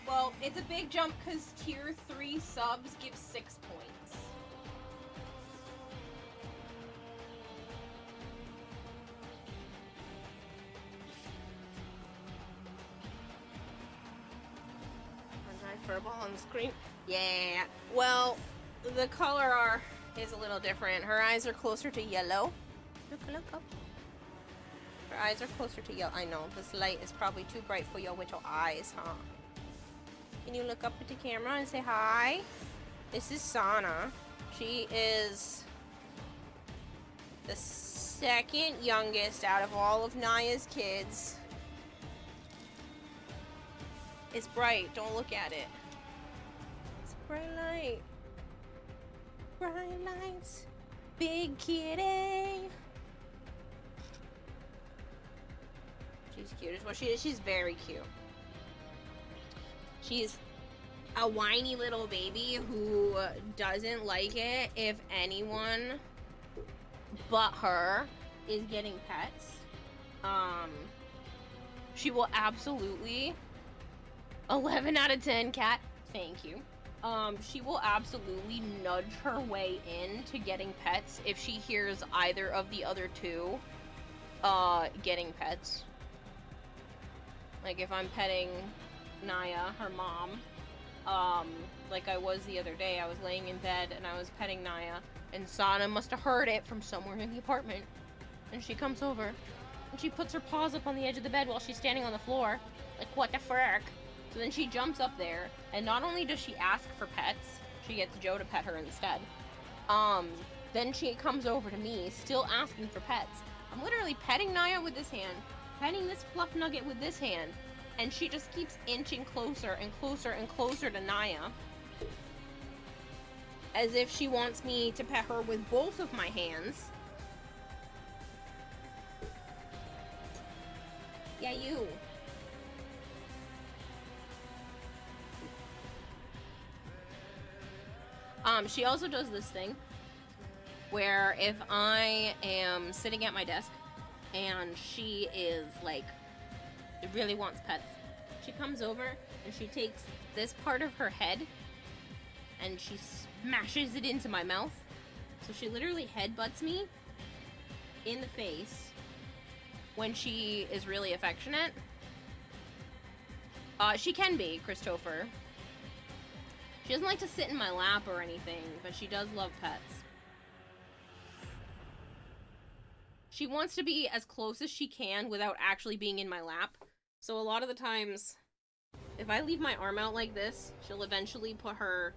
Well, it's a big jump because tier 3 subs give 6 points. Furball on the screen. Yeah. Well, the color is a little different. Her eyes are closer to yellow. Look up. Her eyes are closer to yellow. I know, this light is probably too bright for your little eyes, huh? Can you look up at the camera and say hi? This is Sana. She is the second youngest out of all of Naya's kids. It's bright. Don't look at it. It's a bright light. Bright lights. Big kitty. She's cute as well. She is. She's very cute. She's a whiny little baby who doesn't like it if anyone but her is getting pets. She will absolutely 11 out of 10 cat. Thank you. She will absolutely nudge her way into getting pets if she hears either of the other two getting pets. Like if I'm petting Naya, her mom, like I was the other day. I was laying in bed and I was petting Naya, and Sana must have heard it from somewhere in the apartment, and she comes over and she puts her paws up on the edge of the bed while she's standing on the floor, like, what the frick? So then she jumps up there, and not only does she ask for pets, she gets Joe to pet her instead. Then she comes over to me, still asking for pets. I'm literally petting Naya with this hand, petting this fluff nugget with this hand, and she just keeps inching closer and closer and closer to Naya, as if she wants me to pet her with both of my hands. Yeah, you. She also does this thing where if I am sitting at my desk and she is like, really wants pets, she comes over and she takes this part of her head and she smashes it into my mouth. So she literally headbutts me in the face when she is really affectionate. She can be, Christopher. She doesn't like to sit in my lap or anything, but she does love pets. She wants to be as close as she can without actually being in my lap. So a lot of the times, if I leave my arm out like this, she'll eventually put her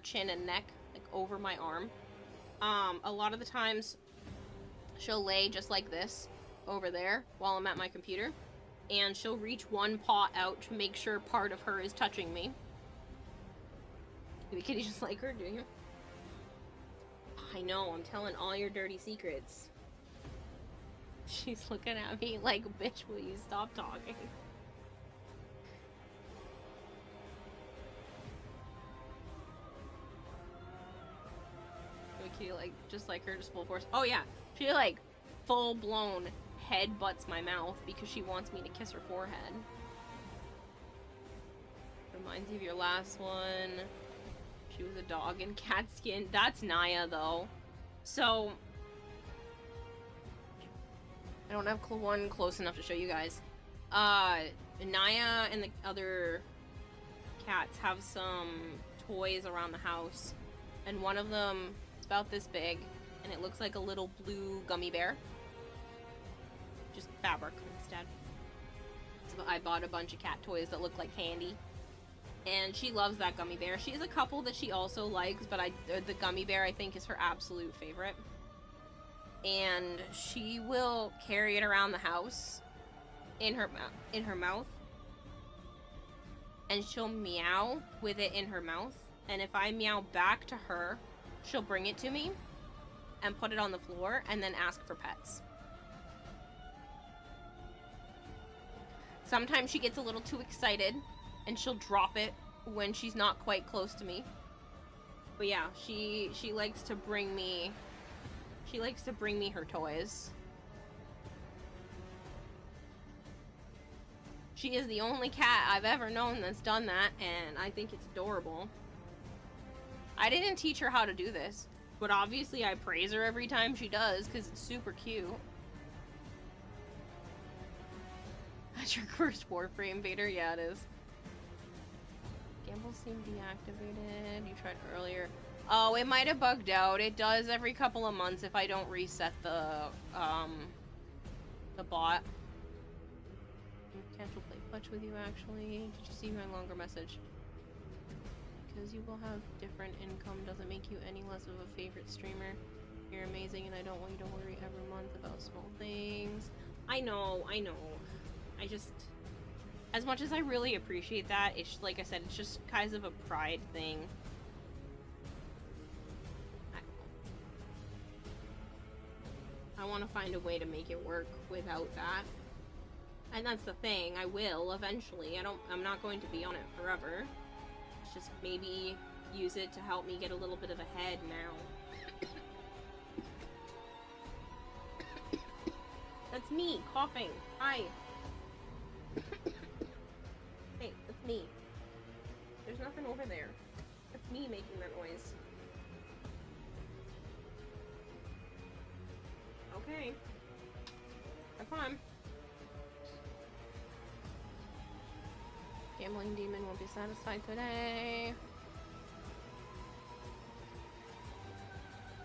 chin and neck like over my arm. A lot of the times, she'll lay just like this over there while I'm at my computer, and she'll reach one paw out to make sure part of her is touching me. You kitty just like her, do you? I know, I'm telling all your dirty secrets. She's looking at me like, bitch, will you stop talking? Kitty like, just like her, just full force. Oh yeah, she like full-blown head butts my mouth because she wants me to kiss her forehead. Reminds you of your last one. She was a dog in cat skin. That's Naya, though. So, I don't have one close enough to show you guys. Naya and the other cats have some toys around the house, and one of them is about this big, and it looks like a little blue gummy bear. Just fabric instead. So I bought a bunch of cat toys that look like candy. And she loves that gummy bear. She has a couple that she also likes, but the gummy bear, I think, is her absolute favorite. And she will carry it around the house in her mouth. And she'll meow with it in her mouth. And if I meow back to her, she'll bring it to me and put it on the floor and then ask for pets. Sometimes she gets a little too excited and she'll drop it when she's not quite close to me. But yeah, she likes to bring me her toys. She is the only cat I've ever known that's done that, and I think it's adorable. I didn't teach her how to do this, but obviously I praise her every time she does because it's super cute. That's your first Warframe Vader? Yeah, it is. Gamble seemed deactivated. You tried earlier. Oh, it might have bugged out. It does every couple of months if I don't reset the bot. Can't play fetch with you, actually. Did you see my longer message? Because you will have different income doesn't make you any less of a favorite streamer. You're amazing, and I don't want you to worry every month about small things. I know. I just... As much as I really appreciate that, it's like I said, it's just kind of a pride thing. I want to find a way to make it work without that. And that's the thing, I will eventually. I'm not going to be on it forever. It's just maybe use it to help me get a little bit of a head now. That's me coughing. Hi. Hey, that's me. There's nothing over there. That's me making that noise. Okay. Have fun. Gambling demon won't be satisfied today.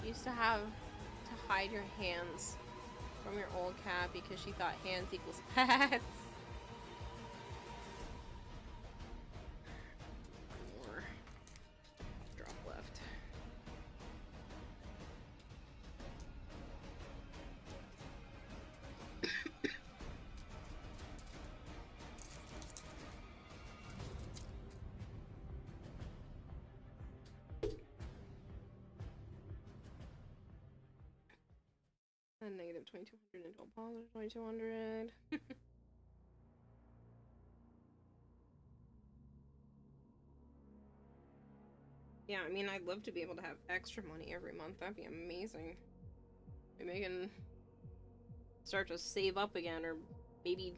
Used to have to hide your hands from your old cat because she thought hands equals pets. More drop left. And negative 2200 into a positive 2200. Yeah, I mean, I'd love to be able to have extra money every month. That'd be amazing. Maybe I can start to save up again, or maybe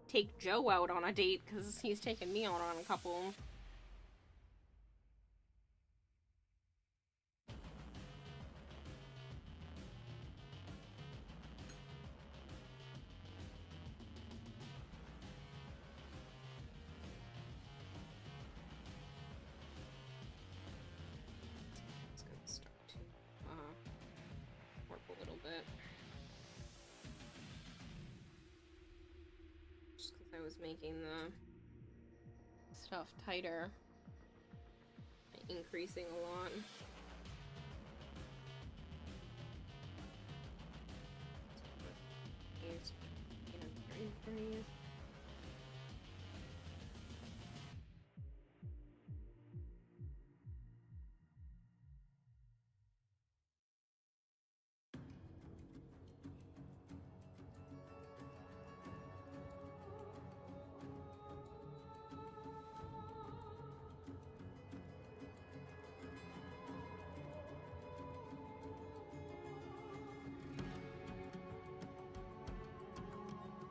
take Joe out on a date, because he's taken me out on a couple. I was making the stuff tighter, increasing a lot.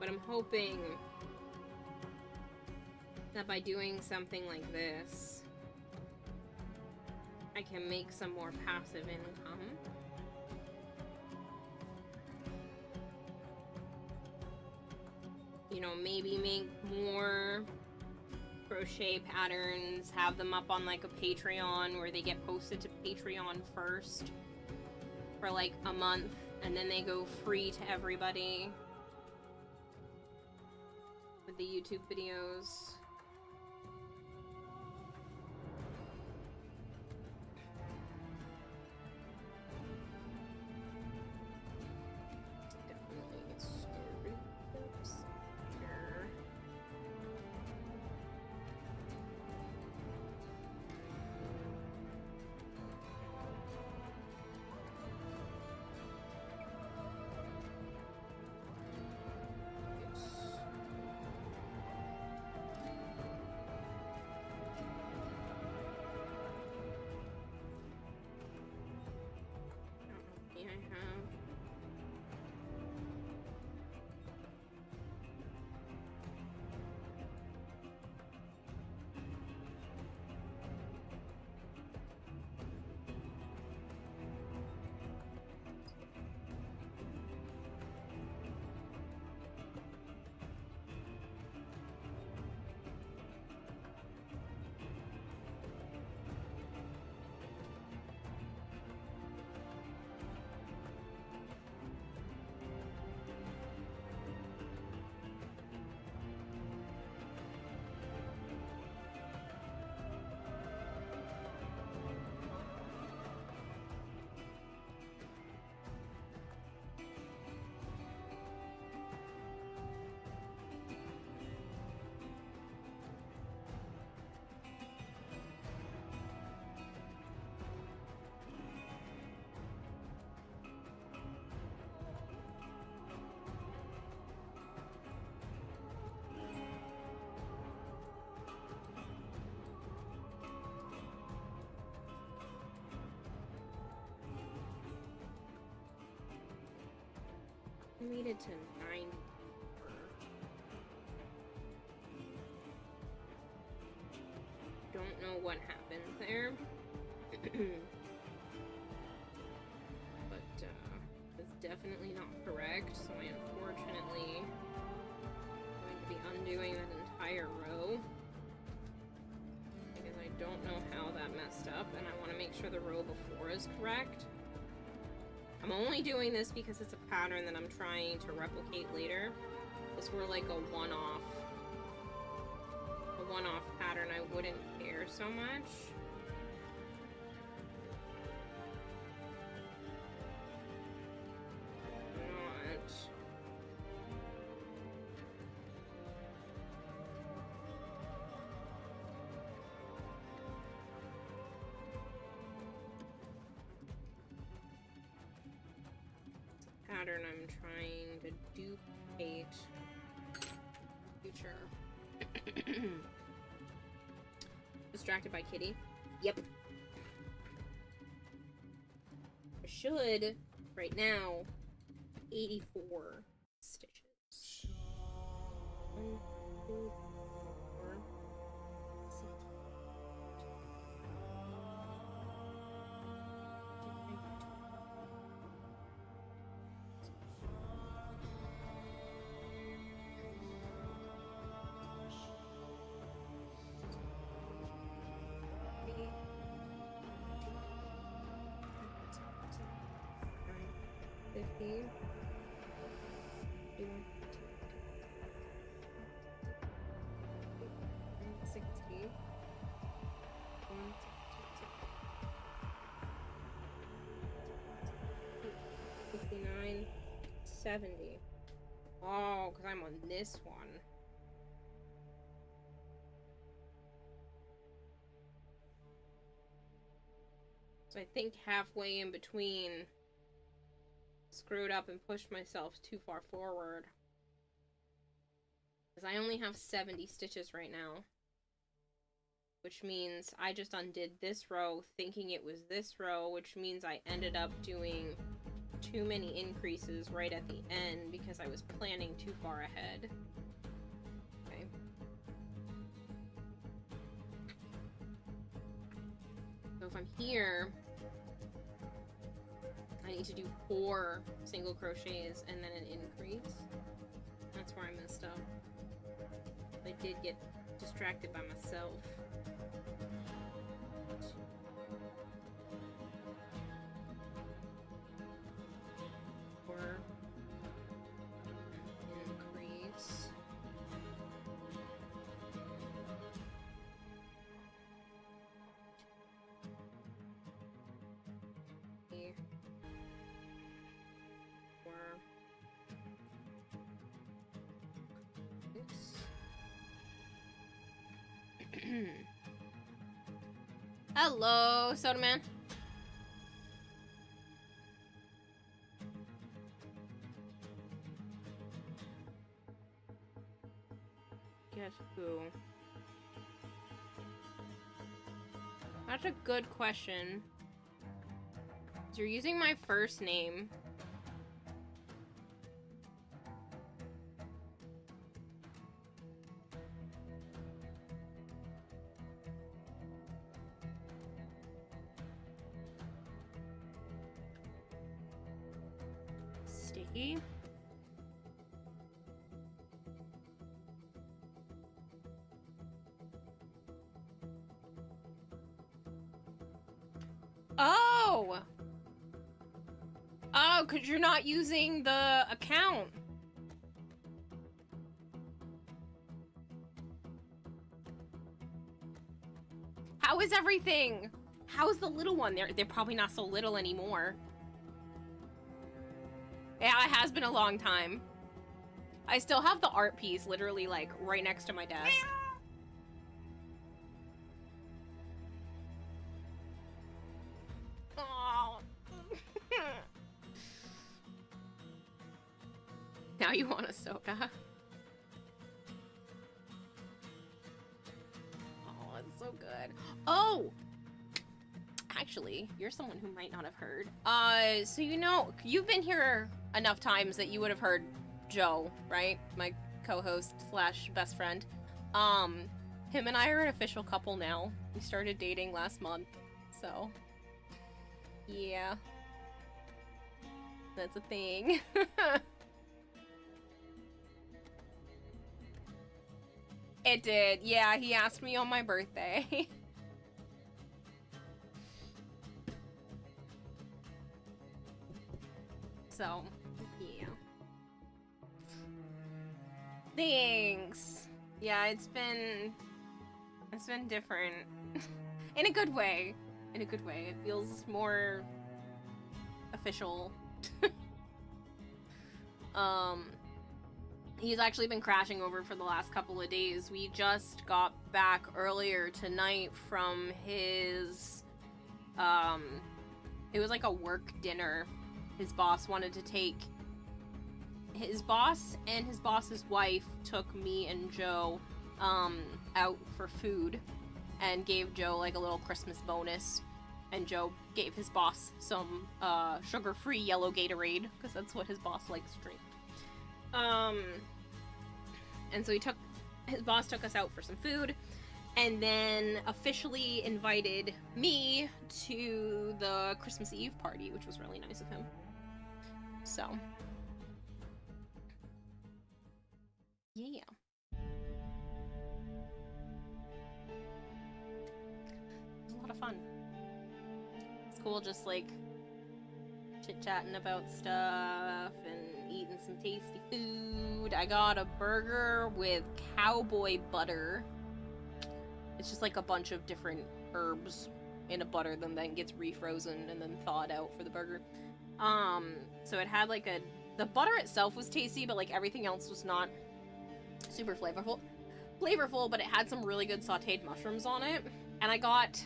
But I'm hoping that by doing something like this, I can make some more passive income. You know, maybe make more crochet patterns, have them up on like a Patreon where they get posted to Patreon first for like a month, and then they go free to everybody with the YouTube videos. Definitely story tips here. I have made it to 9. Don't know what happened there. But it's definitely not correct, so I unfortunately am going to be undoing that entire row because I don't know how that messed up, and I want to make sure the row before is correct. I'm only doing this because it's a pattern that I'm trying to replicate later. If this were like a one-off pattern, I wouldn't care so much. Not. Pattern I'm trying to duplicate future. Distracted by Kitty. Yep. I should right now 84 stitches. 1, 2, 4, 6. $70. Oh, because I'm on this one. So I think halfway in between screwed up and pushed myself too far forward. Because I only have 70 stitches right now. Which means I just undid this row thinking it was this row, which means I ended up doing too many increases right at the end because I was planning too far ahead. Okay. So if I'm here, I need to do 4 single crochets and then an increase. That's where I messed up. I did get distracted by myself. Or increase. Here. Or hello, Soda Man. Guess who? That's a good question. You're using my first name. Sticky. Oh! Oh, because you're not using the account. How is everything? How is the little one? They're probably not so little anymore. Yeah, it has been a long time. I still have the art piece literally like right next to my desk. Oh. Now you want a soda. Oh, it's so good. Oh! Actually, you're someone who might not have heard. So you know, you've been here enough times that you would have heard Joe, right? My co-host slash best friend. Him and I are an official couple now. We started dating last month, so yeah. That's a thing. It did, yeah, he asked me on my birthday. So, yeah. Thanks. Yeah, it's been different. In a good way. In a good way. It feels more official. He's actually been crashing over for the last couple of days. We just got back earlier tonight from his, it was like a work dinner. His boss wanted to take, his boss and his boss's wife took me and Joe, out for food and gave Joe like a little Christmas bonus. And Joe gave his boss some, sugar-free yellow Gatorade, because that's what his boss likes to drink. And so his boss took us out for some food, and then officially invited me to the Christmas Eve party, which was really nice of him. So, yeah. It was a lot of fun. It's cool just like chit-chatting about stuff and eating some tasty food. I got a burger with cowboy butter. It's just like a bunch of different herbs in a butter that then gets refrozen and then thawed out for the burger. So it had like the butter itself was tasty, but like everything else was not super flavorful, but it had some really good sauteed mushrooms on it. And I got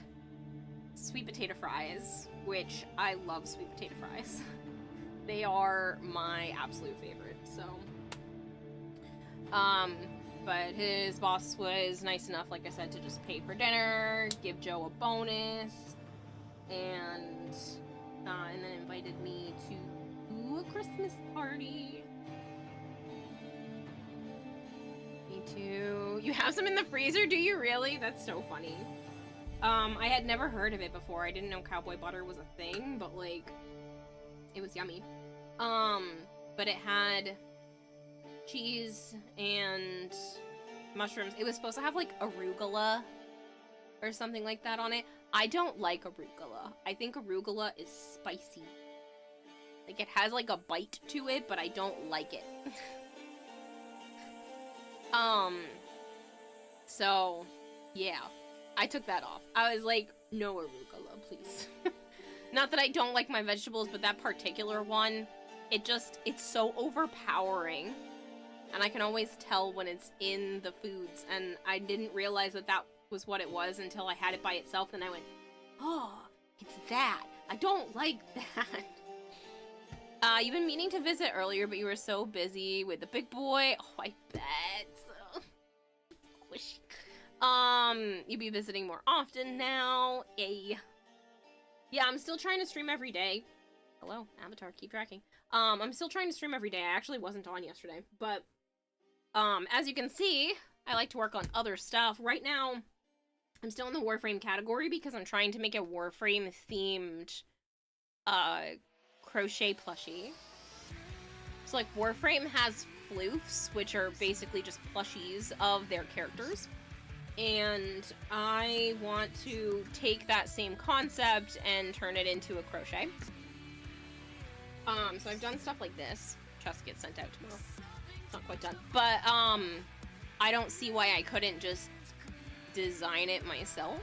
sweet potato fries, which I love sweet potato fries. They are my absolute favorite, so. But his boss was nice enough, like I said, to just pay for dinner, give Joe a bonus, and then invited me to to a Christmas party. Me too. You have some in the freezer, do you really? That's so funny. I had never heard of it before. I didn't know cowboy butter was a thing, but like, it was yummy. But it had cheese and mushrooms. It was supposed to have like arugula or something like that on it. I don't like arugula. I think arugula is spicy. Like, it has like a bite to it, but I don't like it. So, yeah. I took that off. I was like, no arugula, please. Not that I don't like my vegetables, but that particular one, it's so overpowering. And I can always tell when it's in the foods, and I didn't realize that that was what it was until I had it by itself, and I went, oh, it's that. I don't like that. You've been meaning to visit earlier, but you were so busy with the big boy. Oh, I bet. Squishy. You'll be visiting more often now. Yay. Yeah, I'm still trying to stream every day. Hello, Avatar, keep tracking. I'm still trying to stream every day. I actually wasn't on yesterday, but as you can see, I like to work on other stuff. Right now, I'm still in the Warframe category because I'm trying to make a Warframe themed crochet plushie. So like Warframe has floofs, which are basically just plushies of their characters. And I want to take that same concept and turn it into a crochet. So I've done stuff like this. Chest gets sent out tomorrow. It's not quite done. But, I don't see why I couldn't just design it myself.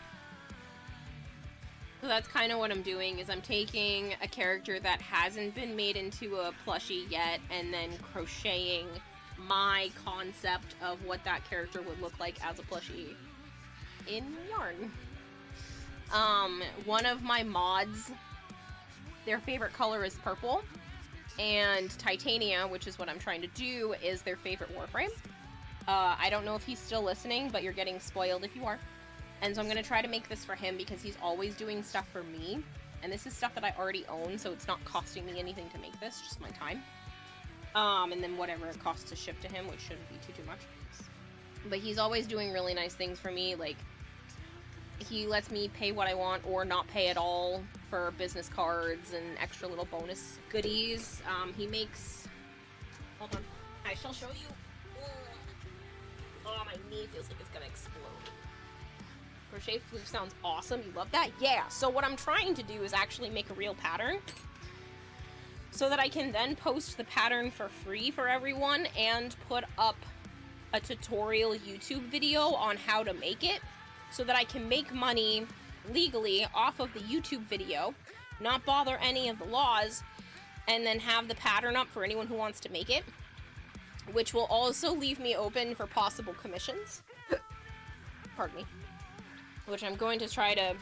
So that's kind of what I'm doing, is I'm taking a character that hasn't been made into a plushie yet, and then crocheting my concept of what that character would look like as a plushie in yarn. One of my mods, their favorite color is purple, and Titania, which is what I'm trying to do, is their favorite Warframe. I don't know if he's still listening, but you're getting spoiled if you are. And so I'm going to try to make this for him because he's always doing stuff for me. And this is stuff that I already own, so it's not costing me anything to make this, just my time. And then whatever it costs to ship to him, which shouldn't be too much. But he's always doing really nice things for me, like he lets me pay what I want or not pay at all for business cards and extra little bonus goodies. He makes... Hold on. I shall show you. Oh, my knee feels like it's gonna explode. Crochet floof sounds awesome. You love that? Yeah. So what I'm trying to do is actually make a real pattern so that I can then post the pattern for free for everyone and put up a tutorial YouTube video on how to make it so that I can make money legally off of the YouTube video, not bother any of the laws, and then have the pattern up for anyone who wants to make it, which will also leave me open for possible commissions. Pardon me. Which I'm going to try to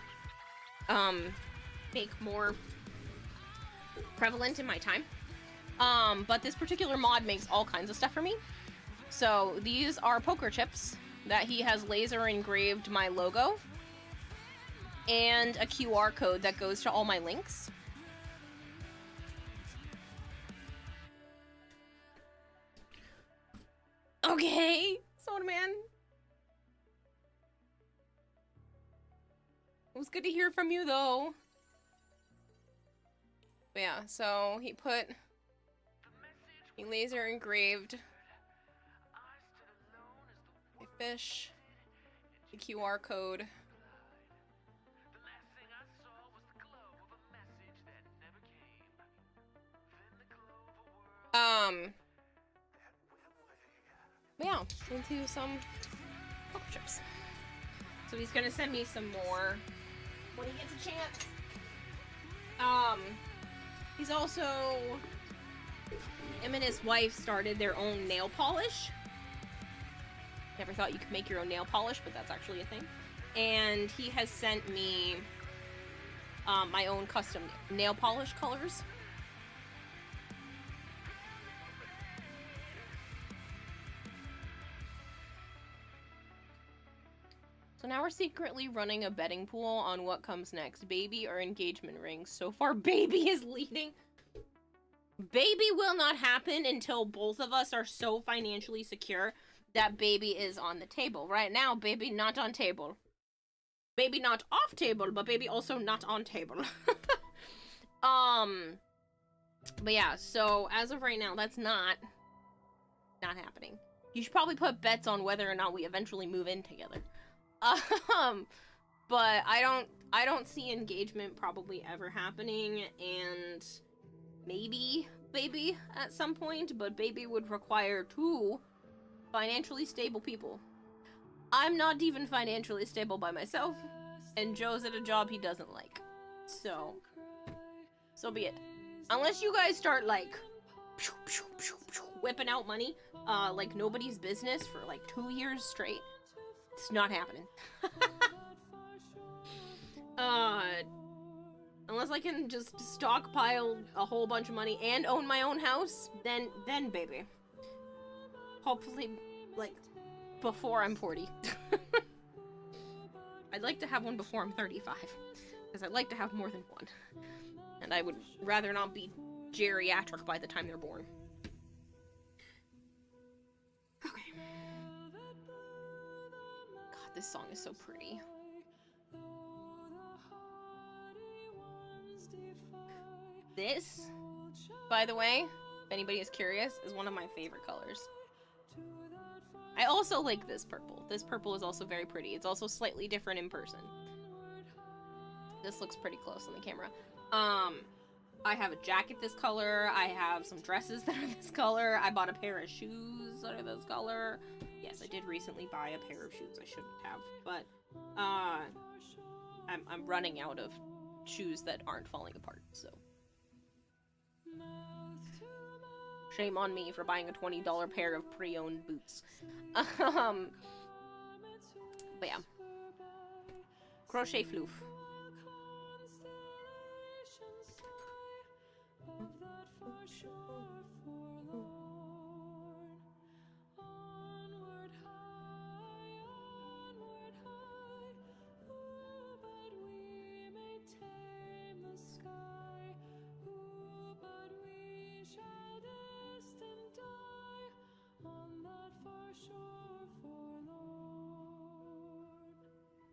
make more prevalent in my time. But this particular mod makes all kinds of stuff for me. So these are poker chips that he has laser engraved my logo and a QR code that goes to all my links. Okay, Soda Man. It was good to hear from you, though. But yeah, so he laser engraved a fish, the QR code. But yeah, into some poker chips. So he's gonna send me some more when he gets a chance. He's also, him and his wife started their own nail polish. Never thought you could make your own nail polish, but that's actually a thing. And he has sent me my own custom nail polish colors. So now we're secretly running a betting pool on what comes next, baby or engagement rings. So far, baby is leading. Baby will not happen until both of us are so financially secure that baby is on the table. Right now, baby not on table. Baby not off table, but baby also not on table. But yeah, so as of right now, that's not happening. You should probably put bets on whether or not we eventually move in together. But I don't see engagement probably ever happening, and maybe baby at some point, but baby would require 2 financially stable people. I'm not even financially stable by myself, and Joe's at a job he doesn't like. So be it. Unless you guys start, like, whipping out money, like nobody's business for, like, 2 years straight, it's not happening. Unless I can just stockpile a whole bunch of money and own my own house, then baby. Hopefully, like, before I'm 40. I'd like to have one before I'm 35, because I'd like to have more than one. And I would rather not be geriatric by the time they're born. Okay. God, this song is so pretty. This, by the way, if anybody is curious, is one of my favorite colors. I also like this purple. This purple is also very pretty. It's also slightly different in person. This looks pretty close on the camera. I have a jacket this color. I have some dresses that are this color. I bought a pair of shoes that are this color. Yes, I did recently buy a pair of shoes. I shouldn't have, but I'm running out of shoes that aren't falling apart, so. Shame on me for buying a $20 pair of pre-owned boots. But yeah. Crochet floof.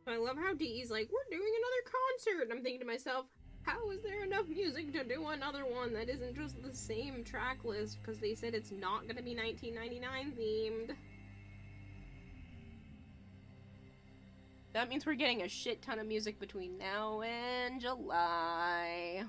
I love how Dee's like, we're doing another concert. And I'm thinking to myself, how is there enough music to do another one that isn't just the same track list? Because they said it's not going to be 1999 themed. That means we're getting a shit ton of music between now and July.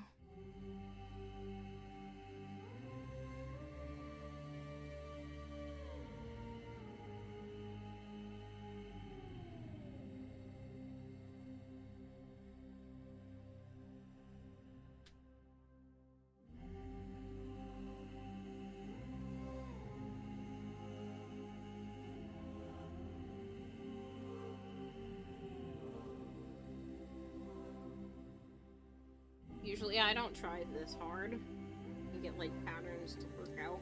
Usually I don't try this hard and get like patterns to work out,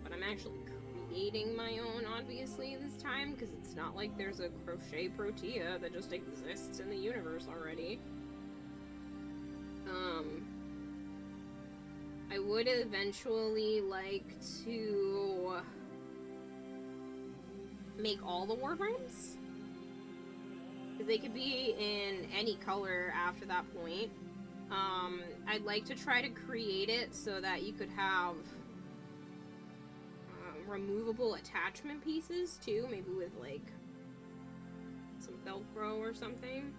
but I'm actually creating my own obviously this time, because it's not like there's a crochet protea that just exists in the universe already. I would eventually like to make all the Warframes, because they could be in any color after that point. I'd like to try to create it so that you could have removable attachment pieces too, maybe with like some Velcro or something.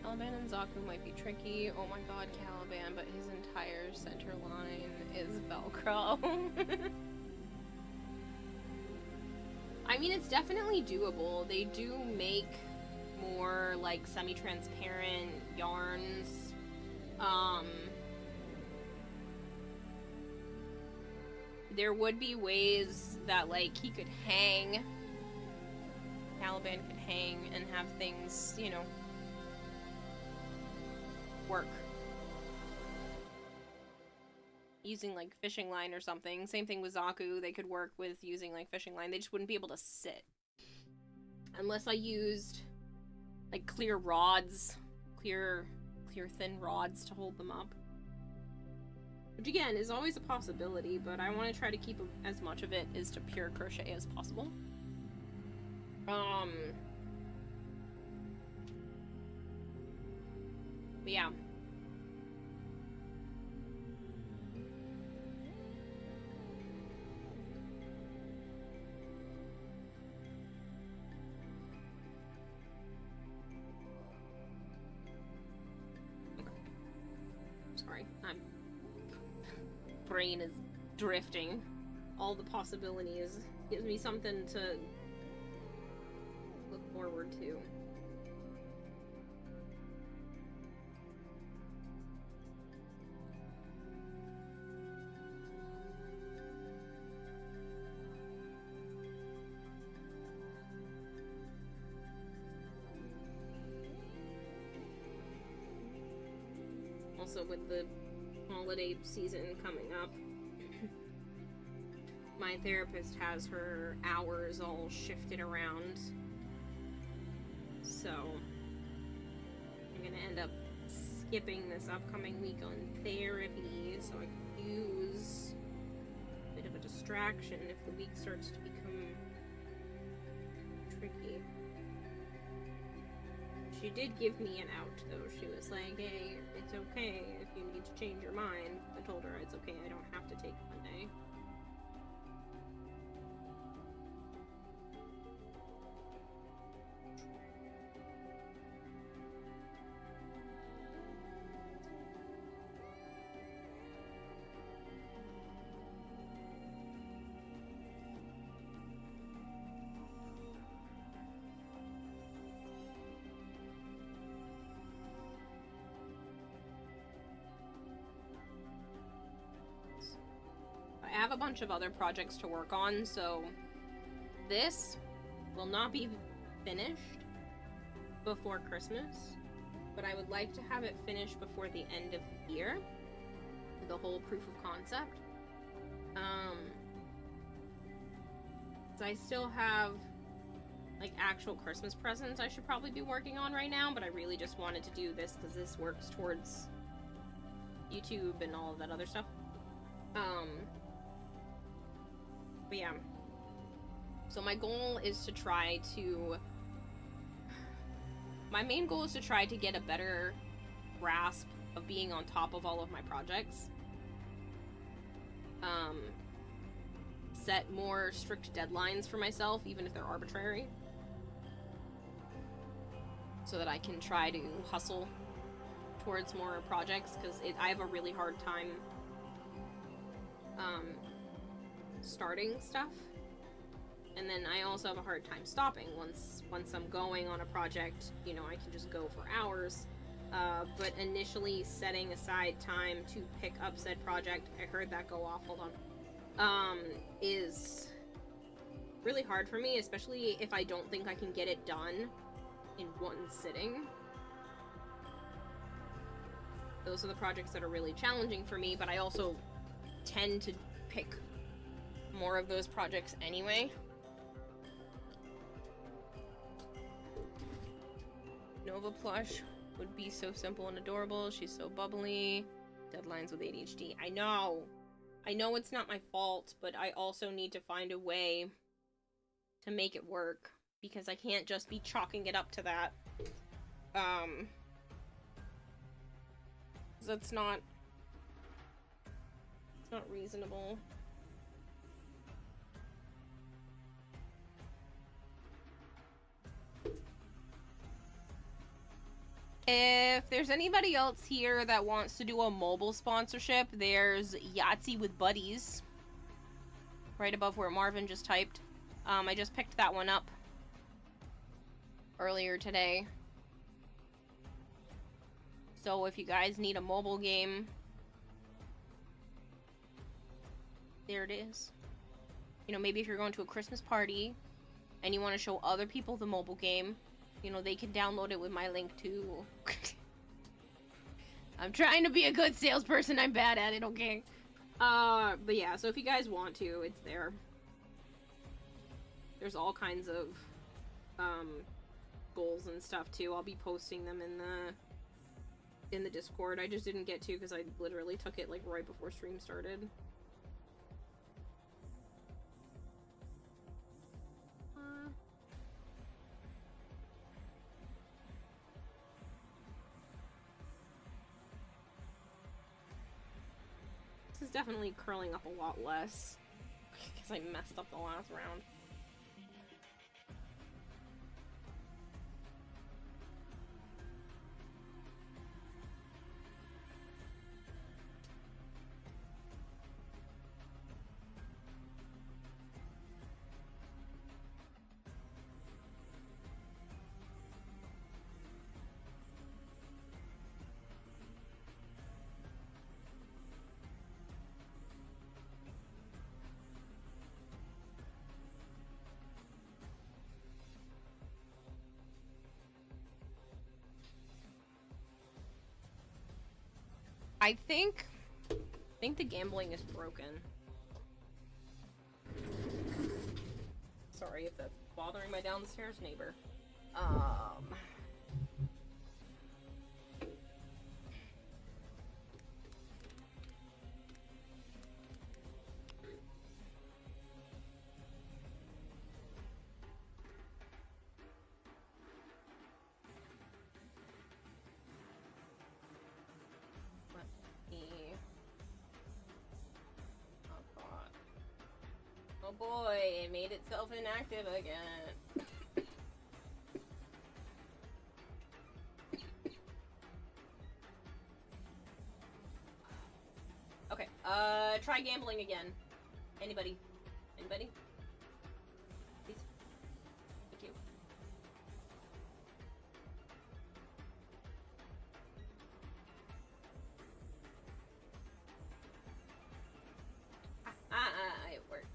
Caliban and Zaku might be tricky. Oh my god, Caliban, but his entire center line is Velcro. I mean, it's definitely doable. They do make more, like, semi-transparent yarns. There would be ways that, like, he could hang. Caliban could hang and have things, you know, work. using like fishing line or something. Same thing with Zaku, they could work with using like fishing line. They just wouldn't be able to sit. Unless I used like clear rods, clear thin rods to hold them up. Which again is always a possibility, but I want to try to keep as much of it as to pure crochet as possible. But yeah. Sorry, I'm brain is drifting. All the possibilities gives me something to look forward to. Also, with the holiday season coming up, my therapist has her hours all shifted around, so I'm gonna end up skipping this upcoming week on therapy so I can use a bit of a distraction if the week starts to become tricky. She did give me an out, though. She was like, hey, it's okay if you need to change your mind. I told her it's okay, I don't have to take Monday. I have a bunch of other projects to work on, so this will not be finished before Christmas, but I would like to have it finished before the end of the year, the whole proof of concept. So I still have like actual Christmas presents I should probably be working on right now, but I really just wanted to do this because this works towards YouTube and all of that other stuff. But yeah, so my goal is to try to, my main goal is to try to get a better grasp of being on top of all of my projects. Set more strict deadlines for myself, even if they're arbitrary, so that I can try to hustle towards more projects, because I have a really hard time starting stuff, and then I also have a hard time stopping. Once I'm going on a project, you know, I can just go for hours, but initially setting aside time to pick up said project, I heard that go off, hold on, is really hard for me, especially if I don't think I can get it done in one sitting. Those are the projects that are really challenging for me, but I also tend to pick more of those projects anyway. Nova plush would be so simple and adorable. She's so bubbly. Deadlines with ADHD. I know it's not my fault, but I also need to find a way to make it work, because I can't just be chalking it up to that. That's not, it's not reasonable. If there's anybody else here that wants to do a mobile sponsorship, there's Yahtzee with Buddies right above where Marvin just typed. I just picked that one up earlier today. So if you guys need a mobile game, there it is. You know, maybe if you're going to a Christmas party and you want to show other people the mobile game, you know, they can download it with my link too. I'm trying to be a good salesperson. I'm bad at it, okay? But yeah, so if you guys want to, it's there. There's all kinds of, goals and stuff too. I'll be posting them in the Discord. I just didn't get to because I literally took it like right before stream started. This is definitely curling up a lot less because I messed up the last round. I think the gambling is broken. Sorry if that's bothering my downstairs neighbor. Oh boy, it made itself inactive again. Okay, try gambling again. Anybody? Anybody? Please? Thank you. It worked.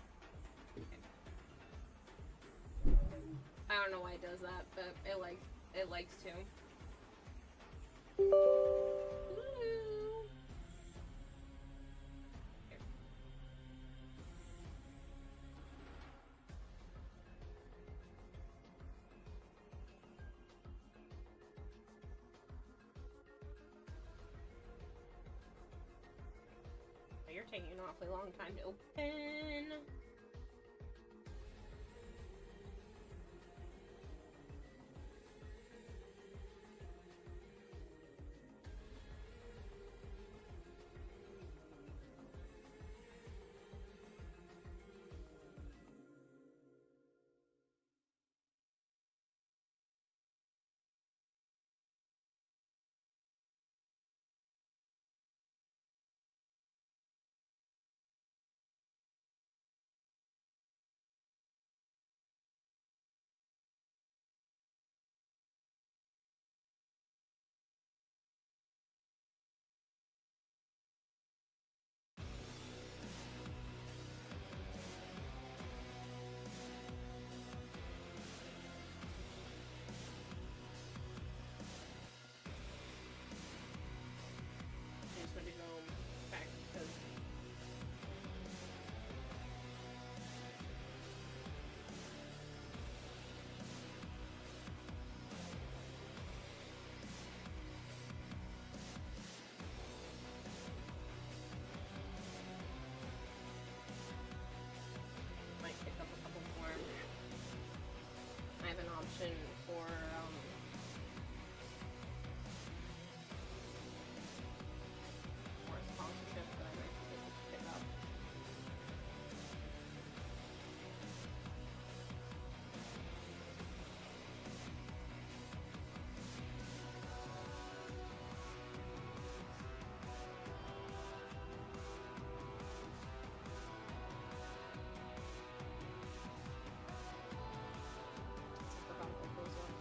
I don't know why it does that, but it likes to. You're taking an awfully long time to open. I just want to go back because might pick up a couple more. I have an option for more sponsorship that I might be able to pick up. Forgot what those were.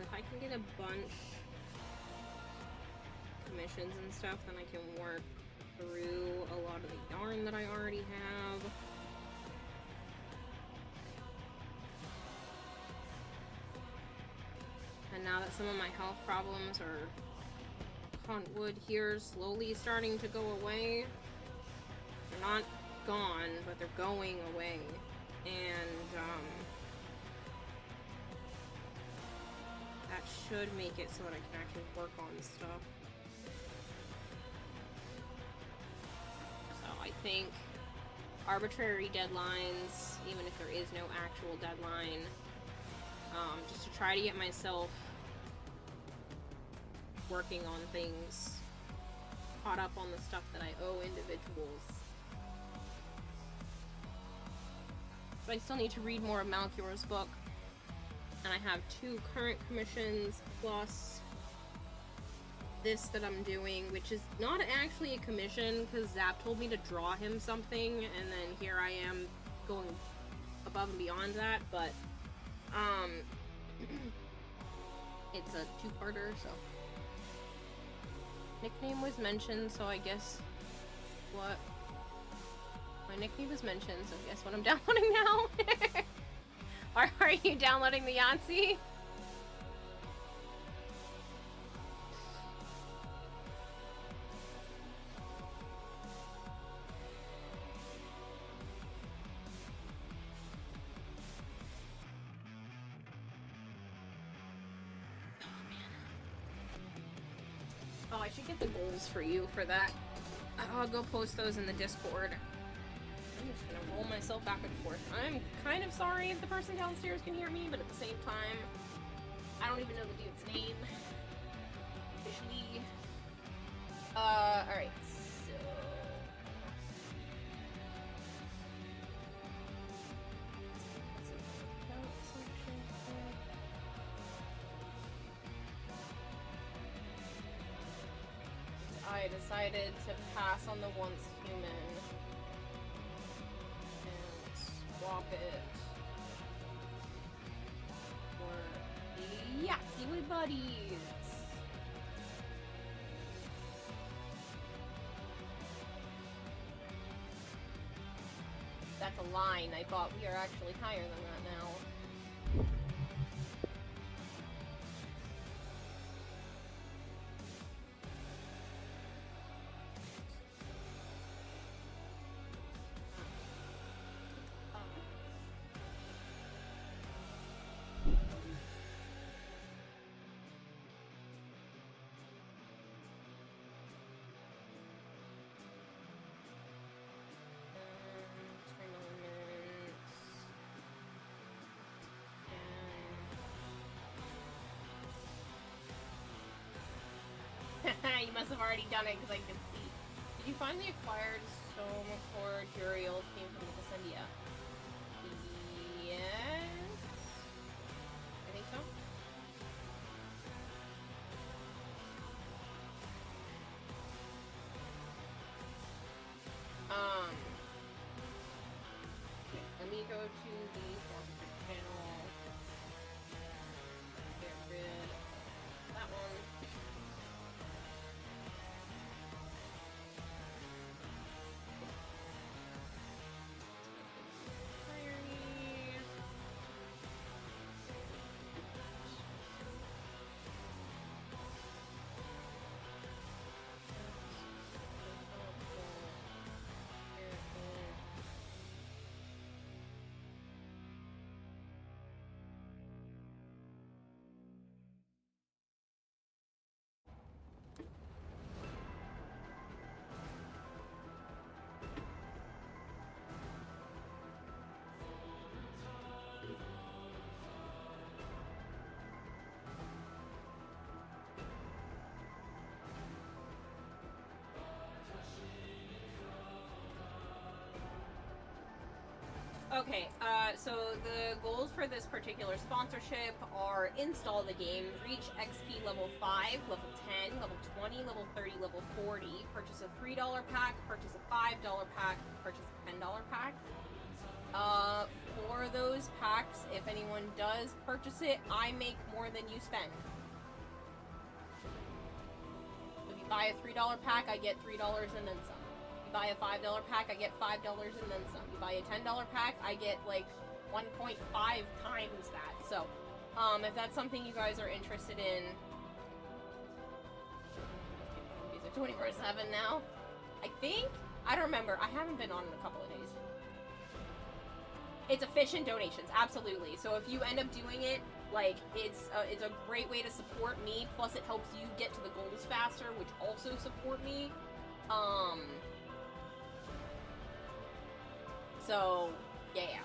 if I can get a bunch commissions and stuff, then I can work through a lot of the yarn that I already have. And now that some of my health problems are, on wood here, slowly starting to go away. They're not gone, but they're going away. And, that should make it so that I can actually work on stuff. So I think arbitrary deadlines, even if there is no actual deadline, just to try to get myself working on things, caught up on the stuff that I owe individuals. So I still need to read more of Malchior's book, and I have 2 current commissions plus this that I'm doing, which is not actually a commission because Zap told me to draw him something, and then here I am going above and beyond that, but it's a 2-parter, so nickname was mentioned, so I guess what my nickname was mentioned, so guess what I'm downloading now? Are you downloading the Yahtzee? Oh, I should get the goals for you for that. I'll go post those in the Discord. I'm just gonna roll myself back and forth. I'm kind of sorry if the person downstairs can hear me, but at the same time, I don't even know the dude's name. Officially. Alright, so... I decided to pass on the once human and swap it for the Yahtzee with buddies. That's a line. I thought we are actually higher than that now. You must have already done it because I could see. Did you finally acquired Somacore Duriel theme from the Descendia? Yes. I think so. Let me go to the Warframe panel. Get rid of that one. Okay, so the goals for this particular sponsorship are install the game, reach XP level 5, level 10, level 20, level 30, level 40, purchase a $3 pack, purchase a $5 pack, purchase a $10 pack. For those packs, if anyone does purchase it, I make more than you spend. If you buy a $3 pack, I get $3 and then some. You buy a $5 pack, I get $5 and then some. You buy a $10 pack, I get like 1.5 times that. So, if that's something you guys are interested in, these are 24/7 now. I think, I don't remember. I haven't been on in a couple of days. It's efficient donations, absolutely. So if you end up doing it, like, it's a great way to support me. Plus, it helps you get to the goals faster, which also support me. So yeah.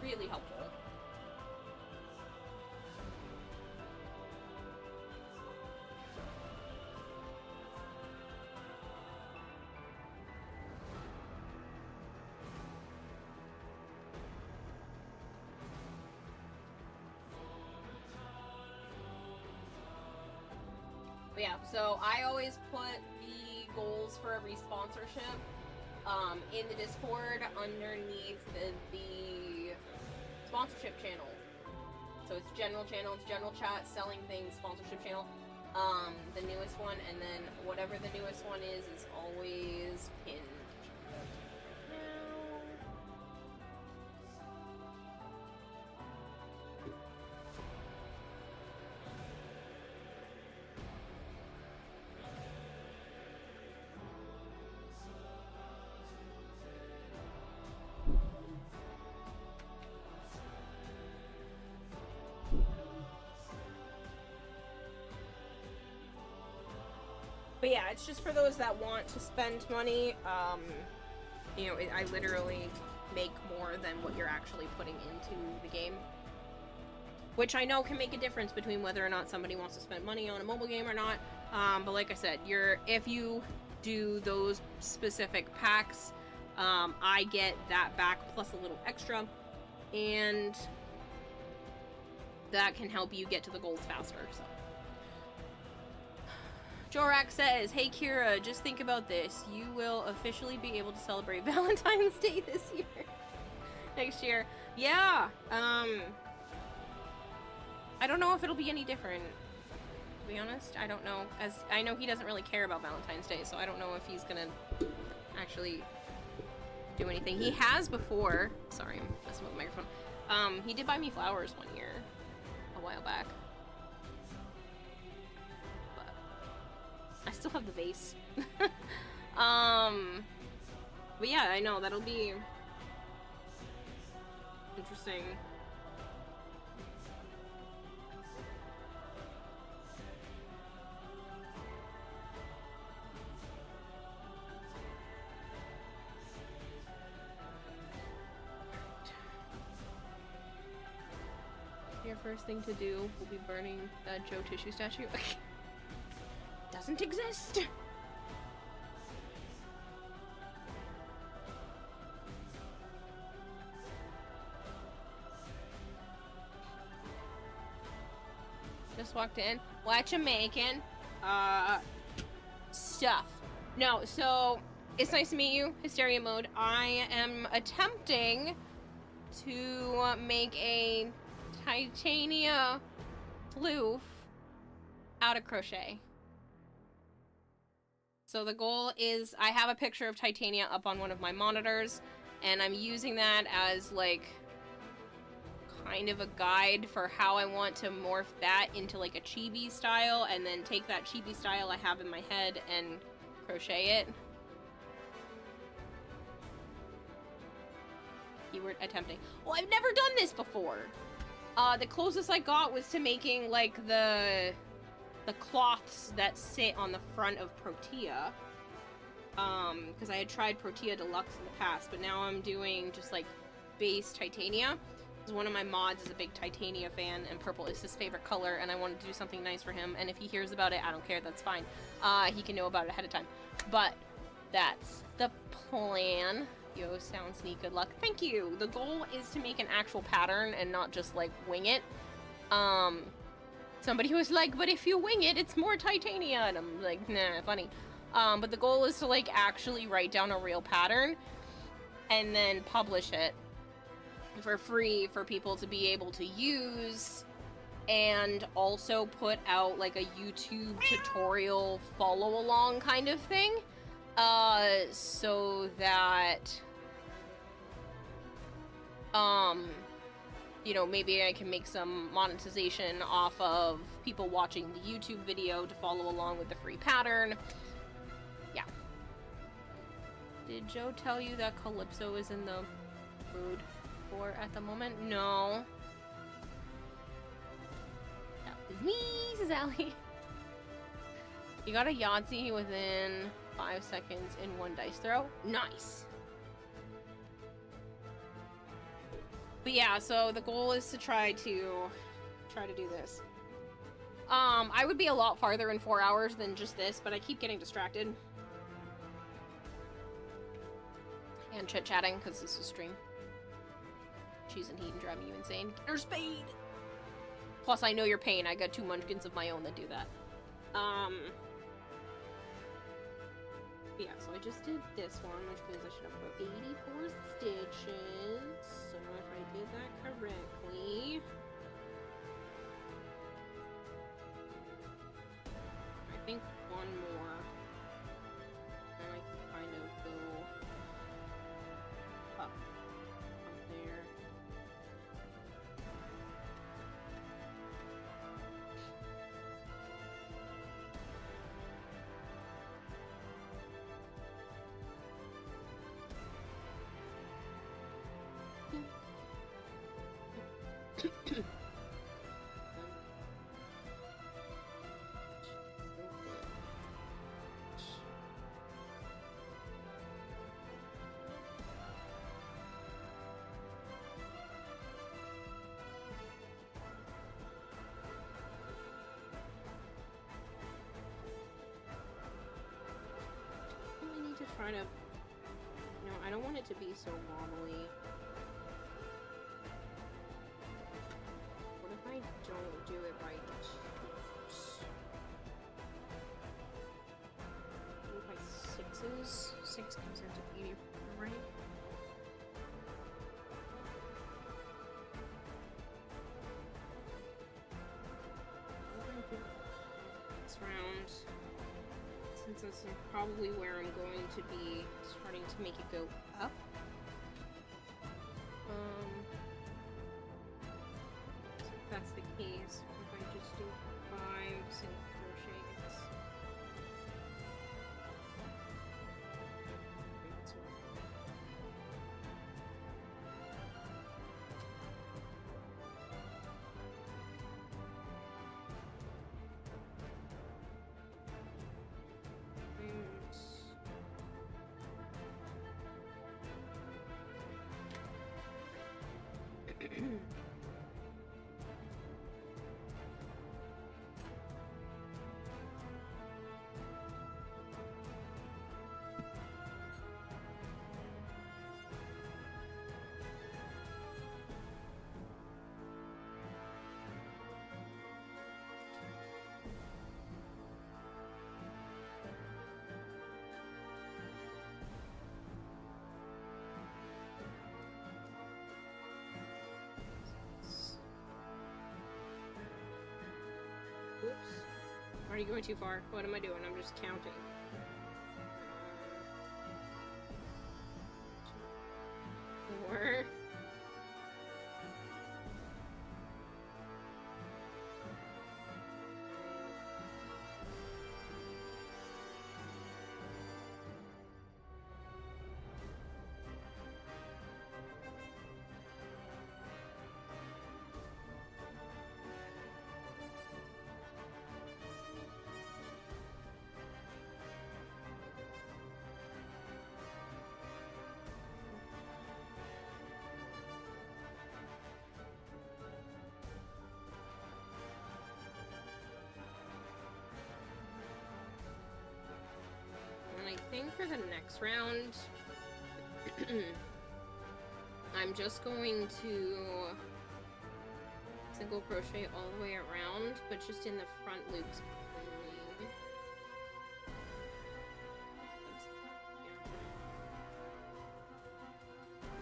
Really helpful. But yeah, so I always put the goals for every sponsorship in the Discord underneath the sponsorship channel. So it's general channel, it's general chat, selling things, sponsorship channel. The newest one, and then whatever the newest one is always pinned. But yeah, it's just for those that want to spend money. You know, I literally make more than what you're actually putting into the game. Which I know can make a difference between whether or not somebody wants to spend money on a mobile game or not. But like I said, if you do those specific packs, I get that back plus a little extra. And that can help you get to the goals faster, so. Jorak says, "Hey Kira, just think about this. You will officially be able to celebrate Valentine's Day this year." Next year. Yeah. I don't know if it'll be any different. To be honest, I don't know. As I know he doesn't really care about Valentine's Day, so I don't know if he's gonna actually do anything. He has before. Sorry, I'm messing with the microphone. He did buy me flowers one year, a while back. I still have the vase. But yeah, I know, that'll be interesting. Your first thing to do will be burning that Joe Tissue statue. Doesn't exist. Just walked in. What you making? Stuff. No, so it's nice to meet you, Hysteria Mode. I am attempting to make a Titania floof out of crochet. So the goal is, I have a picture of Titania up on one of my monitors, and I'm using that as, like, kind of a guide for how I want to morph that into, like, a chibi style, and then take that chibi style I have in my head and crochet it. Keyword attempting. Well, I've never done this before! The closest I got was to making, like, the cloths that sit on the front of Protea, because I had tried Protea Deluxe in the past, but now I'm doing just like base Titania, because one of my mods is a big Titania fan, and purple is his favorite color, and I wanted to do something nice for him, and if he hears about it, I don't care, that's fine. He can know about it ahead of time, but that's the plan. Yo, sound sneak, good luck. Thank you! The goal is to make an actual pattern and not just like wing it. Somebody was like, but if you wing it, it's more Titania, and I'm like, nah, funny. But the goal is to like actually write down a real pattern and then publish it for free for people to be able to use, and also put out like a YouTube tutorial follow along kind of thing, so that you know, maybe I can make some monetization off of people watching the YouTube video to follow along with the free pattern. Yeah. Did Joe tell you that Calypso is in the mood for at the moment? No. That was me, says Allie. You got a Yahtzee within 5 seconds in one dice throw. Nice. But yeah, so the goal is to try to do this. I would be a lot farther in 4 hours than just this, but I keep getting distracted. And chit-chatting, because this is stream. Cheese and heat and driving you insane. Get her spade! Plus, I know your pain. I got 2 munchkins of my own that do that. Yeah, so I just did this one, which means I should have about 84 stitches. So if I did that correctly... I think one more. And I can kind of go up from there. To try to, you know, I don't want it to be so wobbly. What if I don't do it right? Do it by 6s? 6 comes into 80, right? This round. Since this is probably where I'm going to be starting to make it go up. So if that's the case, if I just do 5 single crochets. Oops. Already going too far. What am I doing? I'm just counting. 4. I think for the next round, I'm just going to single crochet all the way around, but just in the front loops only.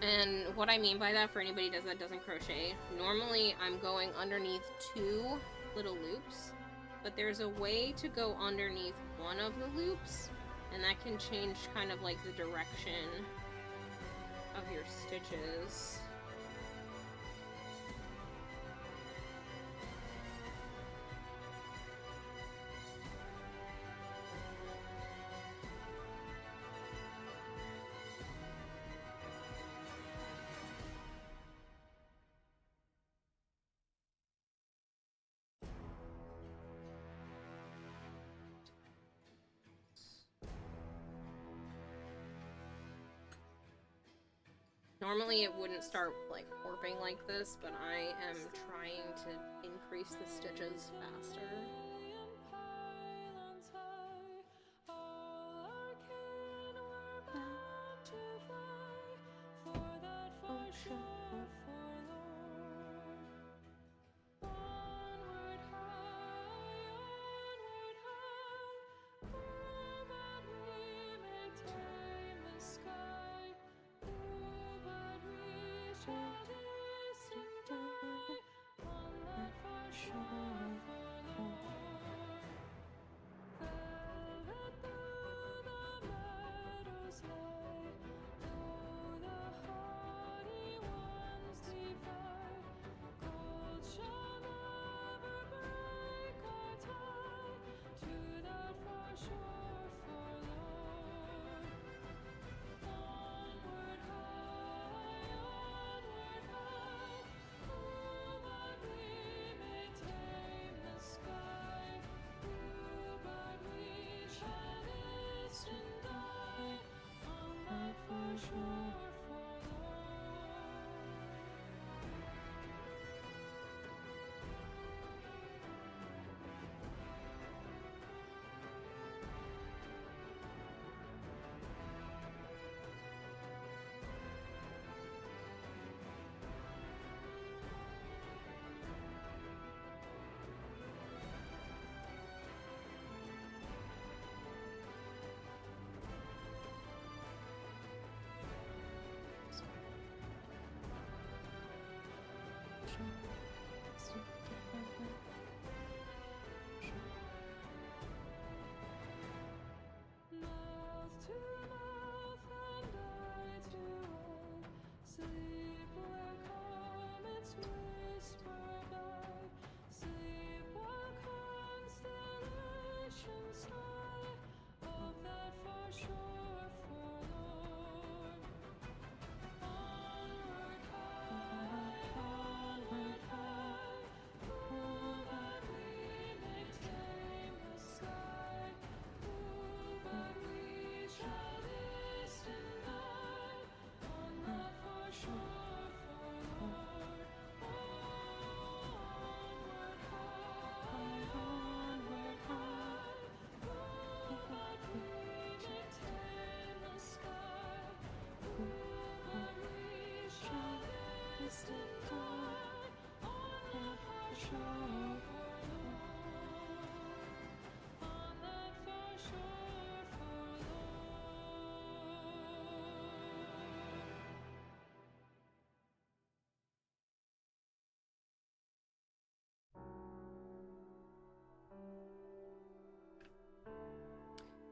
And what I mean by that, for anybody that doesn't crochet, normally I'm going underneath 2 little loops, but there's a way to go underneath one of the loops, and that can change kind of like the direction of your stitches. Normally it wouldn't start like warping like this, but I am trying to increase the stitches faster.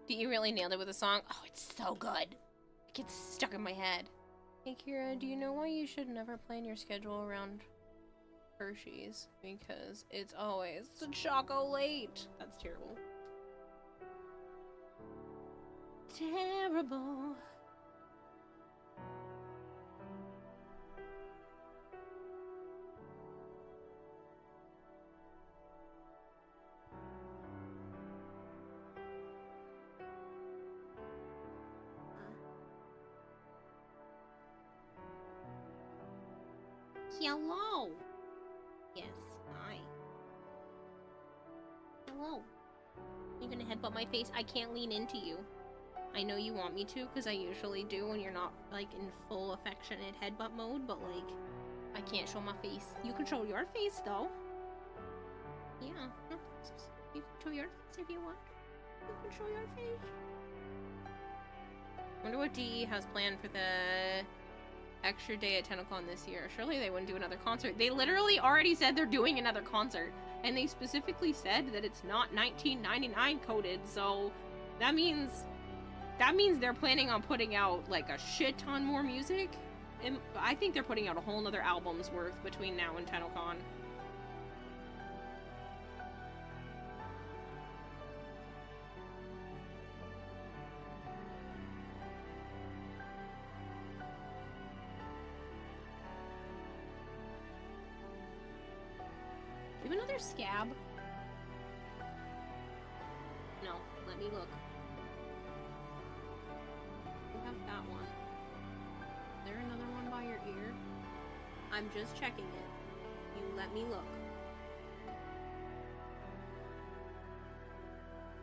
Did you really nail it with a song? Oh, it's so good. It gets stuck in my head. Hey Kira, do you know why you should never plan your schedule around Hershey's? Because it's always choco late. That's terrible. Terrible. Hello. Yes, hi. Hello. You're gonna headbutt my face? I can't lean into you. I know you want me to, because I usually do when you're not, like, in full affectionate headbutt mode, but, like, I can't show my face. You can show your face, though. Yeah. No, you can show your face if you want. You can show your face. Wonder what DE has planned for the extra day at TennoCon this year. Surely they wouldn't do another concert. They literally already said they're doing another concert. And they specifically said that it's not 1999 coded, so that means they're planning on putting out like a shit ton more music. And I think they're putting out a whole nother album's worth between now and TennoCon. Do you have another scab? No, let me look. You have that one. Is there another one by your ear? I'm just checking it. You let me look.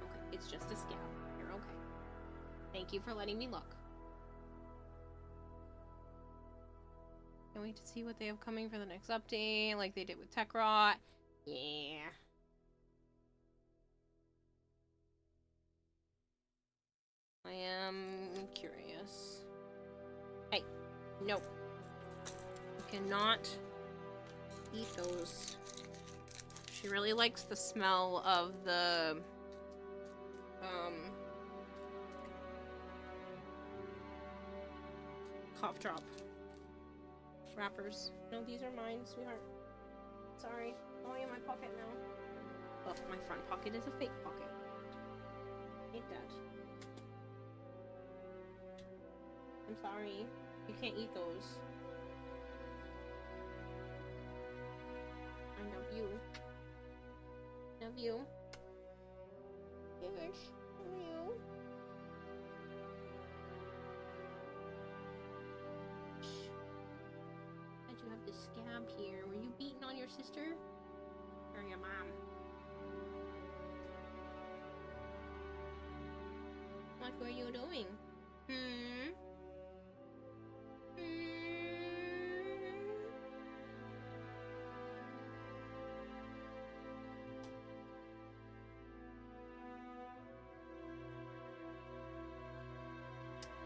Okay, it's just a scab. You're okay. Thank you for letting me look. Can't wait to see what they have coming for the next update, like they did with Tekrot. Yeah. I am curious. Hey, nope. You cannot eat those. She really likes the smell of the cough drop wrappers. No, these are mine, sweetheart. Sorry. Only in my pocket now. Oh, my front pocket is a fake pocket. Hate that. I'm sorry. You can't eat those. I love you. Love you. Gosh, love you. Why'd you have this scab here? Were you beating on your sister? Or your mom? What were you doing?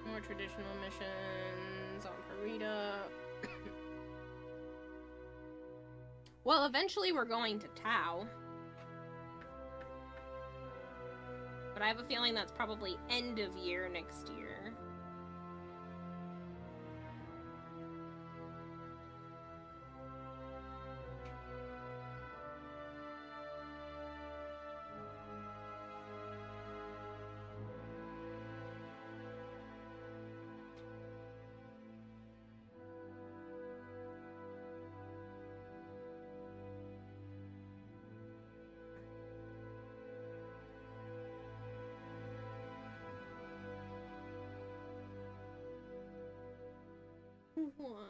More traditional missions on Parita. Well, eventually we're going to Tau. But I have a feeling that's probably end of year next year. What?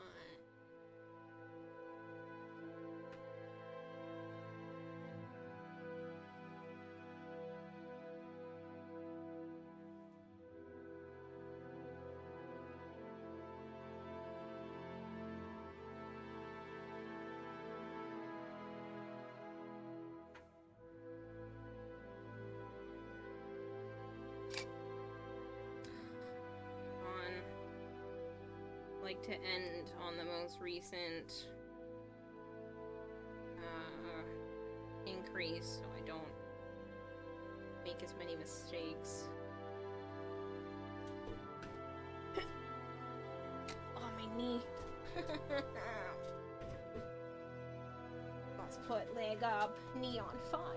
Like to end on the most recent increase so I don't make as many mistakes. Oh, my knee. Let's put leg up, knee on fire.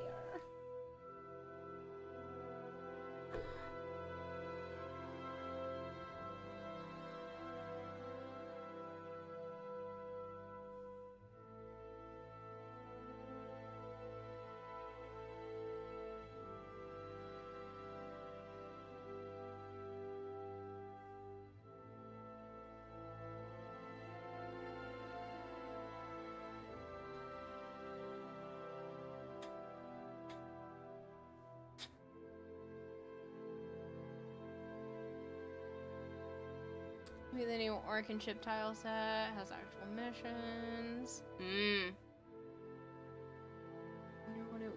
Maybe the new Orc and Chip tile set has actual missions. I wonder what it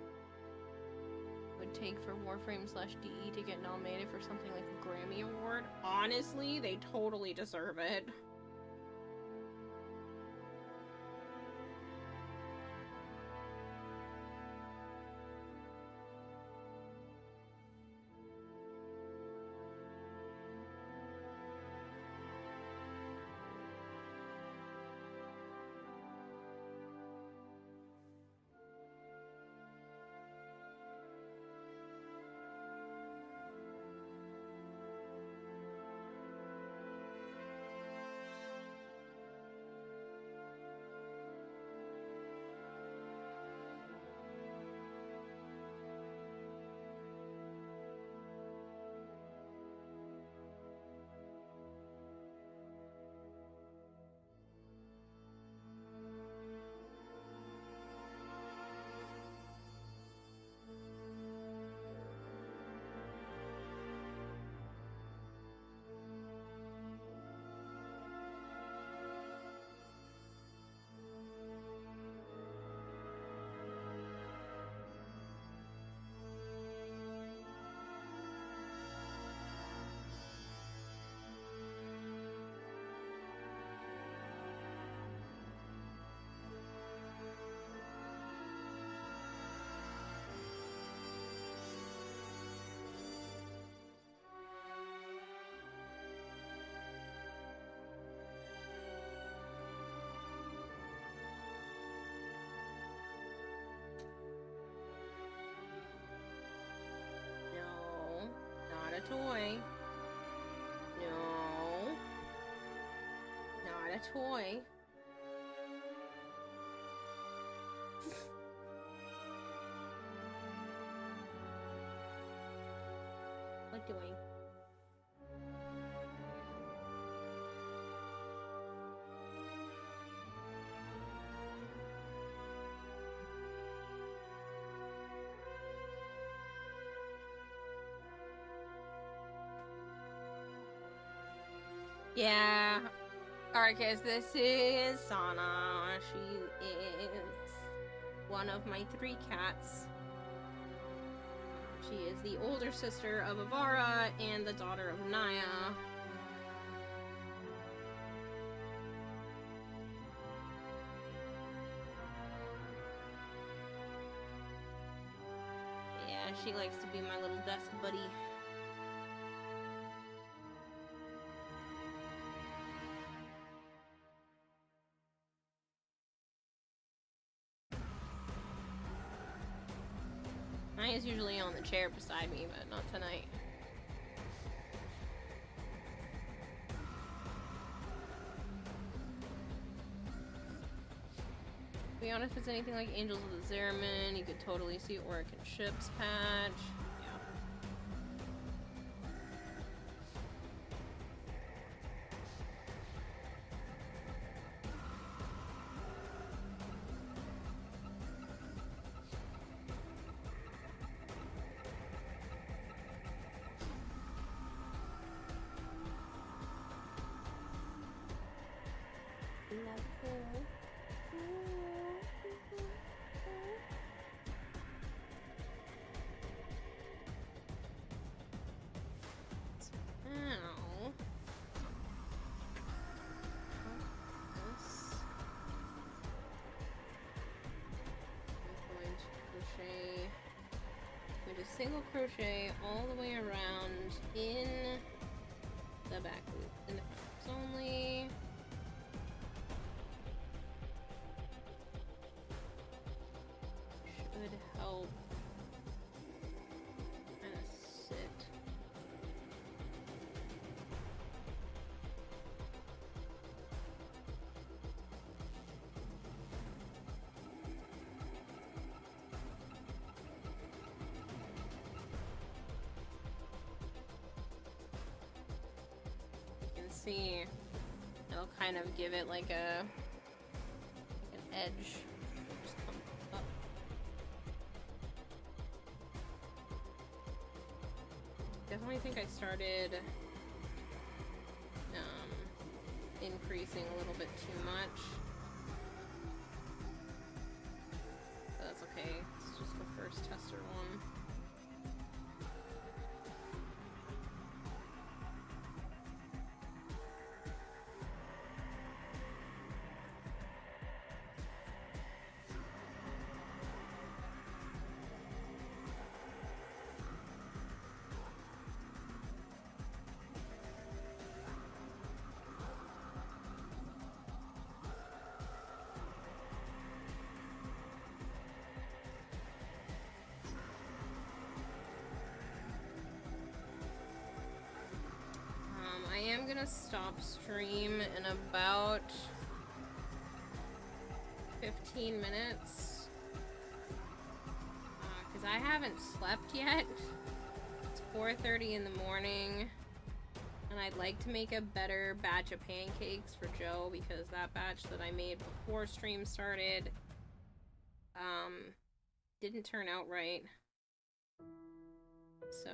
would take for Warframe/DE to get nominated for something like a Grammy Award. Honestly, they totally deserve it. toy. What doing? Yeah, Arcus, this is Sana. She is one of my 3 cats. She is the older sister of Avara and the daughter of Naya. Yeah, she likes to be my little desk buddy. Naya's usually on the chair beside me, but not tonight. To be honest, if it's anything like Angels of the Zeramin, you could totally see Oric and Ship's patch. Yeah. Single crochet all the way around in the back loop, in the front loops only. Should help kind of sit. See, it'll kind of give it like an edge. Just come up. Definitely think I started increasing a little bit too much. But that's okay. It's just the first tester one. I am gonna stop stream in about 15 minutes because I haven't slept yet. It's 4:30 in the morning and I'd like to make a better batch of pancakes for Joe because that batch that I made before stream started didn't turn out right. So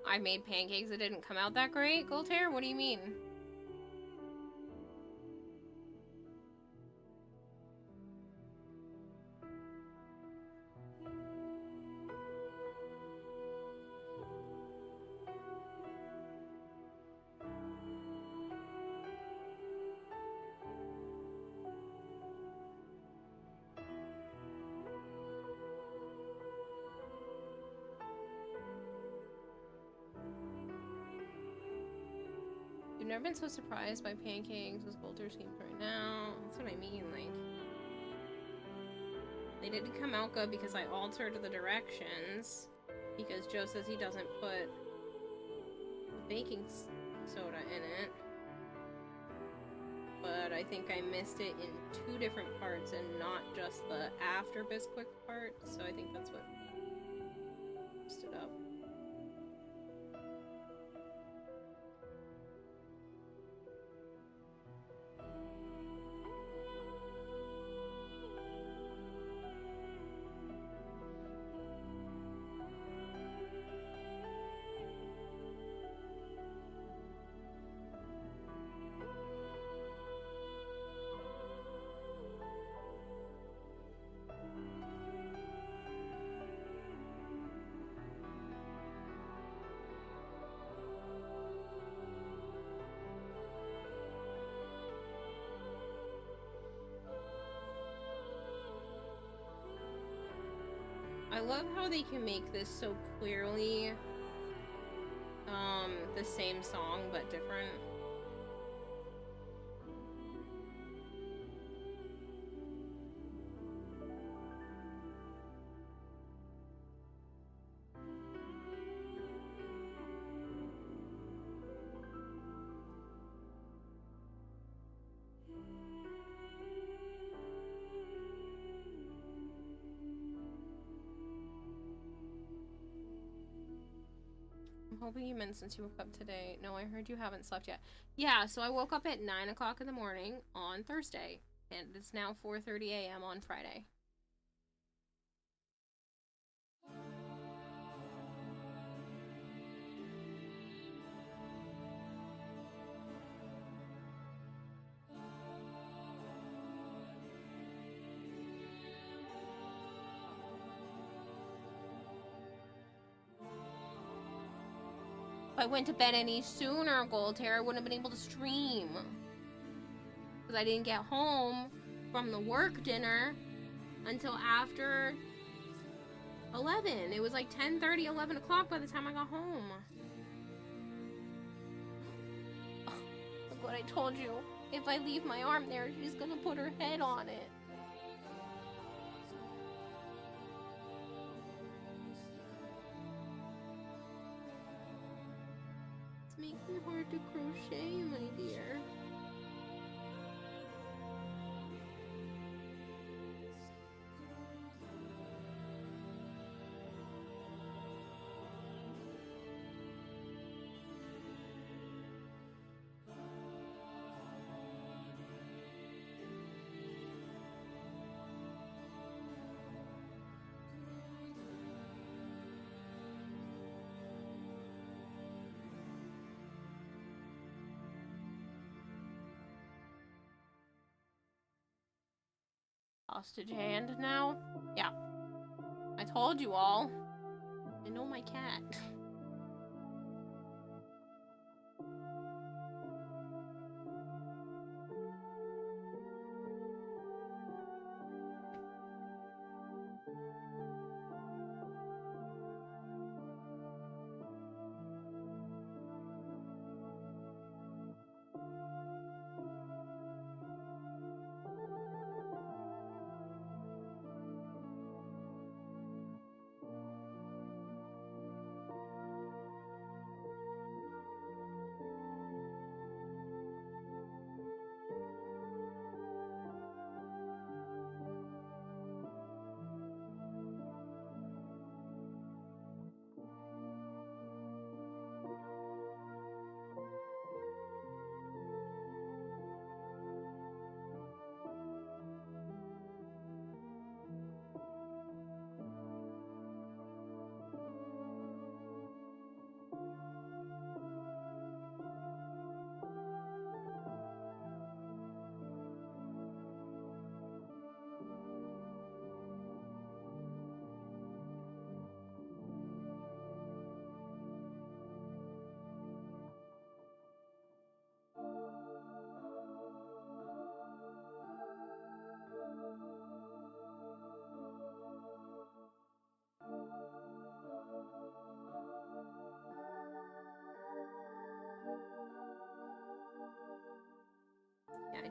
I made pancakes that didn't come out that great, Goldhair? What do you mean? never been so surprised by pancakes as Bolter's games right now. That's what I mean, like... They didn't come out good because I altered the directions. Because Joe says he doesn't put baking soda in it. But I think I missed it in 2 different parts and not just the after Bisquick part. So I think that's what stood up. I love how they can make this so clearly the same song but different. Hoping you meant since you woke up today. No, I heard you haven't slept yet. Yeah, so I woke up at 9 o'clock in the morning on Thursday, and it's now 4:30 a.m. on Friday. If I went to bed any sooner, Goldhair, I wouldn't have been able to stream. Because I didn't get home from the work dinner until after 11. It was like 10:30, 11 o'clock by the time I got home. Oh, look what I told you. If I leave my arm there, she's gonna put her head on it. Makes me hard to crochet, my dear. Hostage hand now? Yeah. I told you all. I know my cat.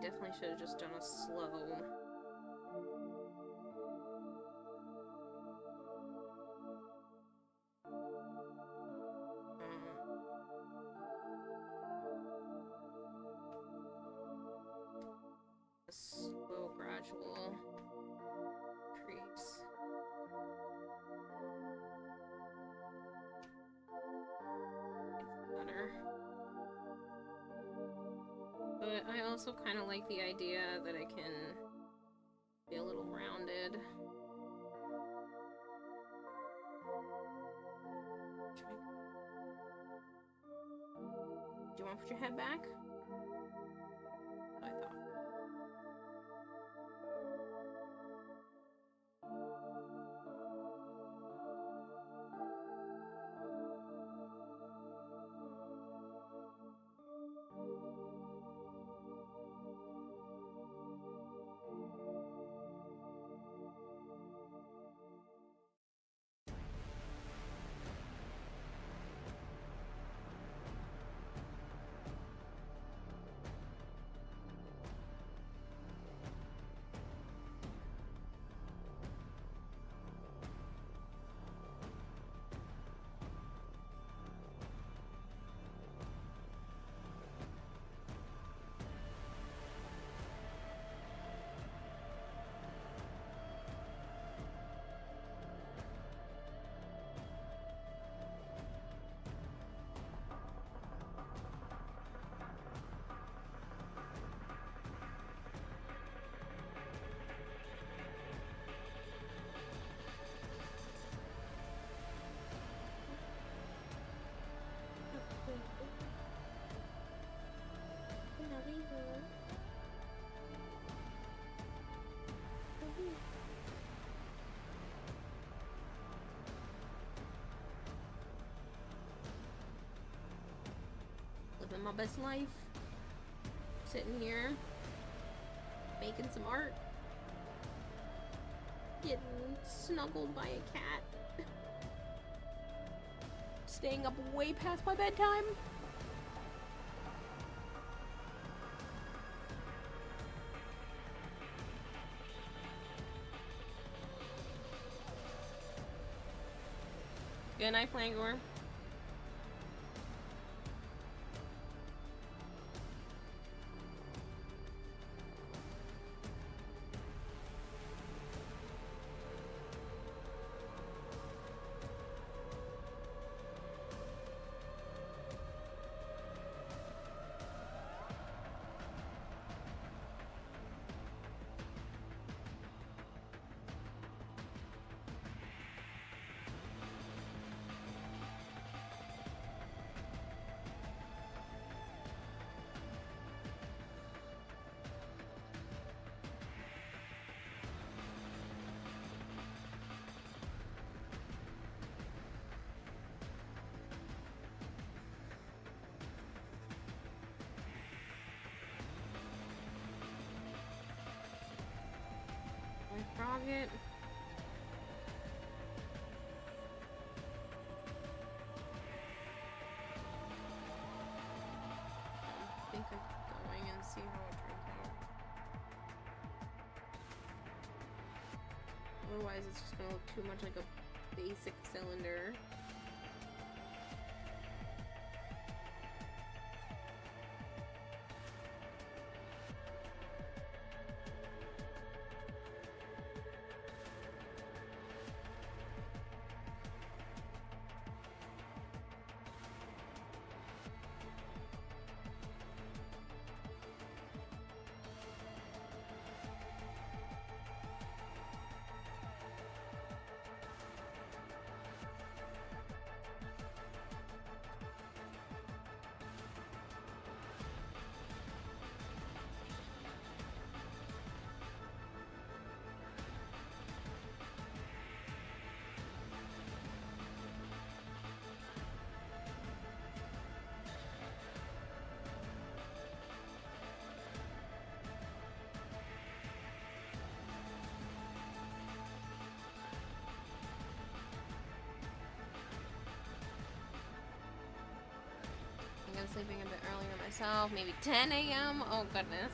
definitely should have just done a slow. A slow, gradual increase. It's better. But I also kind of like the idea that I can be a little rounded. Do you want to put your head back? I thought. Living my best life. Sitting here, making some art. Getting snuggled by a cat. Staying up way past my bedtime. Good night, Flangor. Frog it. I think I keep going and see how it turns out. Otherwise, it's just gonna look too much like a basic cylinder. I'm sleeping a bit earlier myself, maybe 10 a.m. Oh goodness.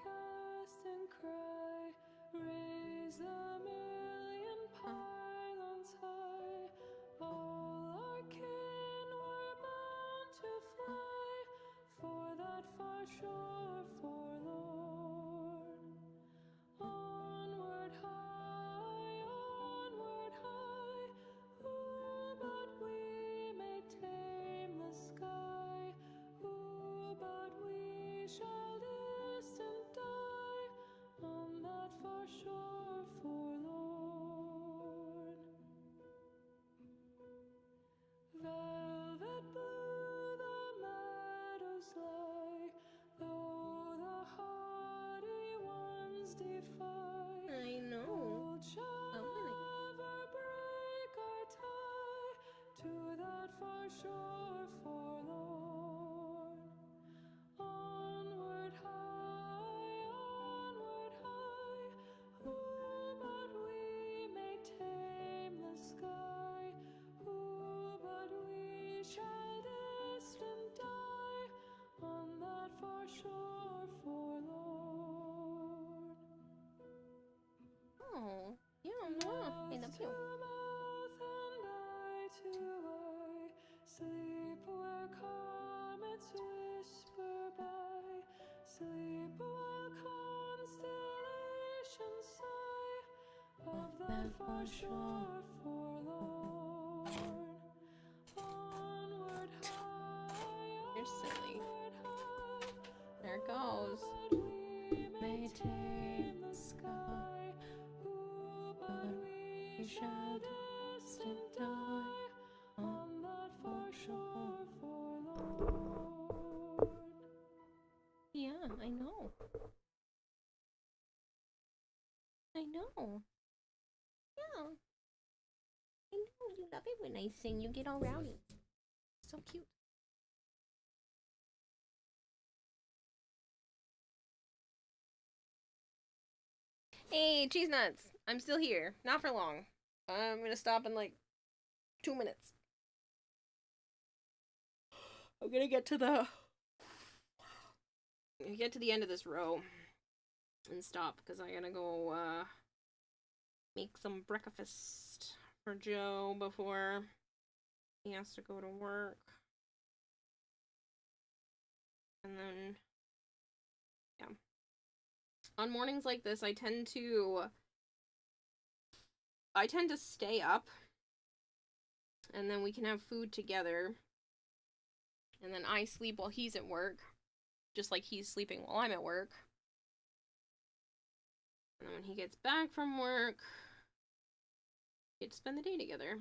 Cast and cry, raise a million pylons high. All our kin were bound to fly for that far shore forlorn. Onward high, ooh, but we may tame the sky. Ooh, but we shall distant die on that far shore forlorn. Velvet blue the meadows lie, though the hardy ones defy. I know. Gold shall Oh, really? never break our tie to that far shore forlorn. Onward high, ooh, but we may tame the sky. Ooh, but we shall distant die on that far shore forlorn. Oh, yeah, mwah. I love you. Mouth and eye to eye, sleep where comets whisper by, sleep while constellations sigh of that far shore forlorn. Onward high, You're silly. high, There it goes. but we may tame the sky. Ooh, but we shall distant die on that far shore forlorn. Yeah, I know. I know. Yeah. I know. You love it when I sing. You get all rowdy. So cute. Hey, cheese nuts. I'm still here. Not for long. I'm gonna stop in like 2 minutes. I'm gonna get to the end of this row and stop because I gotta go make some breakfast for Joe before he has to go to work. And then yeah. On mornings like this, I tend to stay up and then we can have food together. And then I sleep while he's at work, just like he's sleeping while I'm at work. And then when he gets back from work, we get to spend the day together.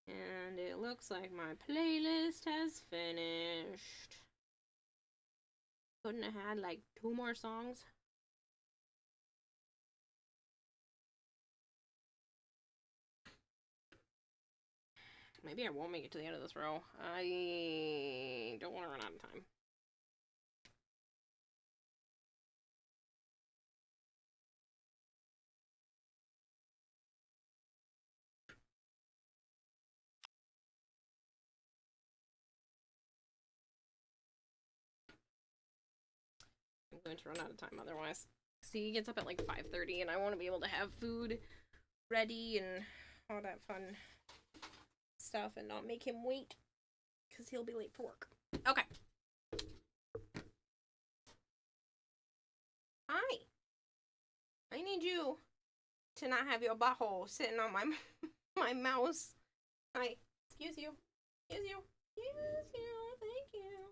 And it looks like my playlist has finished. Couldn't have had like 2 more songs. Maybe I won't make it to the end of this row. I don't want to run out of time. I'm going to run out of time otherwise. See, he gets up at like 5:30 and I want to be able to have food ready and all that fun stuff and not make him wait because he'll be late for work. Okay. Hi. I need you to not have your butthole sitting on my mouse. Hi. Excuse you. Excuse you. Excuse you. Thank you.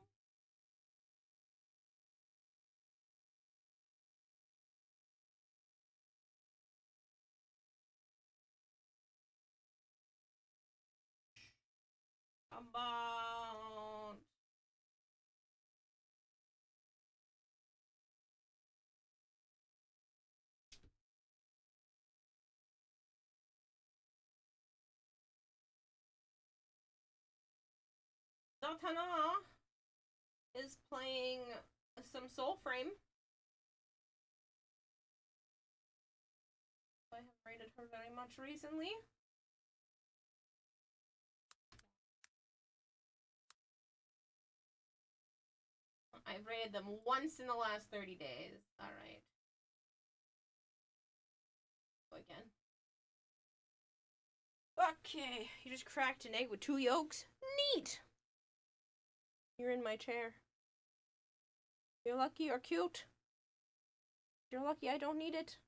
Come on. Zoltana is playing some Warframe. I have rated her very much recently. I've rated them once in the last 30 days. Alright. Go again. Okay, you just cracked an egg with 2 yolks? Neat! You're in my chair. You're lucky or cute. You're lucky I don't need it.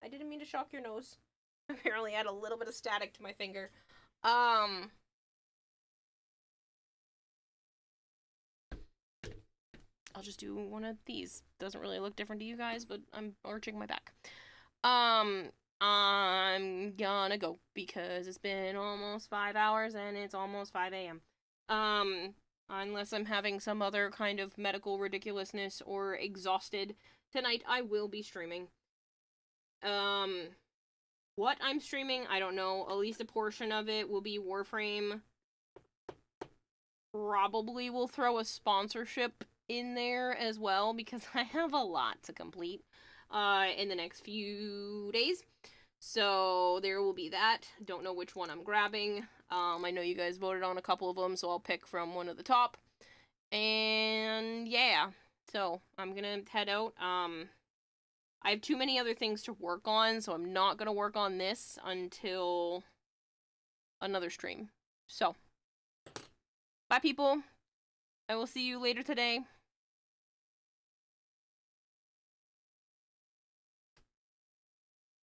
I didn't mean to shock your nose. Apparently I had a little bit of static to my finger. I'll just do one of these. Doesn't really look different to you guys, but I'm arching my back. I'm gonna go because it's been almost 5 hours and it's almost 5 a.m. Unless I'm having some other kind of medical ridiculousness or exhausted tonight, I will be streaming. What I'm streaming, I don't know. At least a portion of it will be Warframe. Probably will throw a sponsorship in there as well because I have a lot to complete in the next few days. So there will be that. Don't know which one I'm grabbing. I know you guys voted on a couple of them, so I'll pick from one of the top. And yeah, so I'm gonna head out. I have too many other things to work on, so I'm not gonna work on this until another stream. So, bye people. I will see you later today.